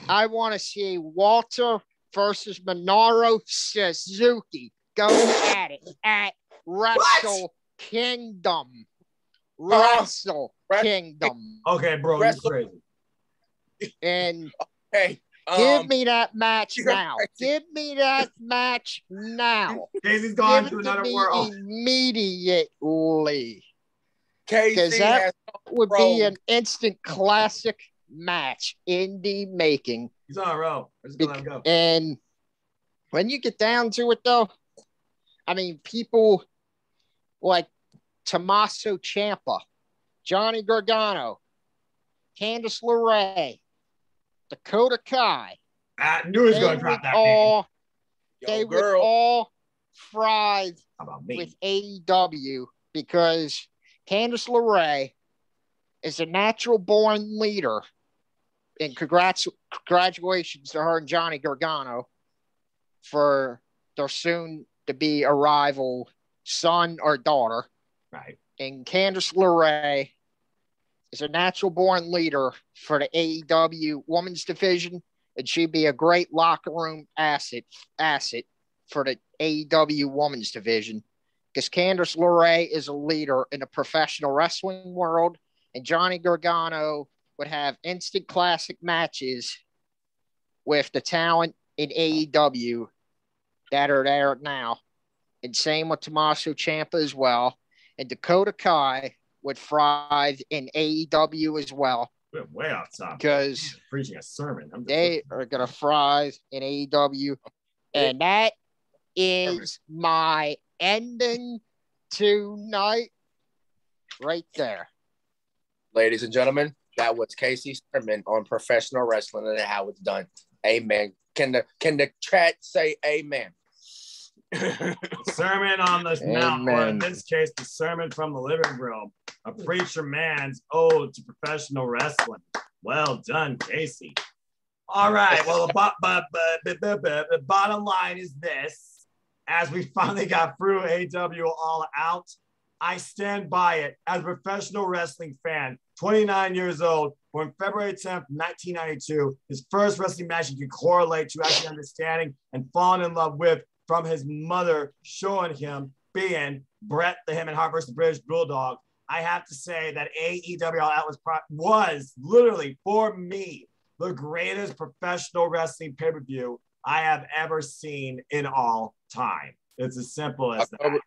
I want to see Walter versus Minoru Suzuki go at it at Wrestle Kingdom. Wrestle Kingdom. Okay, bro, you're crazy. And hey, give me that match now. Give me that match now. Casey's gone to another world. Immediately. Casey Because that would be an instant classic match in the making. He's on a roll. Let's let him go. And when you get down to it, though, I mean, people like Tommaso Ciampa, Johnny Gargano, Candice LeRae, Dakota Kai. I knew he was going to drop that name. They would all thrive with AEW because Candice LeRae is a natural born leader. And congratulations to her and Johnny Gargano for their soon to be arrival son or daughter. Right. And Candice LeRae is a natural born leader for the AEW women's division, and she'd be a great locker room asset for the AEW women's division. Because Candice LeRae is a leader in the professional wrestling world, and Johnny Gargano would have instant classic matches with the talent in AEW that are there now. And same with Tommaso Ciampa as well. And Dakota Kai would thrive in AEW as well. We're way outside. Because preaching a sermon. They are going to thrive in AEW. And that is my ending tonight right there. Ladies and gentlemen, that was Casey's sermon on professional wrestling and how it's done. Amen. Can the chat say amen? Sermon on the mount, or in this case, the sermon from the living room. A preacher man's ode to professional wrestling. Well done, Casey. All right. Well, the bottom line is this. As we finally got through AW All Out, I stand by it as a professional wrestling fan, 29 years old, on February 10th, 1992, his first wrestling match he could correlate to actually understanding and falling in love with from his mother showing him being Bret the Him and Hart versus the British Bulldog. I have to say that AEW All Out was literally, for me, the greatest professional wrestling pay-per-view I have ever seen in all time. It's as simple as that.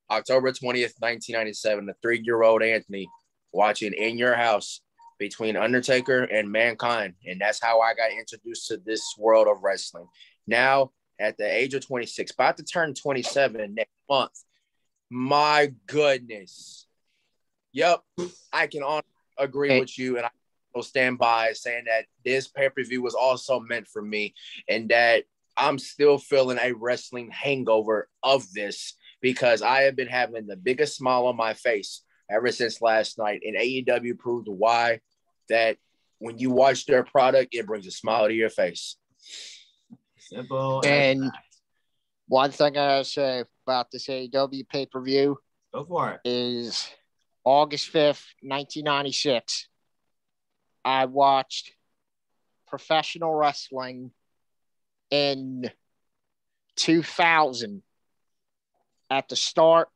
October 20th, 1997, the 3-year-old Anthony watching In Your House between Undertaker and Mankind. And that's how I got introduced to this world of wrestling. Now, at the age of 26, about to turn 27 next month. My goodness. Yep, I can agree with you. And I will stand by saying that this pay-per-view was also meant for me. And that I'm still feeling a wrestling hangover of this, because I have been having the biggest smile on my face ever since last night. And AEW proved why, that when you watch their product, it brings a smile to your face. Simple. And one thing I gotta say about this AEW pay-per-view, go for it, is August 5th, 1996. I watched professional wrestling in 2000 at the start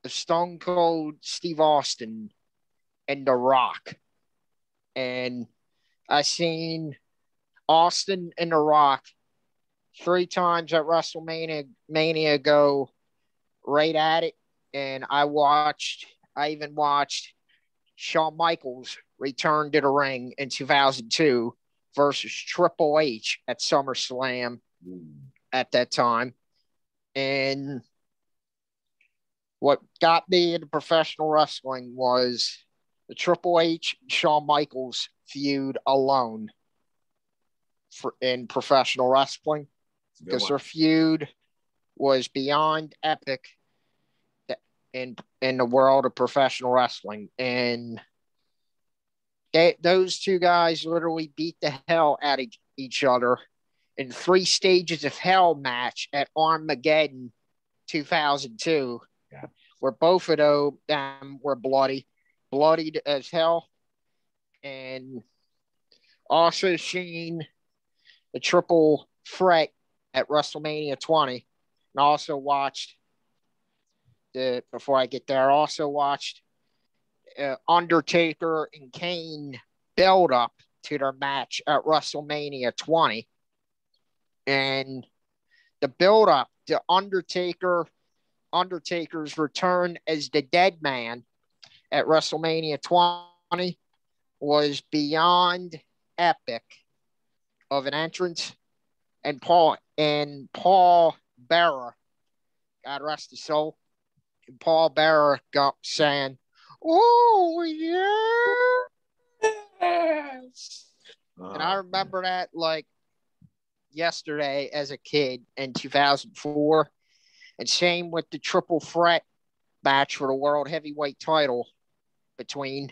of Stone Cold Steve Austin and The Rock. And I seen Austin and The Rock 3 times at WrestleMania go right at it. And I even watched Shawn Michaels return to the ring in 2002 versus Triple H at SummerSlam at that time. And what got me into professional wrestling was the Triple H Shawn Michaels feud alone in professional wrestling, because their feud was beyond epic in the world of professional wrestling. And those two guys literally beat the hell out of each other in 3 stages of hell match at Armageddon 2002, where both of them were bloodied as hell. And also seen the triple threat at WrestleMania 20, and also watched before I get there, I also watched Undertaker and Kane build up to their match at WrestleMania 20. And the build up to Undertaker's return as the Dead Man at WrestleMania 20 was beyond epic of an entrance. And Paul Bearer, God rest his soul, and Paul Bearer got saying, "Oh yes," and I remember that like yesterday as a kid in 2004. And same with the triple threat match for the world heavyweight title between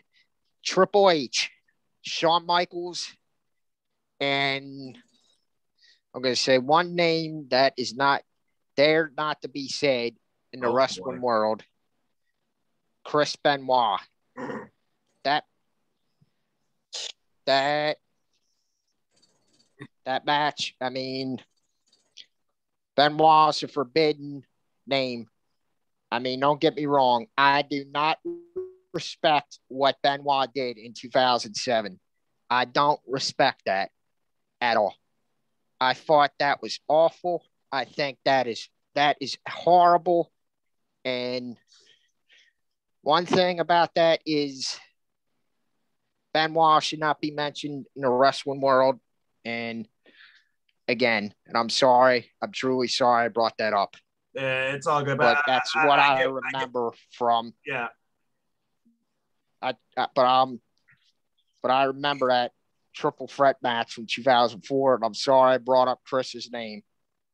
Triple H, Shawn Michaels, and I'm going to say one name that is not there not to be said in the wrestling world, Chris Benoit. That match, I mean, Benoit's a forbidden name. I mean, don't get me wrong. I do not respect what Benoit did in 2007. I don't respect that at all. I thought that was awful. I think that is horrible. And one thing about that is Benoit should not be mentioned in the wrestling world. And again, and I'm sorry, I'm truly sorry I brought that up. It's all good, but that's what I remember from. Yeah. But I remember that triple threat match from 2004. And I'm sorry I brought up Chris's name.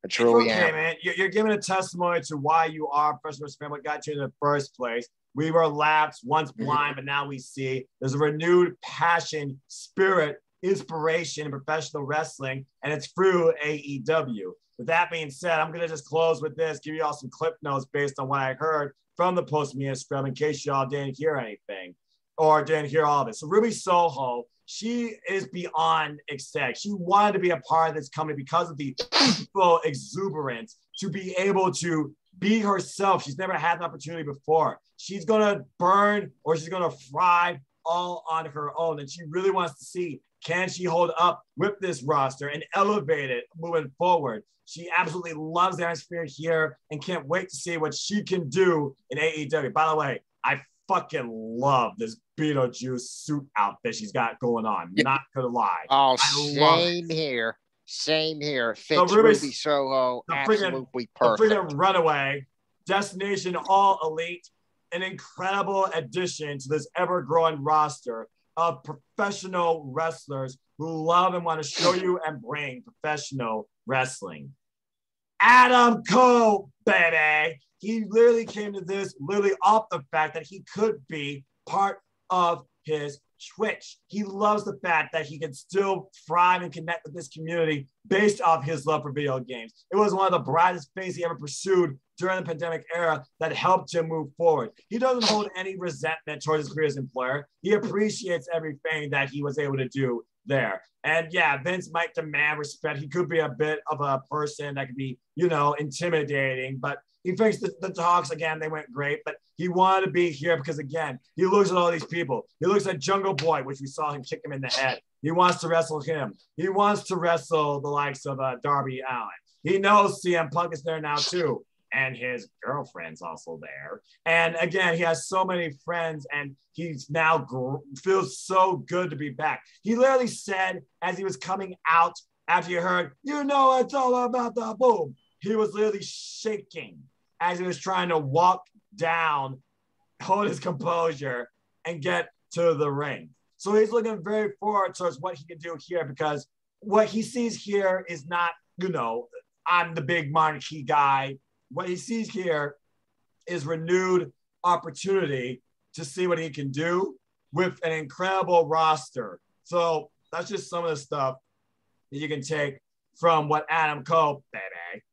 I truly okay, am. man. You're giving a testimony to why you are a professional wrestling fan, what got you in the first place. We were lapsed, once blind, but now we see. There's a renewed passion, spirit, inspiration in professional wrestling, and it's through AEW. With that being said, I'm going to just close with this, give you all some clip notes based on what I heard from the post-media scrum in case y'all didn't hear anything or didn't hear all of it. So Ruby Soho, she is beyond ecstatic. She wanted to be a part of this company because of the youthful exuberance to be able to be herself. She's never had an opportunity before. She's going to burn or she's going to thrive all on her own. And she really wants to see, can she hold up with this roster and elevate it moving forward? She absolutely loves the atmosphere here and can't wait to see what she can do in AEW. By the way, I fucking love this Beetlejuice suit outfit she's got going on. Not gonna lie. Oh, same here. Same here. Fits so Ruby Soho absolutely perfect. The freaking runaway, Destination All Elite, an incredible addition to this ever-growing roster of professional wrestlers who love and want to show you and bring professional wrestling. Adam Cole, baby. He literally came to this literally off the fact that he could be part of his Twitch. He loves the fact that he can still thrive and connect with this community based off his love for video games. It was one of the brightest things he ever pursued during the pandemic era that helped him move forward. He doesn't hold any resentment towards his previous employer. He appreciates everything that he was able to do there. And yeah, Vince might demand respect. He could be a bit of a person that could be, you know, intimidating, but he thinks the talks, again, they went great, but he wanted to be here because, again, he looks at all these people. He looks at Jungle Boy, which we saw him kick him in the head. He wants to wrestle him. He wants to wrestle the likes of Darby Allin. He knows CM Punk is there now, too, and his girlfriend's also there. And, again, he has so many friends, and he's now feels so good to be back. He literally said, as he was coming out, after you heard, you know it's all about the boom, he was literally shaking as he was trying to walk down, hold his composure, and get to the ring. So he's looking very forward towards what he can do here because what he sees here is not, you know, I'm the big marquee guy. What he sees here is renewed opportunity to see what he can do with an incredible roster. So that's just some of the stuff that you can take from what Adam Cole, baby,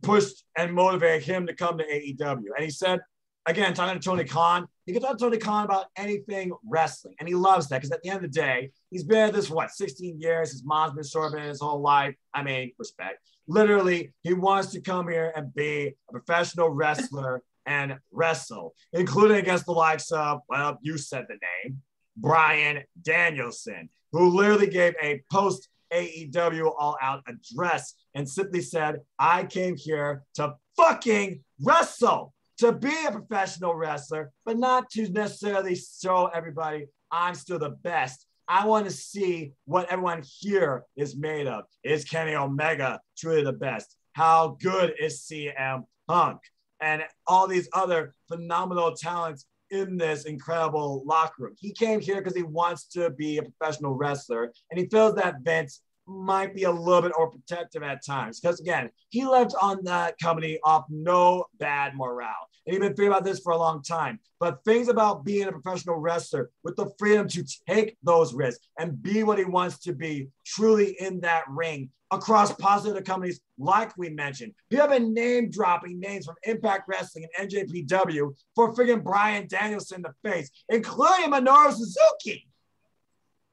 pushed and motivated him to come to AEW. And he said, again, talking to Tony Khan, he can talk to Tony Khan about anything wrestling. And he loves that because at the end of the day, he's been at this, 16 years? His mom's been sorbing his whole life. I mean, respect. Literally, he wants to come here and be a professional wrestler and wrestle, including against the likes of, well, you said the name, Bryan Danielson, who literally gave a post AEW All Out address and simply said, I came here to fucking wrestle, to be a professional wrestler, but not to necessarily show everybody I'm still the best. I want to see what everyone here is made of. Is Kenny Omega truly the best? How good is CM Punk? And all these other phenomenal talents in this incredible locker room. He came here because he wants to be a professional wrestler, and he feels that Vince might be a little bit overprotective at times. Because again, he left on that company off no bad morale. And he's been thinking about this for a long time. But things about being a professional wrestler with the freedom to take those risks and be what he wants to be truly in that ring across positive companies like we mentioned. We have been name dropping names from Impact Wrestling and NJPW for friggin' Bryan Danielson in the face, including Minoru Suzuki.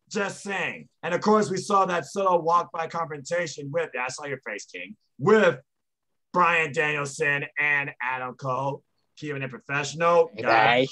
Just saying. And of course, we saw that subtle walk-by confrontation with, I saw your face, King, with Bryan Danielson and Adam Cole, keeping it professional. Guy.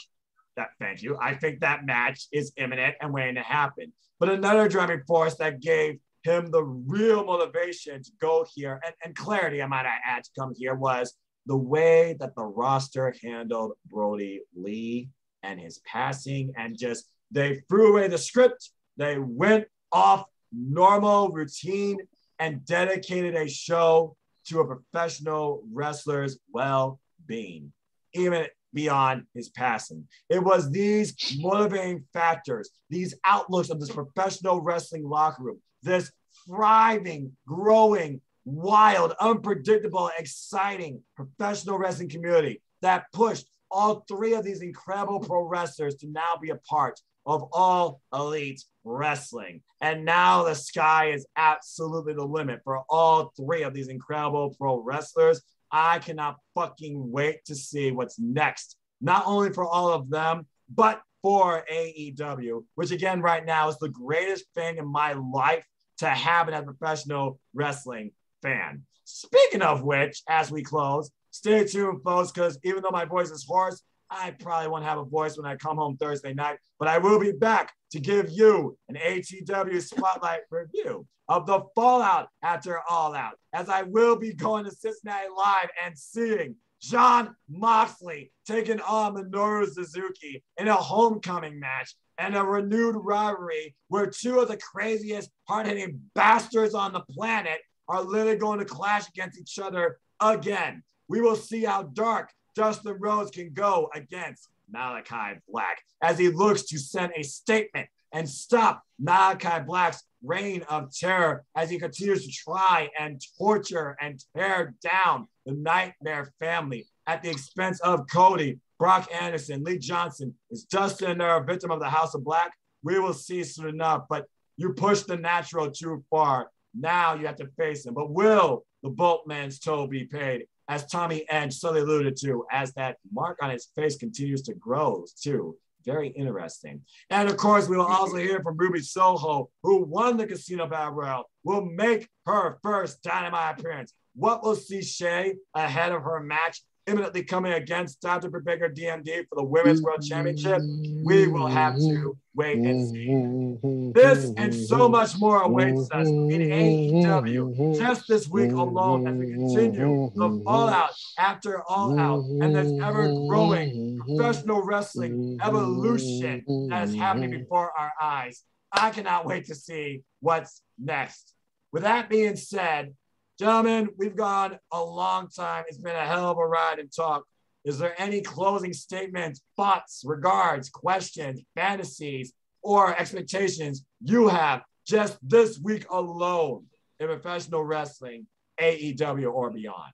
Thank you. I think that match is imminent and waiting to happen. But another driving force that gave him the real motivation to go here and clarity, I might add, to come here was the way that the roster handled Brody Lee and his passing, and just they threw away the script. They went off normal routine and dedicated a show to a professional wrestler's well-being. Even beyond his passing. It was these motivating factors, these outlooks of this professional wrestling locker room, this thriving, growing, wild, unpredictable, exciting professional wrestling community that pushed all three of these incredible pro wrestlers to now be a part of All Elite Wrestling. And now the sky is absolutely the limit for all three of these incredible pro wrestlers. I cannot fucking wait to see what's next, not only for all of them, but for AEW, which again, right now is the greatest thing in my life to have as a professional wrestling fan. Speaking of which, as we close, stay tuned, folks, because even though my voice is hoarse, I probably won't have a voice when I come home Thursday night, but I will be back to give you an ATW Spotlight review of the fallout after All Out, as I will be going to Cincinnati live and seeing Jon Moxley taking on Minoru Suzuki in a homecoming match and a renewed rivalry where two of the craziest, hard-hitting bastards on the planet are literally going to clash against each other again. We will see how dark Dustin Rhodes can go against Malachi Black as he looks to send a statement and stop Malachi Black's reign of terror as he continues to try and torture and tear down the Nightmare family at the expense of Cody, Brock Anderson, Lee Johnson. Is Dustin a victim of the House of Black? We will see soon enough, but you pushed the natural too far. Now you have to face him. But will the Boltman's toll be paid? As Tommy Edge so alluded to, as that mark on his face continues to grow too. Very interesting. And of course, we will also hear from Ruby Soho, who won the Casino Battle Royal, will make her first Dynamite appearance. What will see Shay ahead of her match imminently coming against Dr. Baker DMD for the Women's World Championship? We will have to wait and see. This and so much more awaits us in AEW just this week alone as we continue the fallout after All Out and this ever-growing professional wrestling evolution that is happening before our eyes. I cannot wait to see what's next. With that being said, gentlemen, we've gone a long time. It's been a hell of a ride and talk. Is there any closing statements, thoughts, regards, questions, fantasies, or expectations you have just this week alone in professional wrestling, AEW or beyond?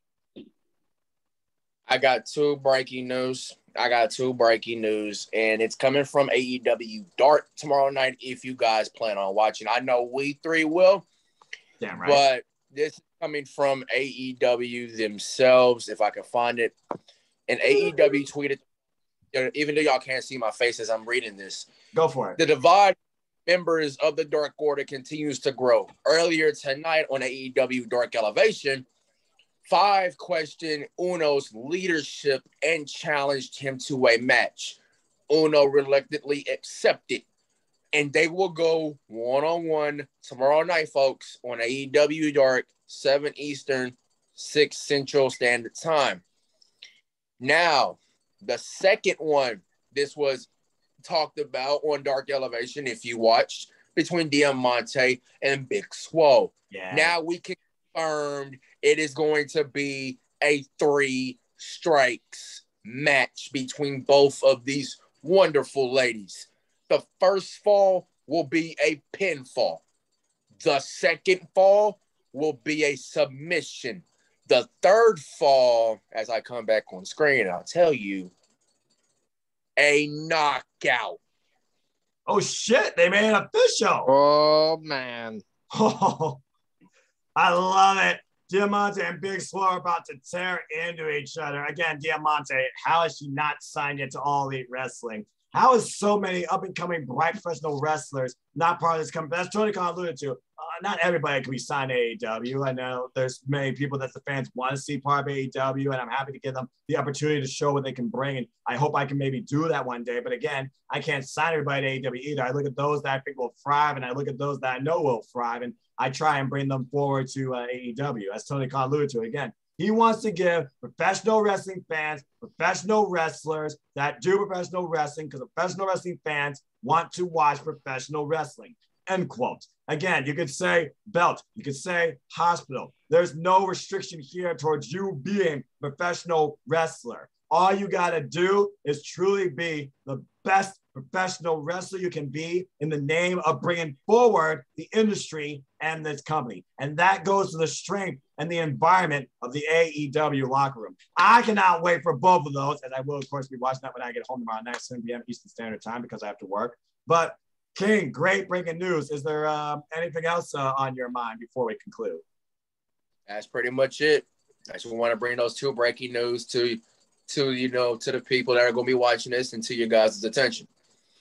I got two breaking news, and it's coming from AEW Dark tomorrow night if you guys plan on watching. I know we three will. Damn right. But this is coming from AEW themselves, if I can find it. And AEW tweeted, even though y'all can't see my face as I'm reading this. Go for it. The divide members of the Dark Order continues to grow. Earlier tonight on AEW Dark Elevation, 5 questioned Uno's leadership and challenged him to a match. Uno reluctantly accepted. And they will go one-on-one tomorrow night, folks, on AEW Dark, 7 Eastern, 6 Central Standard Time. Now, the second one, this was talked about on Dark Elevation, if you watched, between Diamante and Big Swole. Yeah. Now we confirmed it is going to be a 3 strikes match between both of these wonderful ladies. The first fall will be a pinfall. The second fall will be a submission. The third fall, as I come back on screen, I'll tell you, a knockout. Oh, shit. They made it official. Oh, man. Oh, I love it. Diamante and Big Swole are about to tear into each other. Again, Diamante, how has she not signed yet to All Elite Wrestling? How is so many up-and-coming bright professional wrestlers not part of this company? That's Tony Khan alluded to. Not everybody can be signed to AEW. I know there's many people that the fans want to see part of AEW, and I'm happy to give them the opportunity to show what they can bring. And I hope I can maybe do that one day. But again, I can't sign everybody to AEW either. I look at those that I think will thrive, and I look at those that I know will thrive, and I try and bring them forward to AEW. As Tony Khan alluded to, again, he wants to give professional wrestling fans, professional wrestlers that do professional wrestling, because professional wrestling fans want to watch professional wrestling, end quote. Again, you could say belt, you could say hospital. There's no restriction here towards you being a professional wrestler. All you got to do is truly be the best professional wrestler you can be in the name of bringing forward the industry and this company. And that goes to the strength and the environment of the AEW locker room. I cannot wait for both of those, and I will, of course, be watching that when I get home tomorrow night, 7 p.m. Eastern Standard Time, because I have to work. But King, great breaking news. Is there anything else on your mind before we conclude? That's pretty much it. I just want to bring those two breaking news to the people that are going to be watching this and to your guys' attention.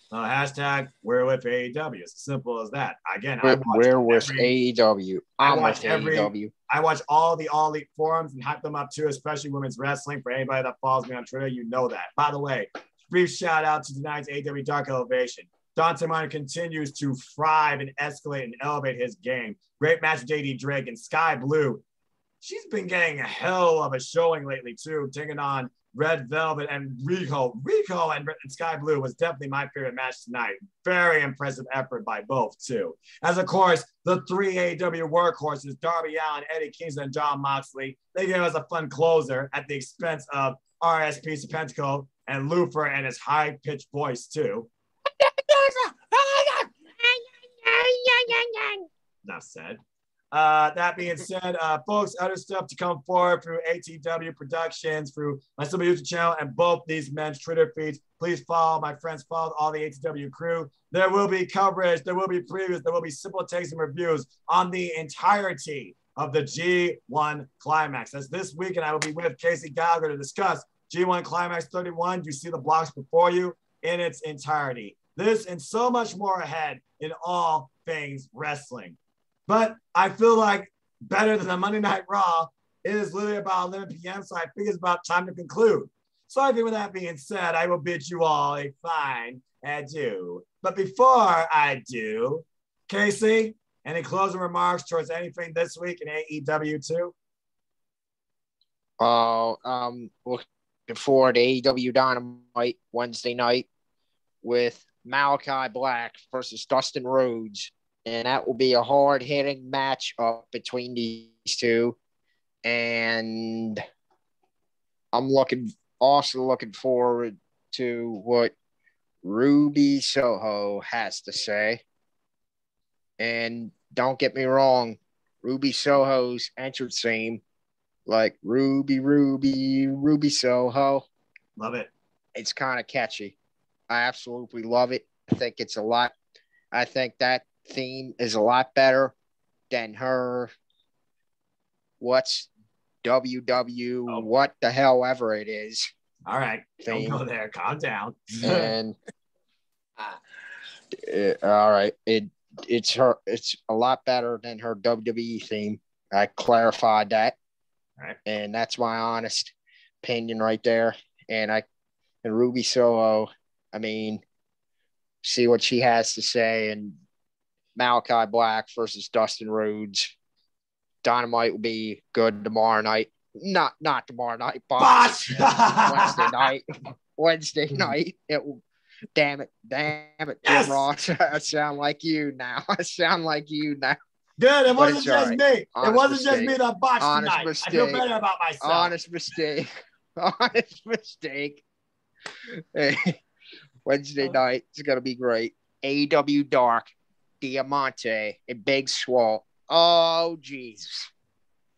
Hashtag we're with AEW. It's as simple as that. Again, we're with AEW. I'm with AEW. I watch all the All Elite forums and hype them up too, especially women's wrestling. For anybody that follows me on Twitter, you know that. By the way, brief shout out to tonight's AEW Dark Elevation. Dante Martin continues to thrive and escalate and elevate his game. Great match with JD Drake and Sky Blue. She's been getting a hell of a showing lately too, taking on Red Velvet and Rico. Rico and Sky Blue was definitely my favorite match tonight. Very impressive effort by both, too. As, of course, the three AEW workhorses, Darby Allin, Eddie Kingston, and Jon Moxley, they gave us a fun closer at the expense of RSP Serpentico and Lufer and his high-pitched voice, too. Enough said. That being said, folks, other stuff to come forward through ATW Productions, through my YouTube channel, and both these men's Twitter feeds. Please follow my friends, follow all the ATW crew. There will be coverage, there will be previews, there will be simple takes and reviews on the entirety of the G1 Climax. As this weekend, I will be with Casey Gallagher to discuss G1 Climax 31. You see the blocks before you in its entirety. This and so much more ahead in all things wrestling. But I feel like better than a Monday Night Raw, it is literally about 11 p.m., so I think it's about time to conclude. So I think with that being said, I will bid you all a fine adieu. But before I do, Casey, any closing remarks towards anything this week in AEW too? Looking forward to AEW Dynamite Wednesday night with Malachi Black versus Dustin Rhodes. And that will be a hard-hitting matchup between these two. And I'm also looking forward to what Ruby Soho has to say. And don't get me wrong, Ruby Soho's entrance theme, like Ruby Soho. Love it. It's kind of catchy. I absolutely love it. I think that theme is a lot better than her what's WW what the hell ever it is. All right, theme. Don't go there. Calm down. And all right, it's a lot better than her WWE theme. I clarified that. All right. And that's my honest opinion right there. And Ruby Soho, I mean, see what she has to say. And Malachi Black versus Dustin Rhodes. Dynamite will be good tomorrow night. Not tomorrow night, but Wednesday night. It will. Damn it, Jim Ross. I sound like you now. Good. It wasn't just me. It wasn't mistake. just me that botched tonight. Mistake. I feel better about myself. Honest mistake. Hey, Wednesday night is gonna be great. AEW Dark, Diamante, and Big Swole. Oh Jesus!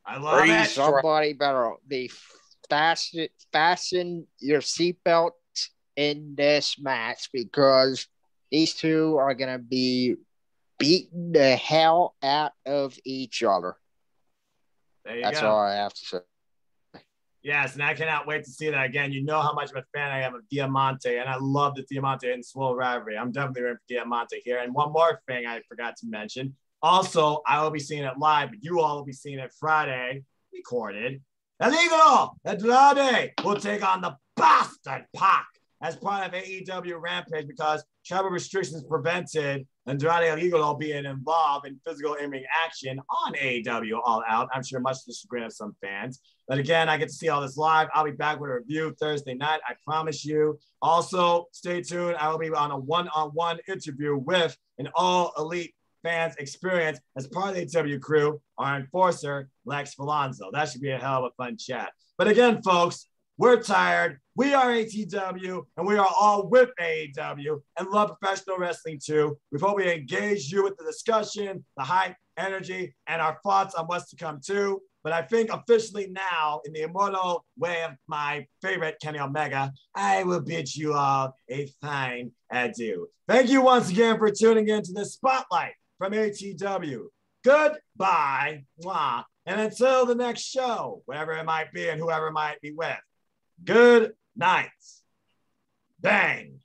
I love it. Somebody better be fasten your seatbelt in this match, because these two are going to be beating the hell out of each other. That's all I have to say. Yes, and I cannot wait to see that again. You know how much of a fan I am of Diamante, and I love the Diamante and Swole rivalry. I'm definitely ready for Diamante here. And one more thing I forgot to mention. Also, I will be seeing it live, but you all will be seeing it Friday, recorded. Illegal Andrade will take on the Bastard Pac as part of AEW Rampage, because travel restrictions prevented Andrade Illegal being involved in physical in-ring action on AEW All Out. I'm sure much to the chagrin of some fans. But again, I get to see all this live. I'll be back with a review Thursday night. I promise you. Also, stay tuned. I will be on a one-on-one interview with an All Elite fans experience as part of the AEW crew, our enforcer, Lex Falonzo. That should be a hell of a fun chat. But again, folks, We're tired. We are ATW, and we are all with AEW and love professional wrestling too. We hope we engage you with the discussion, the hype, energy, and our thoughts on what's to come too. But I think officially now, in the immortal way of my favorite Kenny Omega, I will bid you all a fine adieu. Thank you once again for tuning in to this Spotlight from ATW. Goodbye. Mwah. And until the next show, whatever it might be and whoever might be with, good night. Bang.